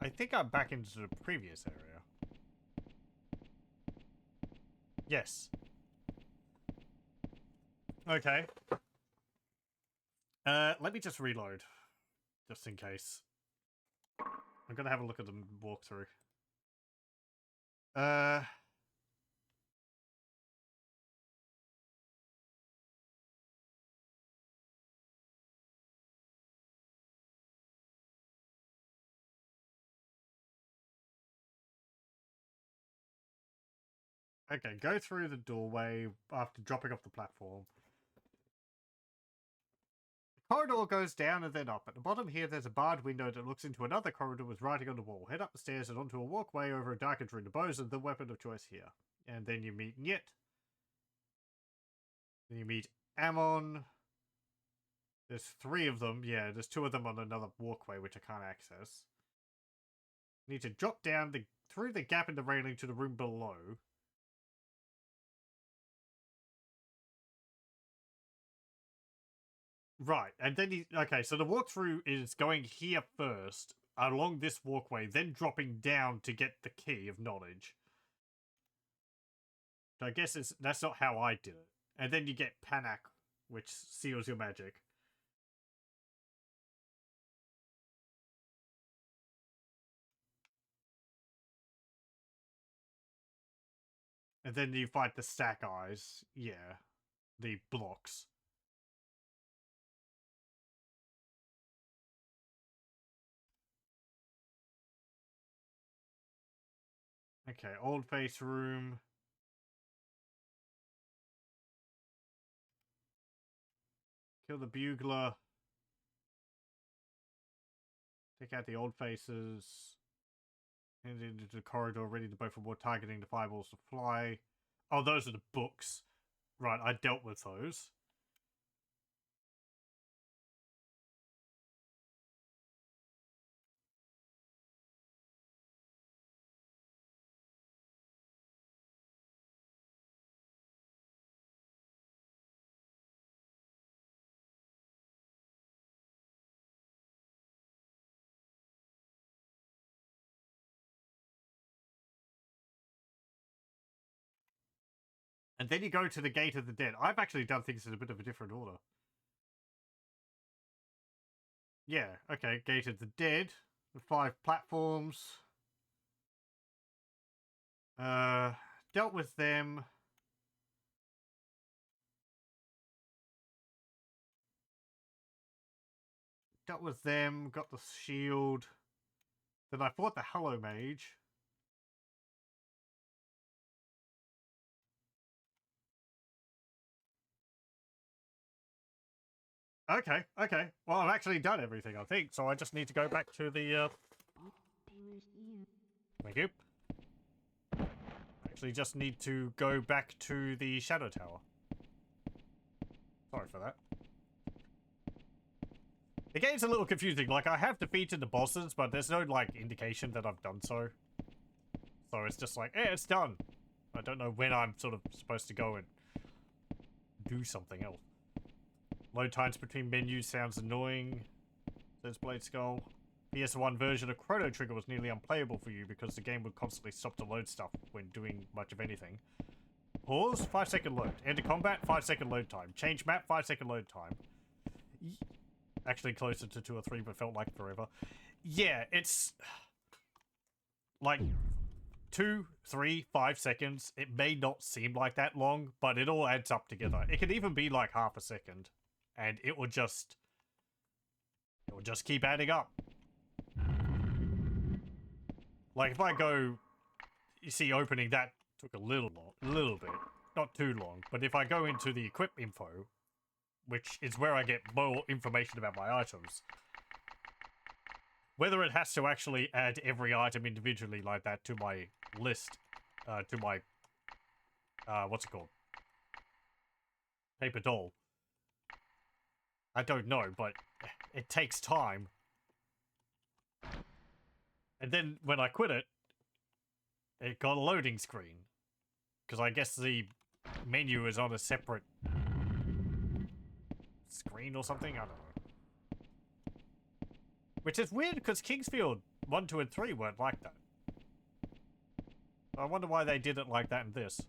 I think I'm back into the previous area. Yes. Okay. Let me just reload. Just in case. I'm gonna have a look at the walkthrough. Okay, go through the doorway after dropping off the platform. The corridor goes down and then up. At the bottom here, there's a barred window that looks into another corridor with writing on the wall. Head up the stairs and onto a walkway over a darkened room. The bows are the weapon of choice here. And then you meet Nyet. Then you meet Ammon. There's 3 of them. Yeah, there's 2 of them on another walkway, which I can't access. Need to drop down through the gap in the railing to the room below. Right, and then okay, so the walkthrough is going here first, along this walkway, then dropping down to get the key of knowledge. So I guess that's not how I did it. And then you get Panak, which seals your magic. And then you fight the stack eyes. Yeah, the blocks. Okay, old face room. Kill the bugler. Take out the old faces. And into the corridor, ready to both reward targeting the fireballs to fly. Oh, those are the books. Right, I dealt with those. And then you go to the Gate of the Dead. I've actually done things in a bit of a different order. Yeah, okay, Gate of the Dead. The 5 platforms. Dealt with them. Dealt with them, got the shield. Then I fought the Hello Mage. Okay, okay. Well, I've actually done everything, I think, so I just need to go back to the, Thank you. Actually just need to go back to the Shadow Tower. Sorry for that. The game's a little confusing. Like, I have defeated the bosses, but there's no, like, indication that I've done so. So it's just like, eh, it's done. I don't know when I'm sort of supposed to go and do something else. Load times between menus sounds annoying, says Blade Skull. PS1 version of Chrono Trigger was nearly unplayable for you because the game would constantly stop to load stuff when doing much of anything. Pause, 5-second load. Enter combat, 5-second load time. Change map, 5-second load time. Actually closer to 2 or 3, but felt like forever. Yeah, it's like 2, 3, 5 seconds. It may not seem like that long, but it all adds up together. It could even be like half a second, and it will just keep adding up. Like if I go, you see, opening that took a little bit, not too long. But if I go into the equip info, which is where I get more information about my items, whether it has to actually add every item individually like that to my list, to my, what's it called? paper doll. I don't know, but it takes time. And then when I quit it, it got a loading screen. Because I guess the menu is on a separate screen or something? I don't know. Which is weird, because Kingsfield 1, 2, and 3 weren't like that. I wonder why they did it like that in this.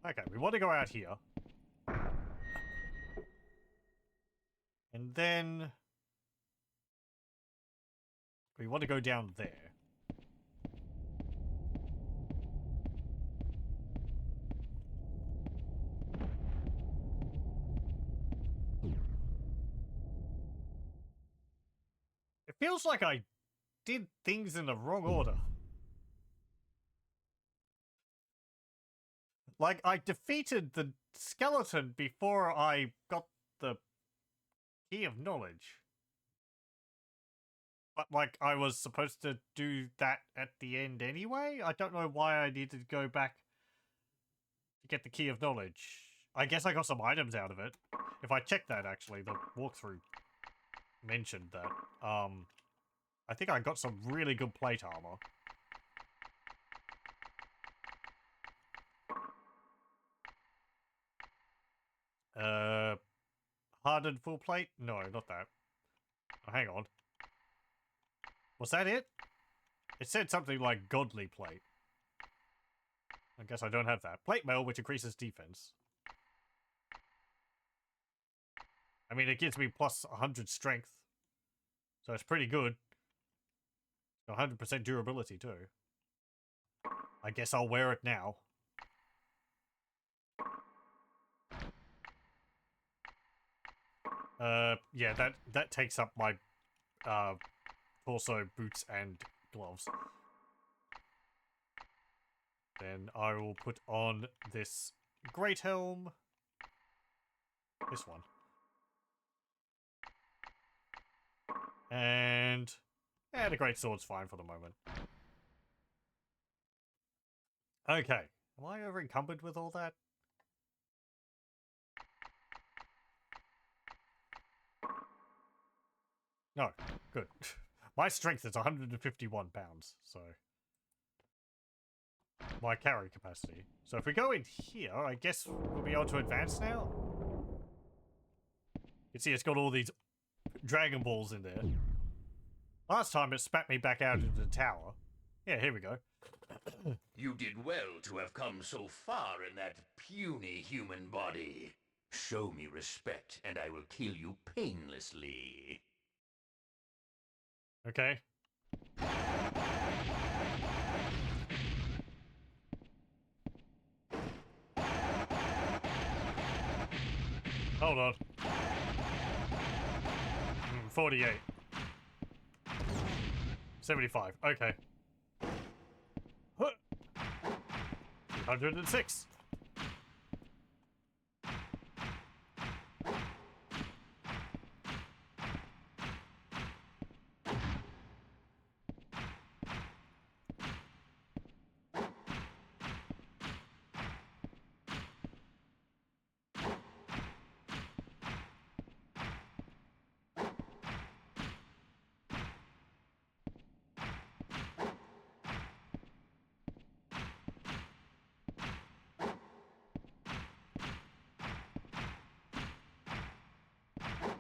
Okay, we want to go out here. And then we want to go down there. It feels like I did things in the wrong order. Like, I defeated the skeleton before I got the key of knowledge. But, like, I was supposed to do that at the end anyway? I don't know why I needed to go back to get the key of knowledge. I guess I got some items out of it. If I check that, actually, the walkthrough mentioned that. I think I got some really good plate armor. Hardened full plate? No, not that. Oh, hang on. Was that it? It said something like godly plate. I guess I don't have that. Plate mail, which increases defense. I mean, it gives me plus 100 strength. So it's pretty good. 100% durability, too. I guess I'll wear it now. Yeah, that takes up my, torso, boots, and gloves. Then I will put on this great helm. This one. And yeah, the great sword's fine for the moment. Okay. Am I over encumbered with all that? No. Good. My strength is 151 pounds, so my carry capacity. So if we go in here, I guess we'll be able to advance now. You see it's got all these Dragon Balls in there. Last time it spat me back out into the tower. Yeah, here we go. You did well to have come so far in that puny human body. Show me respect, and I will kill you painlessly. Okay. Hold on. 48. 75. Okay. 106.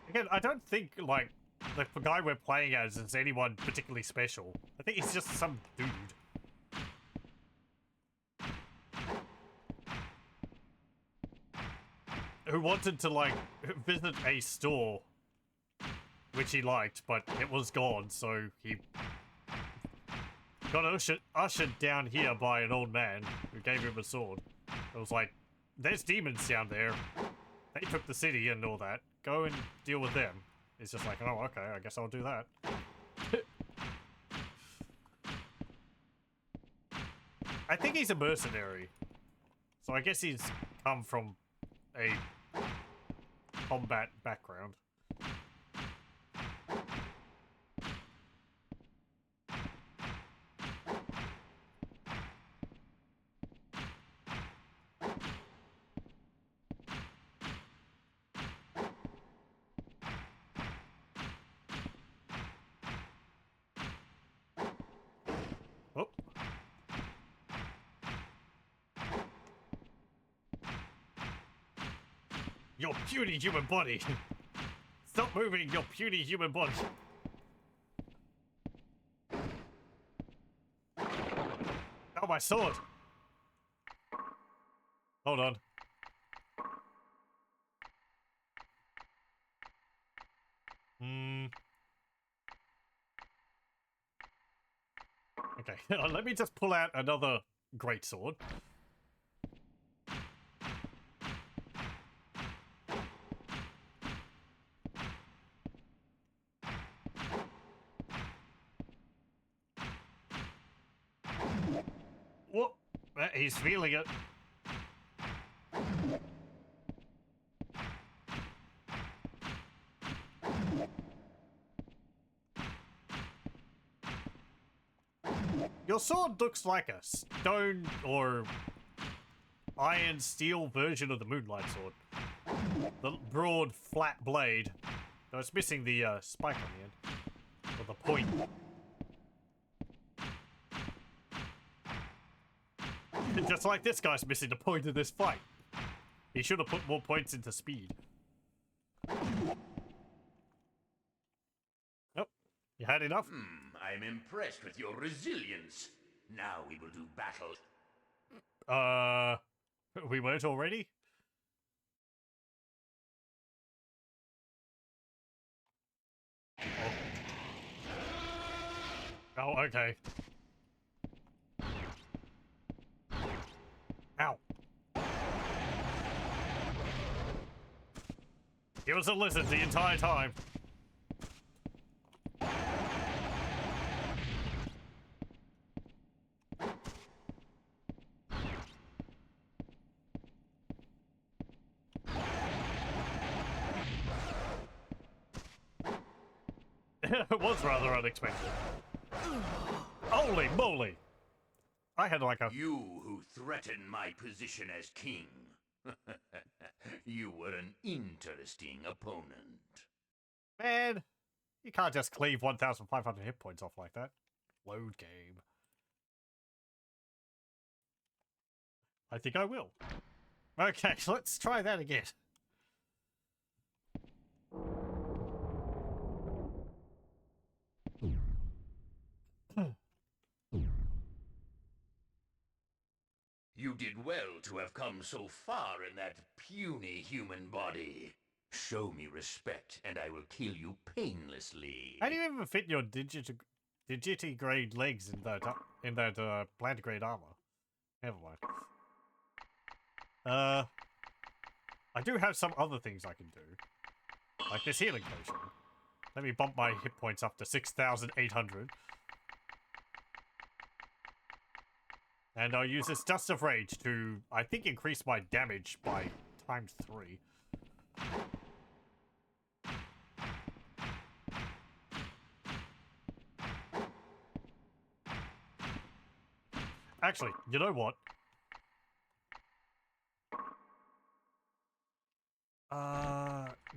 Again, I don't think, like, the guy we're playing as is anyone particularly special. I think he's just some dude. Who wanted to, like, visit a store, which he liked, but it was gone, so he got ushered down here by an old man who gave him a sword. It was like, there's demons down there. They took the city and all that. Go and deal with them. It's just like, oh, okay, I guess I'll do that. I think he's a mercenary. So I guess he's come from a combat background. Oh. Your puny human body! Stop moving, your puny human body! Oh, my sword! Hold on. Okay, let me just pull out another greatsword. Whoop! He's feeling it. Your sword looks like a stone or iron steel version of the Moonlight Sword. The broad, flat blade. Though it's missing the spike on the end. Or the point. Just like this guy's missing the point of this fight. He should have put more points into speed. Oh, you had enough? I'm impressed with your resilience. Now we will do battle. We weren't already? Oh, okay. Ow. He was a lizard the entire time. It was rather unexpected. Holy moly! I had like a... You who threaten my position as king. You were an interesting opponent. Man, you can't just cleave 1,500 hit points off like that. Load game. I think I will. Okay, let's try that again. You did well to have come so far in that puny human body. Show me respect, and I will kill you painlessly. How do you even fit your digitigrade legs in that plantigrade armor? Never mind. I do have some other things I can do, like this healing potion. Let me bump my hit points up to 6,800. And I'll use this Dust of Rage to, I think, increase my damage by ×3. Actually, you know what?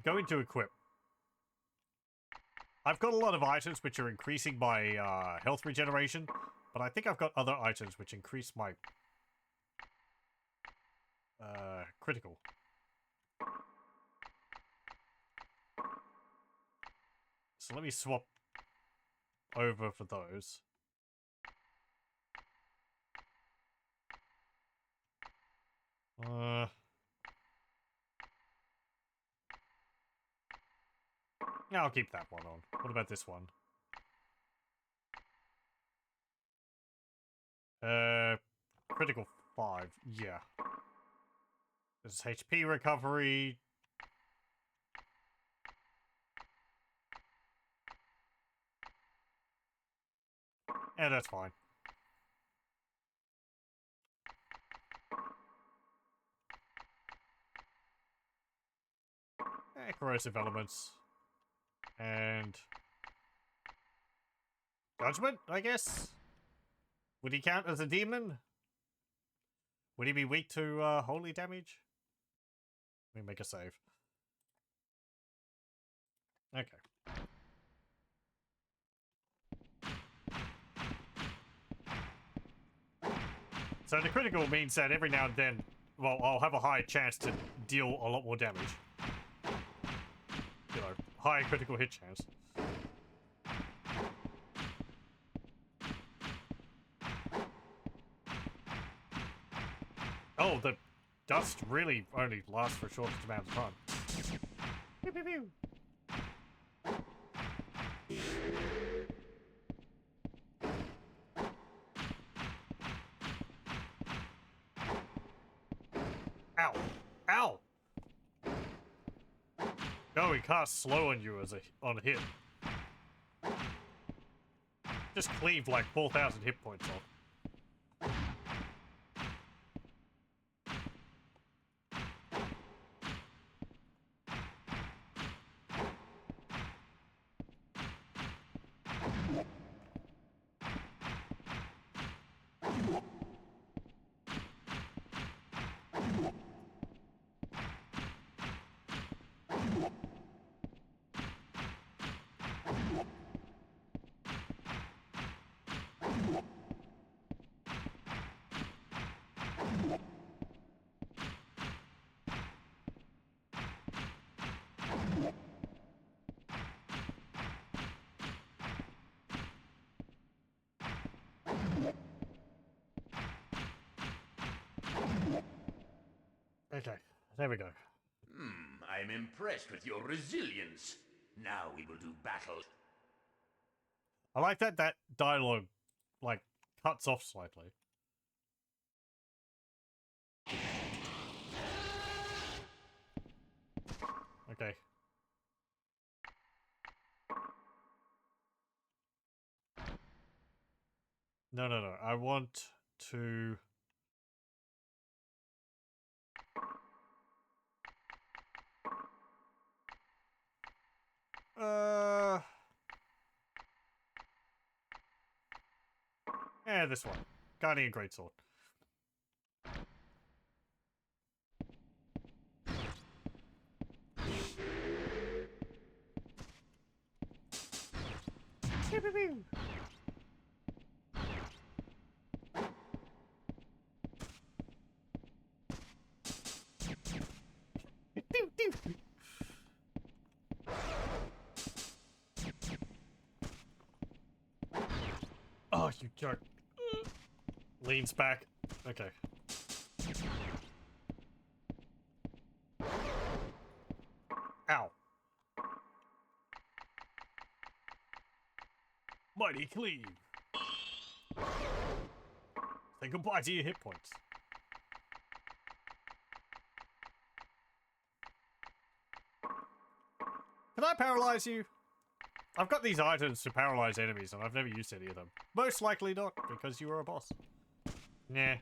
Going to equip. I've got a lot of items which are increasing my health regeneration, but I think I've got other items which increase my critical. So let me swap over for those. Yeah, I'll keep that one on. What about this one? Critical 5. Yeah. This is HP recovery. Yeah, that's fine. corrosive elements. And... Judgment, I guess? Would he count as a demon? Would he be weak to holy damage? Let me make a save. Okay. So the critical means that every now and then, well, I'll have a higher chance to deal a lot more damage. You know, higher critical hit chance. Oh, the dust really only lasts for a short amount of time. Pew, pew, pew. Ow! Ow! No, he casts slow on you as on a hit. Just cleaved like 4,000 hit points off. Okay, there we go. I'm impressed with your resilience. Now we will do battle. I like that dialogue, like, cuts off slightly. Okay. No, no, no. I want to... Yeah, this one. Guardian Greatsword. Pew, pew, pew. Pew, pew. Oh, you jerk. Leans back. Okay. Ow. Mighty Cleave. Say goodbye to your hit points. Can I paralyze you? I've got these items to paralyze enemies and I've never used any of them. Most likely not, because you were a boss. Nah.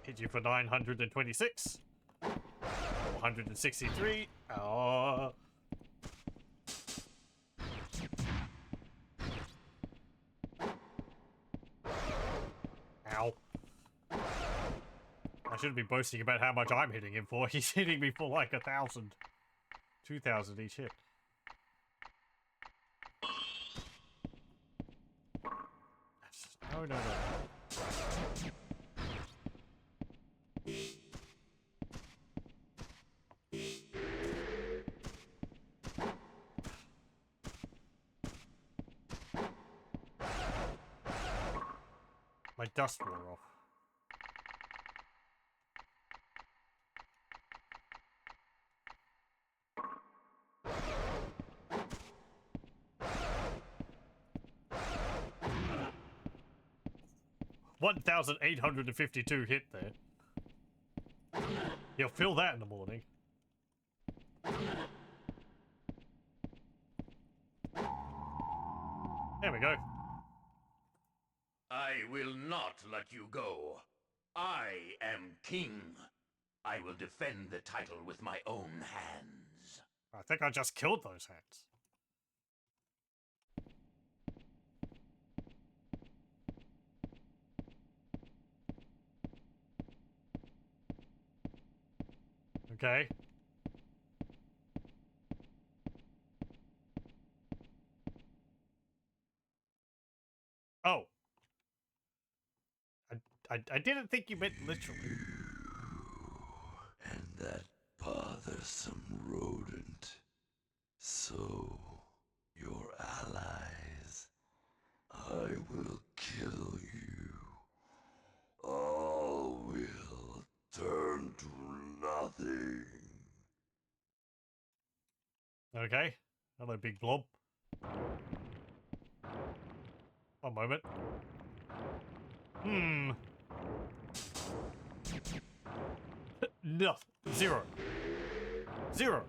Hit you for 926. 463. Oh. Ow. I shouldn't be boasting about how much I'm hitting him for. He's hitting me for like 1,000. 2,000 each hit. No, no, no. My dust wore off. $1,852 hit there. You'll feel that in the morning. There we go. I will not let you go. I am king. I will defend the title with my own hands. I think I just killed those hands. Okay. Oh. I didn't think you meant literally. And that bothersome rodent. So, your allies, I will kill you. All will turn to nothing. Okay. Hello, big blob. One moment. No. Zero. Zero.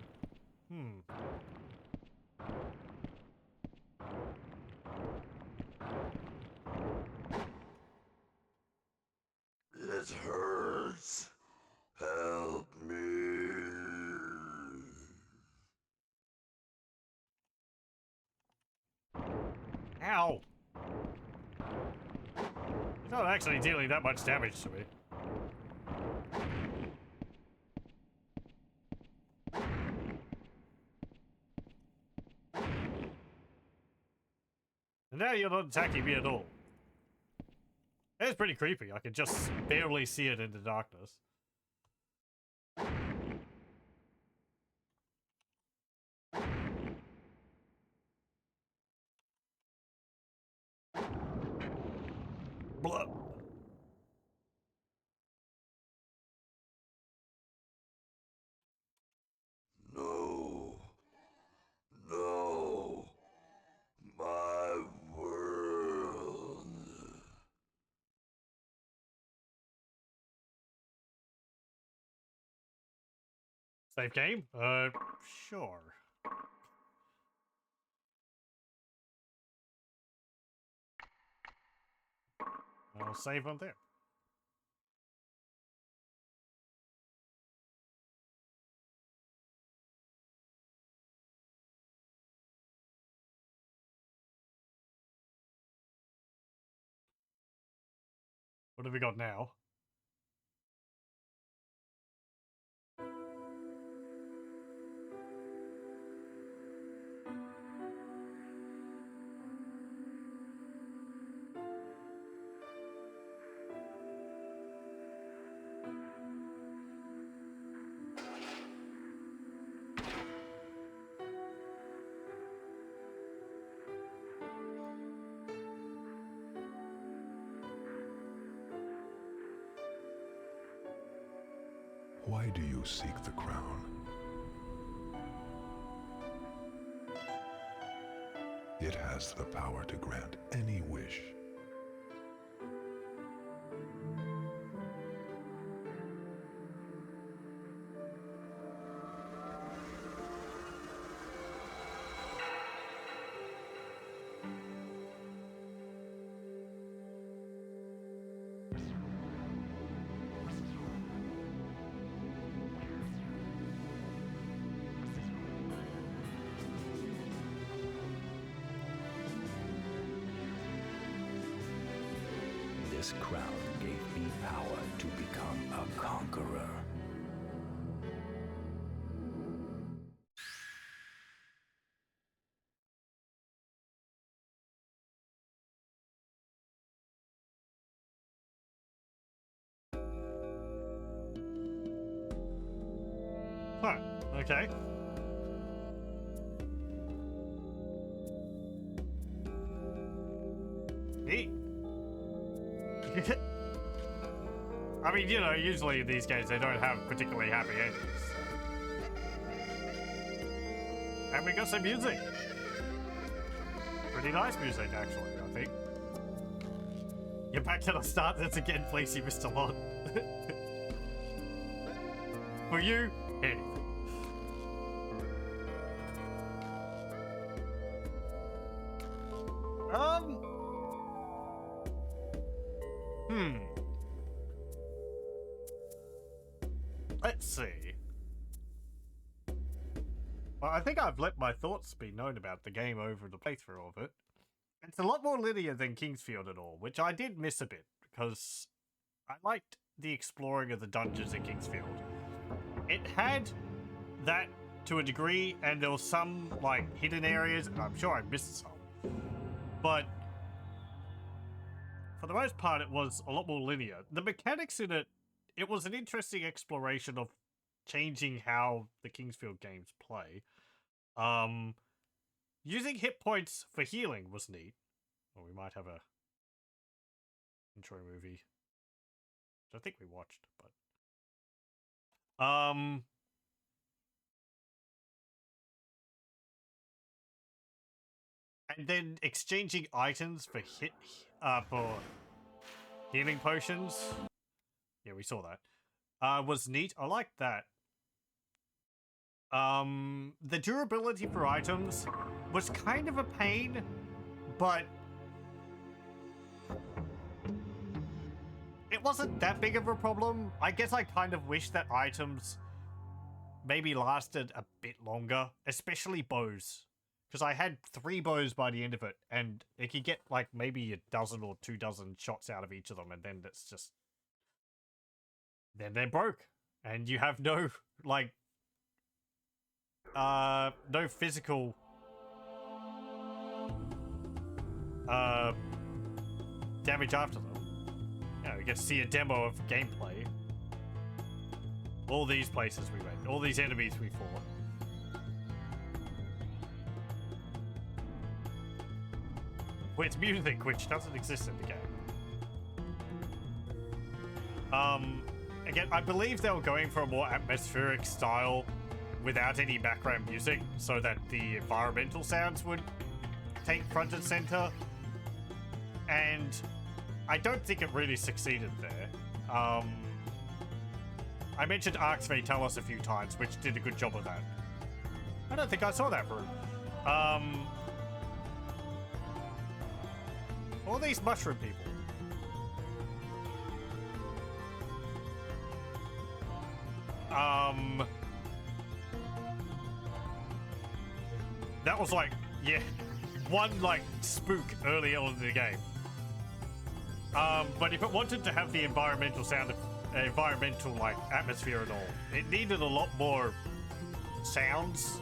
It hurts. Help me. Ow. It's not actually dealing that much damage to me. And now you're not attacking me at all. It's pretty creepy. I can just barely see it in the darkness. Blah. No. No. My world. Save game? Sure. I'll save on there. What have we got now? Why do you seek the crown? It has the power to grant any wish. This crown gave me power to become a conqueror. Huh. Okay. Neat. I mean, you know, usually in these games they don't have particularly happy endings. And we got some music. Pretty nice music, actually, I think. You're back to the start. That's again, please, you missed a lot. For you, anything. Let's see. Well, I think I've let my thoughts be known about the game over the playthrough of it. It's a lot more linear than Kingsfield and all, which I did miss a bit, because I liked the exploring of the dungeons in Kingsfield. It had that to a degree, and there was some, like, hidden areas, and I'm sure I missed some. But for the most part, it was a lot more linear. The mechanics in it, it was an interesting exploration of changing how the Kingsfield games play. Using hit points for healing was neat. Well, we might have a intro movie, which I think we watched, but and then exchanging items for for healing potions. Yeah, we saw that. Was neat. I liked that. The durability for items was kind of a pain, but it wasn't that big of a problem. I guess I kind of wish that items maybe lasted a bit longer, especially bows. Because I had 3 bows by the end of it, and it could get like maybe a dozen or 2 dozen shots out of each of them, and then it's just... then they're broke. And you have no, like... no physical... damage after them. You know, you get to see a demo of gameplay. All these places we went, all these enemies we fought. With music, which doesn't exist in the game. Again, I believe they were going for a more atmospheric style without any background music, so that the environmental sounds would take front and center. And I don't think it really succeeded there. I mentioned Arx Vitalis a few times, which did a good job of that. I don't think I saw that room. All these mushroom people. That was like, yeah, one like spook early on in the game. But if it wanted to have the environmental sound, environmental like atmosphere and all, it needed a lot more sounds.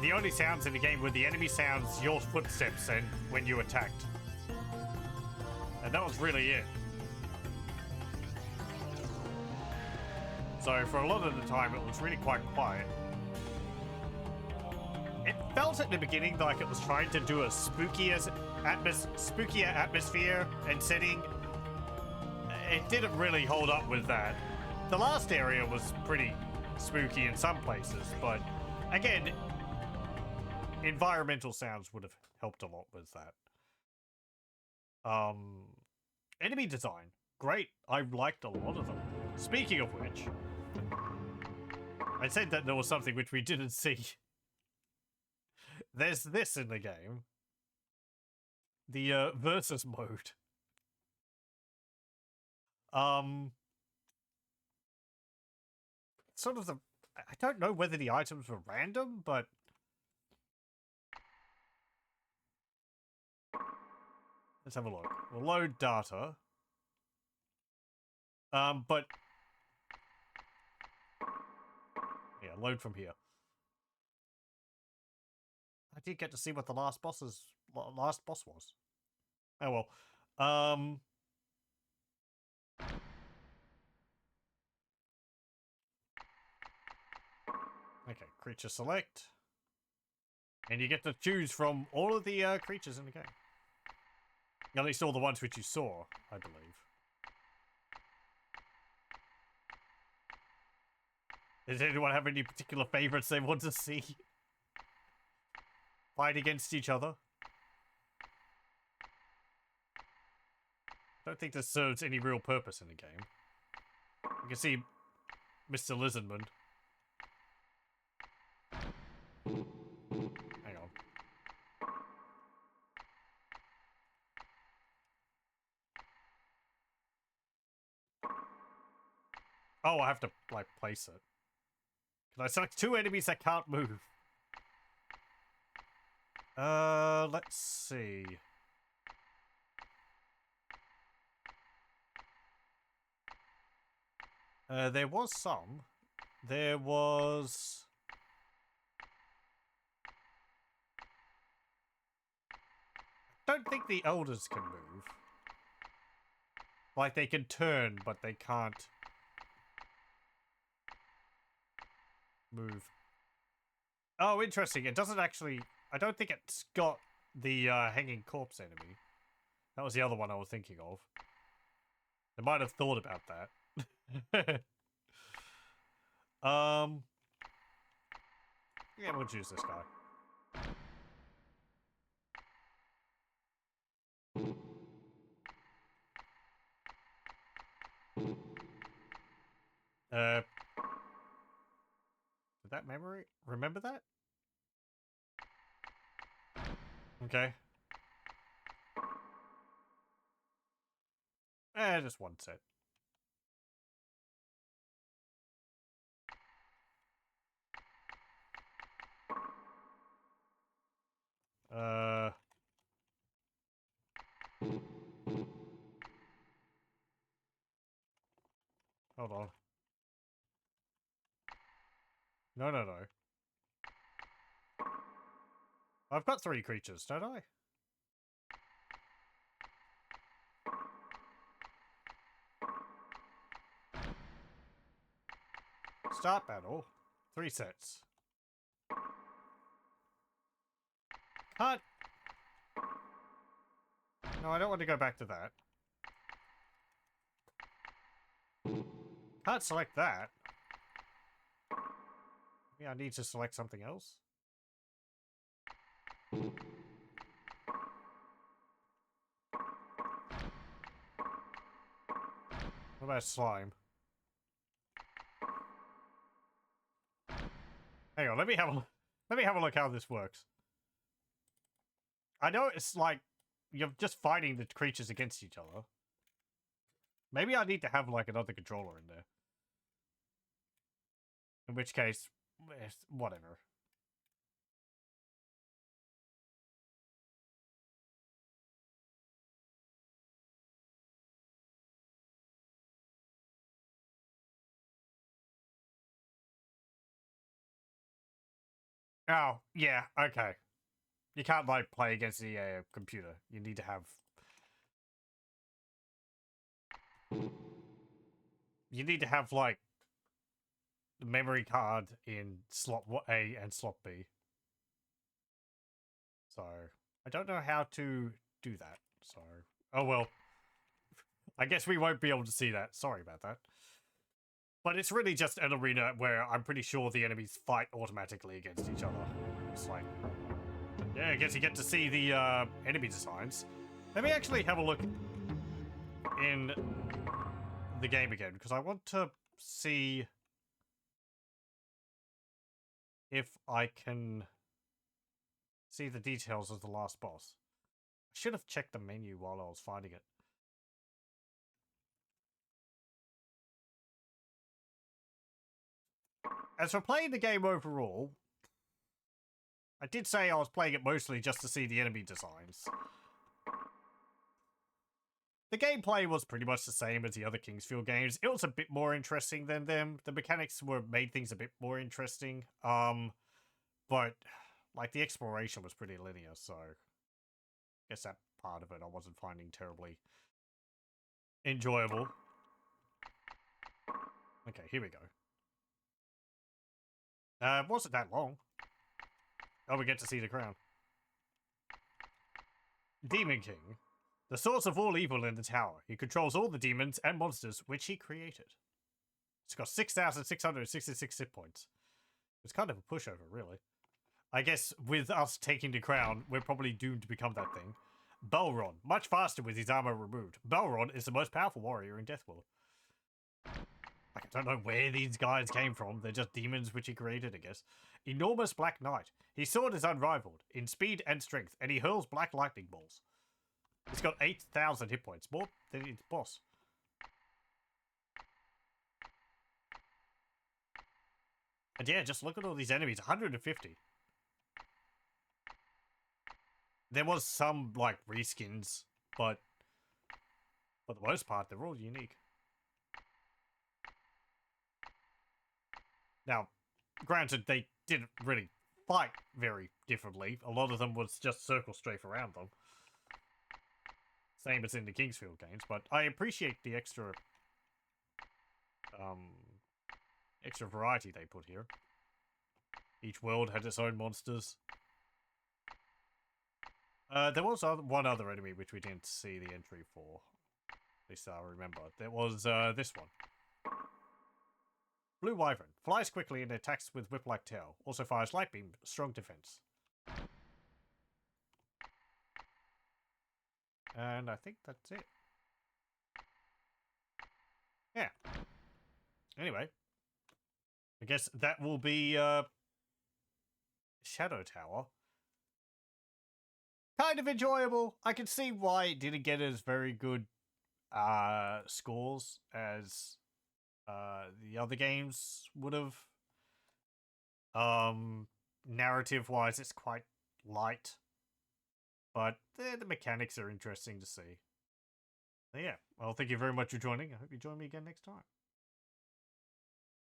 The only sounds in the game were the enemy sounds, your footsteps, and when you attacked. And that was really it. So for a lot of the time, it was really quite quiet. It felt at the beginning like it was trying to do a spookier atmosphere and setting. It didn't really hold up with that. The last area was pretty spooky in some places, but again, environmental sounds would have helped a lot with that. Enemy design, great. I liked a lot of them. Speaking of which, I said that there was something which we didn't see. There's this in the game. The versus mode. Sort of the... I don't know whether the items were random, but... let's have a look. We'll load data. But... yeah, load from here. I did get to see what the last boss was. Oh well. Okay, creature select. And you get to choose from all of the creatures in the game. At least all the ones which you saw, I believe. Does anyone have any particular favorites they want to see fight against each other? Don't think this serves any real purpose in the game. You can see Mr. Lizardman. Hang on. Oh, I have to, like, place it. Can I select 2 enemies that can't move? Let's see. There was some. There was... I don't think the elders can move. Like, they can turn, but they can't move. Oh, interesting. It doesn't actually... I don't think it's got the hanging corpse enemy. That was the other one I was thinking of. I might have thought about that. Yeah, we'll choose this guy. Did that memory... Remember that? Okay. Just one set. Hold on. No, no, no. I've got 3 creatures, don't I? Start battle. 3 sets. Can't... No, I don't want to go back to that. Can't select that. Maybe I need to select something else. What about slime? Hang on, let me have a look how this works. I know it's like you're just fighting the creatures against each other. Maybe I need to have like another controller in there. In which case, whatever. Oh, yeah, okay. You can't, like, play against the computer. You need to have... You need to have, like, the memory card in slot A and slot B. So, I don't know how to do that. So, oh well. I guess we won't be able to see that. Sorry about that. But it's really just an arena where I'm pretty sure the enemies fight automatically against each other. It's like... Yeah, I guess you get to see the enemy designs. Let me actually have a look in the game again, because I want to see if I can see the details of the last boss. I should have checked the menu while I was finding it. As for playing the game overall, I did say I was playing it mostly just to see the enemy designs. The gameplay was pretty much the same as the other Kingsfield games. It was a bit more interesting than them. The mechanics made things a bit more interesting. But like the exploration was pretty linear, so I guess that part of it I wasn't finding terribly enjoyable. Okay, here we go. It wasn't that long. Oh, we get to see the crown. Demon King. The source of all evil in the tower. He controls all the demons and monsters which he created. It's got 6,666 hit points. It's kind of a pushover, really. I guess with us taking the crown, we're probably doomed to become that thing. Belron. Much faster with his armor removed. Belron is the most powerful warrior in Deathworld. Like, I don't know where these guys came from. They're just demons which he created, I guess. Enormous Black Knight. His sword is unrivaled in speed and strength, and he hurls black lightning bolts. It's got 8,000 hit points, more than its boss. And yeah, just look at all these enemies. 150. There was some, like, reskins, but for the most part, they're all unique. Now, granted, they didn't really fight very differently. A lot of them was just circle strafe around them. Same as in the Kingsfield games, but I appreciate the extra variety they put here. Each world had its own monsters. There was one other enemy which we didn't see the entry for. At least I remember. There was this one. Blue Wyvern. Flies quickly and attacks with whip-like tail. Also fires light beam, strong defense. And I think that's it. Yeah. Anyway. I guess that will be Shadow Tower. Kind of enjoyable. I can see why it didn't get as very good scores as the other games would have. Narrative wise, it's quite light, but the mechanics are interesting to see. So yeah, well, thank you very much for joining. I hope you join me again next time.